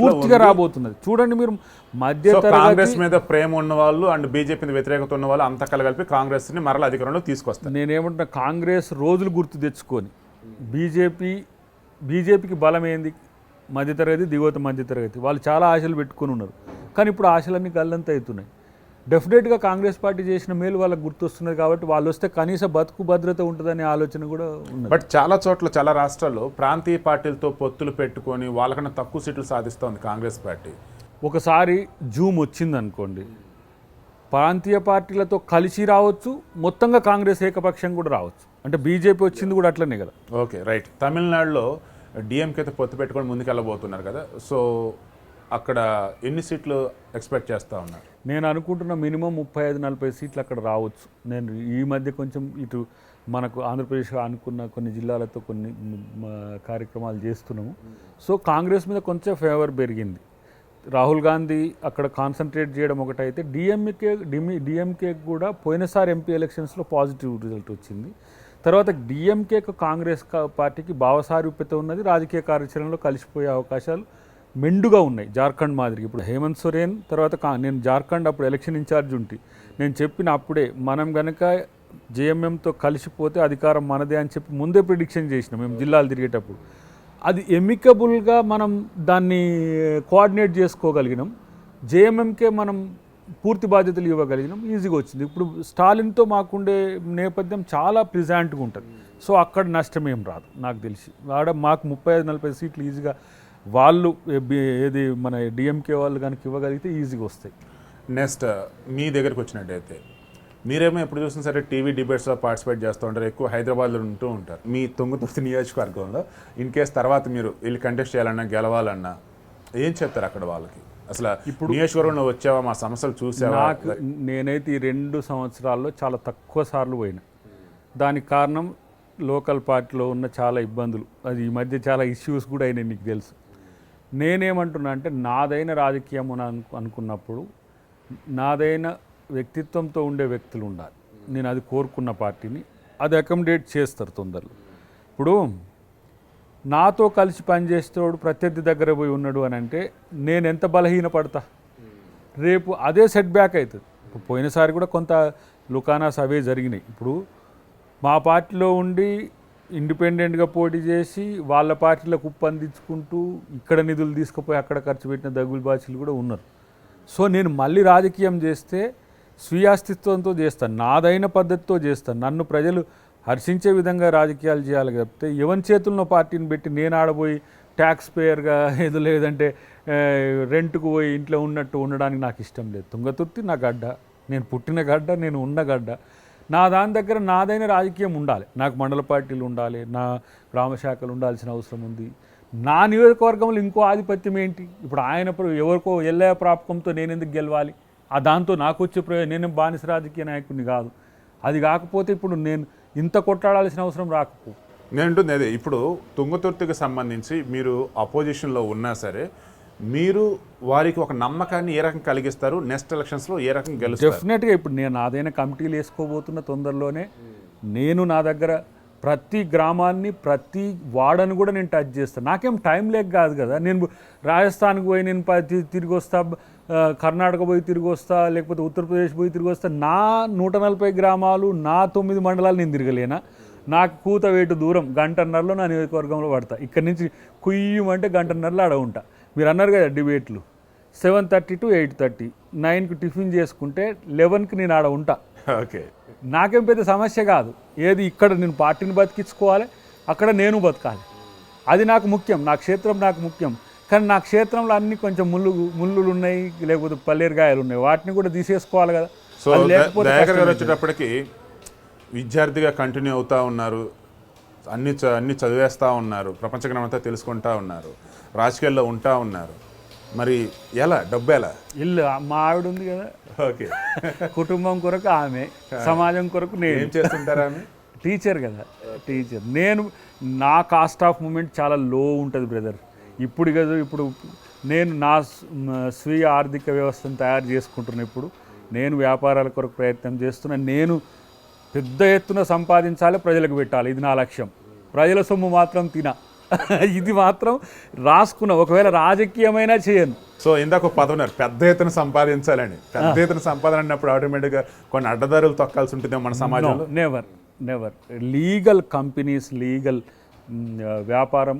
పూర్తిగా రాబోతున్నది. చూడండి మీరు, మధ్య కాంగ్రెస్ మీద ప్రేమ ఉన్న వాళ్ళు అండ్ బీజేపీ మీద వ్యతిరేకత ఉన్న వాళ్ళు అంతా కలిపి కాంగ్రెస్ ని మరల అధికారంలో తీసుకొస్తారు. నేనేమంటున్నా, కాంగ్రెస్ రోజులు గుర్తు తెచ్చుకొని బీజేపీకి బలం ఏంది? మధ్యతరగతి, దిగువత మధ్యతరగతి. వాళ్ళు చాలా ఆశలు పెట్టుకుని ఉన్నారు, కానీ ఇప్పుడు ఆశలన్నీ గల్లంత అవుతున్నాయి. డెఫినెట్గా కాంగ్రెస్ పార్టీ చేసిన మేలు వాళ్ళకి గుర్తొస్తున్నది కాబట్టి వాళ్ళు వస్తే కనీస బతుకు భద్రత ఉంటుందనే ఆలోచన కూడా ఉంది. బట్ చాలా చోట్ల, చాలా రాష్ట్రాల్లో ప్రాంతీయ పార్టీలతో పొత్తులు పెట్టుకొని వాళ్ళకన్నా తక్కువ సీట్లు సాధిస్తోంది కాంగ్రెస్ పార్టీ. ఒకసారి జూమ్ వచ్చిందనుకోండి, ప్రాంతీయ పార్టీలతో కలిసి రావచ్చు, మొత్తంగా కాంగ్రెస్ ఏకపక్షం కూడా రావచ్చు. అంటే బీజేపీ వచ్చింది కూడా అట్లనే కదా. Okay, right. తమిళనాడులో డిఎంకేతో పొత్తు పెట్టుకొని ముందుకెళ్ళబోతున్నారు కదా, సో అక్కడ ఎన్ని సీట్లు ఎక్స్పెక్ట్ చేస్తూ ఉన్నారు? నేను అనుకుంటున్న మినిమం 35-40 సీట్లు అక్కడ రావచ్చు. నేను ఈ మధ్య కొంచెం ఇటు మనకు ఆంధ్రప్రదేశ్ అనుకున్న కొన్ని జిల్లాలతో కొన్ని కార్యక్రమాలు చేస్తున్నాము. సో కాంగ్రెస్ మీద కొంచెం ఫేవర్ పెరిగింది. రాహుల్ గాంధీ అక్కడ కాన్సన్ట్రేట్ చేయడం ఒకటైతే, డిఎంకే కూడా పోయినసారి ఎంపీ ఎలక్షన్స్లో పాజిటివ్ రిజల్ట్ వచ్చింది. తర్వాత డిఎంకేకు కాంగ్రెస్ పార్టీకి భావసారూప్యత ఉన్నది, రాజకీయ కార్యాచరణలో కలిసిపోయే అవకాశాలు మెండుగా ఉన్నాయి, జార్ఖండ్ మాదిరి. ఇప్పుడు హేమంత్ సోరెన్ తర్వాత నేను జార్ఖండ్ అప్పుడు ఎలక్షన్ ఇన్ఛార్జ్ ఉంటే నేను చెప్పిన అప్పుడే, మనం కనుక జేఎంఎంతో కలిసిపోతే అధికారం మనదే అని చెప్పి ముందే ప్రిడిక్షన్ చేసినాం మేము జిల్లాలు తిరిగేటప్పుడు. అది ఎమికబుల్గా మనం దాన్ని కోఆర్డినేట్ చేసుకోగలిగినాం, జేఎంఎంకే మనం పూర్తి బాధ్యతలు ఇవ్వగలిగినాం, ఈజీగా వచ్చింది. ఇప్పుడు స్టాలిన్తో మాకుండే నేపథ్యం చాలా ప్రిజాంట్గా ఉంటుంది. సో అక్కడ నష్టం ఏం రాదు నాకు తెలిసి. ఆడ మాకు 35-40 సీట్లు ఈజీగా వాళ్ళు ఏది మన డిఎంకే వాళ్ళు కనుక ఇవ్వగలిగితే ఈజీగా వస్తాయి. నెక్స్ట్ మీ దగ్గరికి వచ్చినట్టయితే, మీరేమో ఎప్పుడు చూసినా సరే టీవీ డిబేట్స్లో పార్టిసిపేట్ చేస్తూ ఉంటారు, ఎక్కువ హైదరాబాద్లో ఉంటూ ఉంటారు. మీ తుంగతుర్తి నియోజకవర్గంలో ఇన్ కేస్ తర్వాత మీరు వెళ్ళి కంటెస్ట్ చేయాలన్నా, గెలవాలన్నా ఏం చెప్తారు అక్కడ వాళ్ళకి? అసలు ఇప్పుడు నియోజకవర్గంలో వచ్చావా, మా సమస్యలు చూసావా? నేనైతే ఈ 2 సంవత్సరాల్లో చాలా తక్కువ సార్లు పోయినా. దానికి కారణం లోకల్ పార్టీలో ఉన్న చాలా ఇబ్బందులు, అది ఈ మధ్య చాలా ఇష్యూస్ కూడా అయినాయి, నీకు తెలుసు. నేనేమంటున్నా అంటే, నాదైన రాజకీయం అనుకున్నప్పుడు నాదైన వ్యక్తిత్వంతో ఉండే వ్యక్తులు ఉండాలి. నేను అది కోరుకున్న పార్టీని అది అకామిడేట్ చేస్తారు తొందరలో. ఇప్పుడు నాతో కలిసి పనిచేసేవాడు ప్రత్యర్థి దగ్గర పోయి ఉన్నాడు అని అంటే నేను ఎంత బలహీనపడతా, రేపు అదే సెట్ బ్యాక్ అవుతుంది. ఇప్పుడు పోయినసారి కూడా కొంత లుకానాస్ అవే జరిగినాయి. ఇప్పుడు మా పార్టీలో ఉండి ఇండిపెండెంట్గా పోటీ చేసి వాళ్ళ పార్టీలకు ఉప్పందించుకుంటూ ఇక్కడ నిధులు తీసుకుపోయి అక్కడ ఖర్చు పెట్టిన దగులు బాచీలు కూడా ఉన్నారు. సో నేను మళ్ళీ రాజకీయం చేస్తే స్వీయాస్తిత్వంతో చేస్తాను, నాదైన పద్ధతితో చేస్తాను. నన్ను ప్రజలు హర్షించే విధంగా రాజకీయాలు చేయాలి తప్పితే ఎవరి చేతుల్లో పార్టీని పెట్టి నేను ఆడబోయి ట్యాక్స్ పేయర్గా ఏదో లేదంటే రెంట్కు పోయి ఇంట్లో ఉన్నట్టు ఉండడానికి నాకు ఇష్టం లేదు. తుంగతుర్తి నా గడ్డ, నేను పుట్టిన గడ్డ, నేను ఉన్న గడ్డ. నా దాని దగ్గర నాదైన రాజకీయం ఉండాలి. నాకు మండల పార్టీలు ఉండాలి, నా గ్రామ శాఖలు ఉండాల్సిన అవసరం ఉంది. నా నియోజకవర్గంలో ఇంకో ఆధిపత్యం ఏంటి? ఇప్పుడు ఆయన ఎవరికో ఎల్లయ్య ప్రాపకంతో నేను ఎందుకు గెలవాలి? ఆ దాంతో నాకు వచ్చే ప్రయోజనం, నేను బానిస రాజకీయ నాయకుడిని కాదు. అది కాకపోతే ఇప్పుడు నేను ఇంత కొట్లాడాల్సిన అవసరం రాకపో. నేను అంటుంది అదే, ఇప్పుడు తుంగతుర్తికి సంబంధించి మీరు అపోజిషన్లో ఉన్నా సరే మీరు వారికి ఒక నమ్మకాన్ని ఏ రకంగా కలిగిస్తారు? నెక్స్ట్ ఎలక్షన్స్లో ఏ రకంగా గెలుస్తారు? డెఫినెట్గా ఇప్పుడు నేను నాదైన కమిటీలు వేసుకోబోతున్న తొందరలోనే. నేను నా దగ్గర ప్రతి గ్రామాన్ని, ప్రతి వాడని కూడా నేను టచ్ చేస్తాను. నాకేం టైం లేక కాదు కదా. నేను రాజస్థాన్కి పోయి నేను తిరిగి వస్తా, కర్ణాటక పోయి తిరిగి వస్తా, లేకపోతే ఉత్తరప్రదేశ్ పోయి తిరిగి వస్తా. నా 140 గ్రామాలు, నా 9 మండలాలు నేను తిరగలేనా? నాకు కూతవేటు దూరం గంటన్నరలో నా నియోజకవర్గంలో పడతా. ఇక్కడి నుంచి కుయ్యమంటే గంటన్నరలో ఆడ ఉంటా. మీరు అన్నారు కదా డిబేట్లు, 7:30 to 8:30, 9కి టిఫిన్ చేసుకుంటే 11కి నేను ఆడ ఉంటా. ఓకే, నాకేం పెద్ద సమస్య కాదు. ఏది ఇక్కడ నేను పార్టీని బతికించుకోవాలి, అక్కడ నేను బతకాలి. అది నాకు ముఖ్యం, నా క్షేత్రం నాకు ముఖ్యం. కానీ నా క్షేత్రంలో అన్ని కొంచెం ముళ్ళులు ఉన్నాయి, లేకపోతే పల్లేరుగాయలు ఉన్నాయి, వాటిని కూడా తీసేసుకోవాలి కదా. సో దయాకర్ గారు వచ్చేటప్పటికి విద్యార్థిగా కంటిన్యూ అవుతూ ఉన్నారు, అన్ని చదివేస్తూ ఉన్నారు, ప్రపంచ జ్ఞానం తెలుసుకుంటూ ఉన్నారు, రాజకీయాల్లో ఉంటా ఉన్నారు. మరి ఎలా డబ్బు ఎలా? ఇల్లు మా ఆవిడ ఉంది కదా. ఓకే, కుటుంబం కొరకు ఆమె, సమాజం కొరకు నేను. ఏం చేస్తుంటారా ఆమె? టీచర్ కదా, టీచర్. నేను నా కాస్ట్ ఆఫ్ మూమెంట్ చాలా లో ఉంటుంది బ్రదర్. ఇప్పుడు కదా, ఇప్పుడు నేను నా స్వీయ ఆర్థిక వ్యవస్థను తయారు చేసుకుంటున్నా. ఇప్పుడు నేను వ్యాపారాల కొరకు ప్రయత్నం చేస్తున్నా. నేను పెద్ద ఎత్తున సంపాదించాలి, ప్రజలకు పెట్టాలి, ఇది నా లక్ష్యం. ప్రజల సొమ్ము మాత్రం తిన, ఇది మాత్రం రాసుకున్నా. ఒకవేళ రాజకీయమైనా చేయను. సో ఇందాక ఒక పదం ఉన్నారు, పెద్ద ఎత్తున సంపాదించాలని. పెద్ద ఎత్తున సంపాదన అన్నప్పుడు ఆటోమేటిక్గా కొన్ని అడ్డదారులు తొక్కాల్సి ఉంటుంది మన సమాజంలో. నెవర్ లీగల్ కంపెనీస్, లీగల్ వ్యాపారం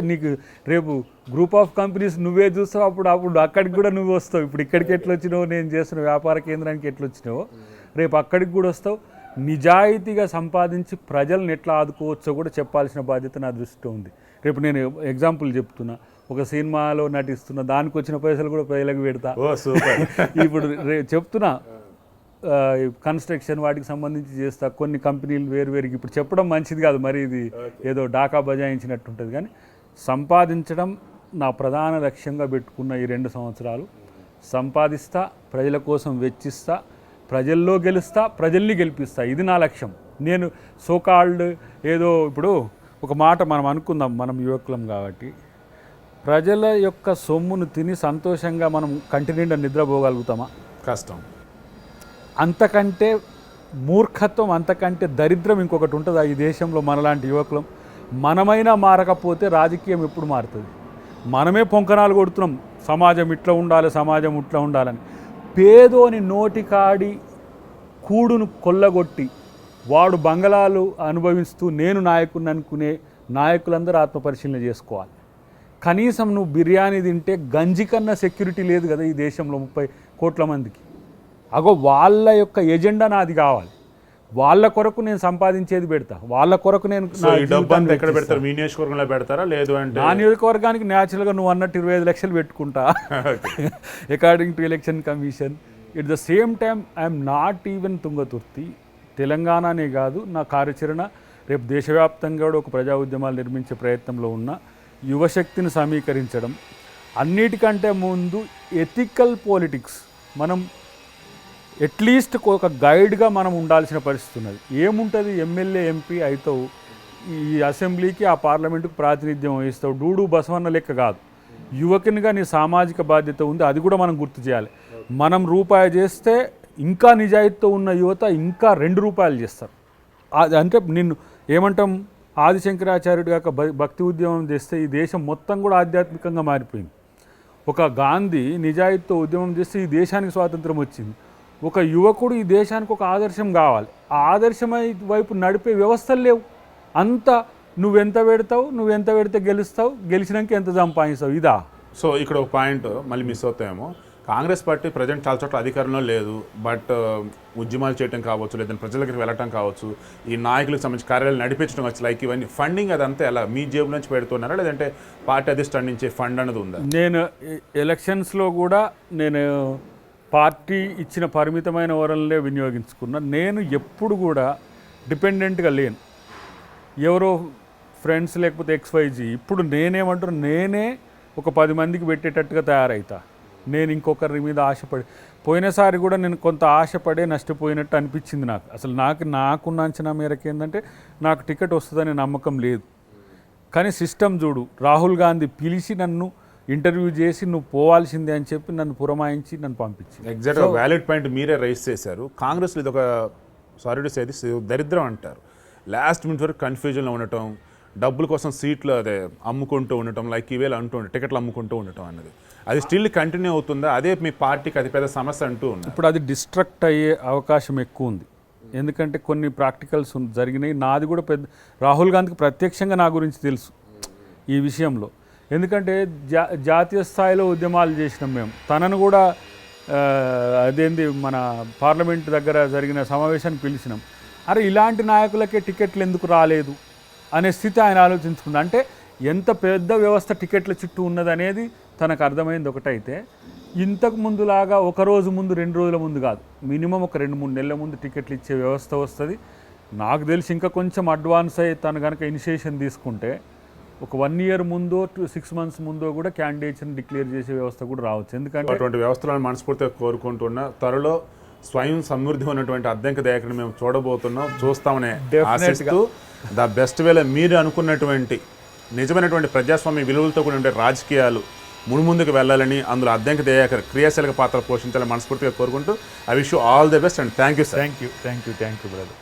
నీకు రేపు గ్రూప్ ఆఫ్ కంపెనీస్ నువ్వే చూస్తావు. అప్పుడు అక్కడికి కూడా నువ్వు వస్తావు. ఇప్పుడు ఇక్కడికి ఎట్లా వచ్చినావు, నేను చేస్తున్న వ్యాపార కేంద్రానికి ఎట్లా వచ్చినావో రేపు అక్కడికి కూడా వస్తావు. నిజాయితీగా సంపాదించి ప్రజలను ఎట్లా ఆదుకోవచ్చో కూడా చెప్పాల్సిన బాధ్యత నా దృష్టిలో ఉంది. రేపు నేను ఎగ్జాంపుల్ చెప్తున్నా, ఒక సినిమాలో నటిస్తున్నా, దానికి వచ్చిన పైసలు కూడా ప్రజలకు పెడతా. ఇప్పుడు చెప్తున్నా, కన్స్ట్రక్షన్ వాటికి సంబంధించి చేస్తా. కొన్ని కంపెనీలు వేరువేరుకి ఇప్పుడు చెప్పడం మంచిది కాదు, మరి ఇది ఏదో డాకా బజాయించినట్టు ఉంటుంది. కానీ సంపాదించడం నా ప్రధాన లక్ష్యంగా పెట్టుకున్న ఈ 2 సంవత్సరాలు. సంపాదిస్తా, ప్రజల కోసం వెచ్చిస్తా, ప్రజల్లో గెలుస్తా, ప్రజల్ని గెలిపిస్తా. ఇది నా లక్ష్యం. నేను సోకాల్డ్ ఏదో ఇప్పుడు ఒక మాట మనం అనుకుందాం, మనం యువకులం కాబట్టి, ప్రజల యొక్క సొమ్మును తిని సంతోషంగా మనం కంటి నిండా నిద్రపోగలుగుతామా? కష్టం. అంతకంటే మూర్ఖత్వం, అంతకంటే దరిద్రం ఇంకొకటి ఉంటుందా ఈ దేశంలో? మనలాంటి యువకులం మనమైనా మారకపోతే రాజకీయం ఎప్పుడు మారుతుంది? మనమే పొంకనాలు కొడుతున్నాం, సమాజం ఇట్లా ఉండాలి, సమాజం ఇట్లా ఉండాలని. పేదోని నోటికాడి కూడును కొల్లగొట్టి వాడు బంగళాలు అనుభవిస్తూ నేను నాయకుడిని అనుకునే నాయకులందరూ ఆత్మపరిశీలన చేసుకోవాలి. కనీసం నువ్వు బిర్యానీ తింటే గంజి కన్నా సెక్యూరిటీ లేదు కదా ఈ దేశంలో 30 కోట్ల మందికి. వాళ్ళ యొక్క ఎజెండా నాది కావాలి. వాళ్ళ కొరకు నేను సంపాదించేది పెడతా, వాళ్ళ కొరకు నేను ఎక్కడ పెడతారు? మీ నియోజకవర్గంలో పెడతారా? లేదు అంటే నా నియోజకవర్గానికి న్యాచురల్గా నువ్వు అన్నట్టు 25 లక్షలు పెట్టుకుంటా according to election commission. At the same time I'm not even Thungathurthi. తెలంగాణనే కాదు, నా కార్యాచరణ రేపు దేశవ్యాప్తంగా కూడా ఒక ప్రజా ఉద్యమాలు నిర్మించే ప్రయత్నంలో ఉన్న యువశక్తిని సమీకరించడం. అన్నిటికంటే ముందు ఎథికల్ పాలిటిక్స్. మనం అట్లీస్ట్ ఒక గైడ్గా మనం ఉండాల్సిన పరిస్థితి ఉన్నది. ఏముంటుంది, ఎమ్మెల్యే ఎంపీ అవుతావు, ఈ అసెంబ్లీకి ఆ పార్లమెంటుకు ప్రాతినిధ్యం వహిస్తావు, డూడు బసవన్న లెక్క కాదు. యువకునిగా నీ సామాజిక బాధ్యత ఉంది, అది కూడా మనం గుర్తు చేయాలి. మనం రూపాయి చేస్తే ఇంకా నిజాయితీతో ఉన్న యువత ఇంకా 2 రూపాయలు చేస్తారు. అంటే నిన్ను ఏమంటాం, ఆదిశంకరాచార్యుడు కాక భక్తి ఉద్యమం చేస్తే ఈ దేశం మొత్తం కూడా ఆధ్యాత్మికంగా మారిపోయింది. ఒక గాంధీ నిజాయితీతో ఉద్యమం చేస్తే ఈ దేశానికి స్వాతంత్రం వచ్చింది. ఒక యువకుడు ఈ దేశానికి ఒక ఆదర్శం కావాలి. ఆ ఆదర్శమై వైపు నడిపే వ్యవస్థలు లేవు. అంతా నువ్వెంత పెడతావు, నువ్వెంత పెడితే గెలుస్తావు, గెలిచినాక ఎంత సంపాదిస్తావు, ఇదా? సో ఇక్కడ ఒక పాయింట్ మళ్ళీ మిస్ అవుతాయేమో. కాంగ్రెస్ పార్టీ ప్రజెంట్ చాలా చోట్ల అధికారంలో లేదు, బట్ ఉద్యమాలు చేయడం కావచ్చు, లేదంటే ప్రజల దగ్గరికి వెళ్ళటం కావచ్చు, ఈ నాయకులకు సంబంధించి కార్యాలయాలు నడిపించడం కావచ్చు, లైక్ ఇవన్నీ ఫండింగ్ అదంతా ఎలా మీ జేబు నుంచి పెడుతున్నారా, లేదంటే పార్టీ అధిష్టానం నుంచి ఫండ్ అనేది ఉందా? నేను ఎలక్షన్స్లో కూడా నేను పార్టీ ఇచ్చిన పరిమితమైన వరల్నే వినియోగించుకున్నా. నేను ఎప్పుడు కూడా డిపెండెంట్గా లేను, ఎవరో ఫ్రెండ్స్ లేకపోతే XYZ. ఇప్పుడు నేనేమంటున్నా, నేనే ఒక 10 మందికి పెట్టేటట్టుగా తయారవుతా. నేను ఇంకొకరి మీద ఆశపడి, పోయినసారి కూడా నేను కొంత ఆశపడే నష్టపోయినట్టు అనిపించింది నాకు. అసలు నాకున్న అంచనా మేరకు ఏంటంటే నాకు టికెట్ వస్తుందనే నమ్మకం లేదు. కానీ సిస్టమ్ చూడు, రాహుల్ గాంధీ పిలిచి నన్ను ఇంటర్వ్యూ చేసి నువ్వు పోవాల్సిందే అని చెప్పి నన్ను పురమాయించి నన్ను పంపించింది. ఎగ్జాక్ట్గా వ్యాలిడ్ పాయింట్ మీరే రైజ్ చేశారు. కాంగ్రెస్లో ఇది ఒక సారీ టు సే దిస్ దరిద్రం అంటారు. లాస్ట్ మినిట్ వరకు కన్ఫ్యూజన్లో ఉండటం, డబ్బుల కోసం సీట్లు అదే అమ్ముకుంటూ ఉండటం, లైక్ ఈవేళ అంటూ ఉండటం, టికెట్లు అమ్ముకుంటూ ఉండటం అన్నది అది స్టిల్ కంటిన్యూ అవుతుందా? అదే మీ పార్టీకి అతిపెద్ద సమస్య అంటూ ఉంది. ఇప్పుడు అది డిస్ట్రక్ట్ అయ్యే అవకాశం ఎక్కువ ఉంది. ఎందుకంటే కొన్ని ప్రాక్టికల్స్ జరిగినాయి. నాది కూడా రాహుల్ గాంధీకి ప్రత్యక్షంగా నా గురించి తెలుసు ఈ విషయంలో. ఎందుకంటే జాతీయ స్థాయిలో ఉద్యమాలు చేసినాం మేము. తనను కూడా అదేంది మన పార్లమెంట్ దగ్గర జరిగిన సమావేశానికి పిలిచినాం. అరే ఇలాంటి నాయకులకే టికెట్లు ఎందుకు రాలేదు అనే స్థితి ఆయన ఆలోచించుకుంది. అంటే ఎంత పెద్ద వ్యవస్థ టికెట్ల చుట్టూ ఉన్నదనేది తనకు అర్థమైంది. ఒకటైతే ఇంతకు ముందులాగా ఒక రోజు ముందు 2 రోజుల ముందు కాదు, మినిమం ఒక 2-3 నెలల ముందు టికెట్లు ఇచ్చే వ్యవస్థ వస్తుంది. నాకు తెలిసి ఇంకా కొంచెం అడ్వాన్స్ అయ్యి తను కనుక ఇనిషియేషన్ తీసుకుంటే ఒక 1 ఇయర్ ముందో 6 months ముందో కూడా క్యాండిడేట్స్ని డిక్లేర్ చేసే వ్యవస్థ కూడా రావచ్చు. ఎందుకంటే అటువంటి వ్యవస్థలను మనస్ఫూర్తిగా కోరుకుంటున్నా. త్వరలో స్వయం సమృద్ధి ఉన్నటువంటి అద్దెంక దయాకరణ మేము చూడబోతున్నాం, చూస్తామనే ఆశిస్తూ ద బెస్ట్ వేలో మీరు అనుకున్నటువంటి నిజమైనటువంటి ప్రజాస్వామ్య విలువలతో కూడిన రాజకీయాలు ముందుకు వెళ్ళాలని, అందులో అద్దెంక దయాకర్ క్రియాశీలక పాత్ర పోషించాలని మనస్ఫూర్తిగా కోరుకుంటూ I wish you all the best and thank you sir. Thank you brother.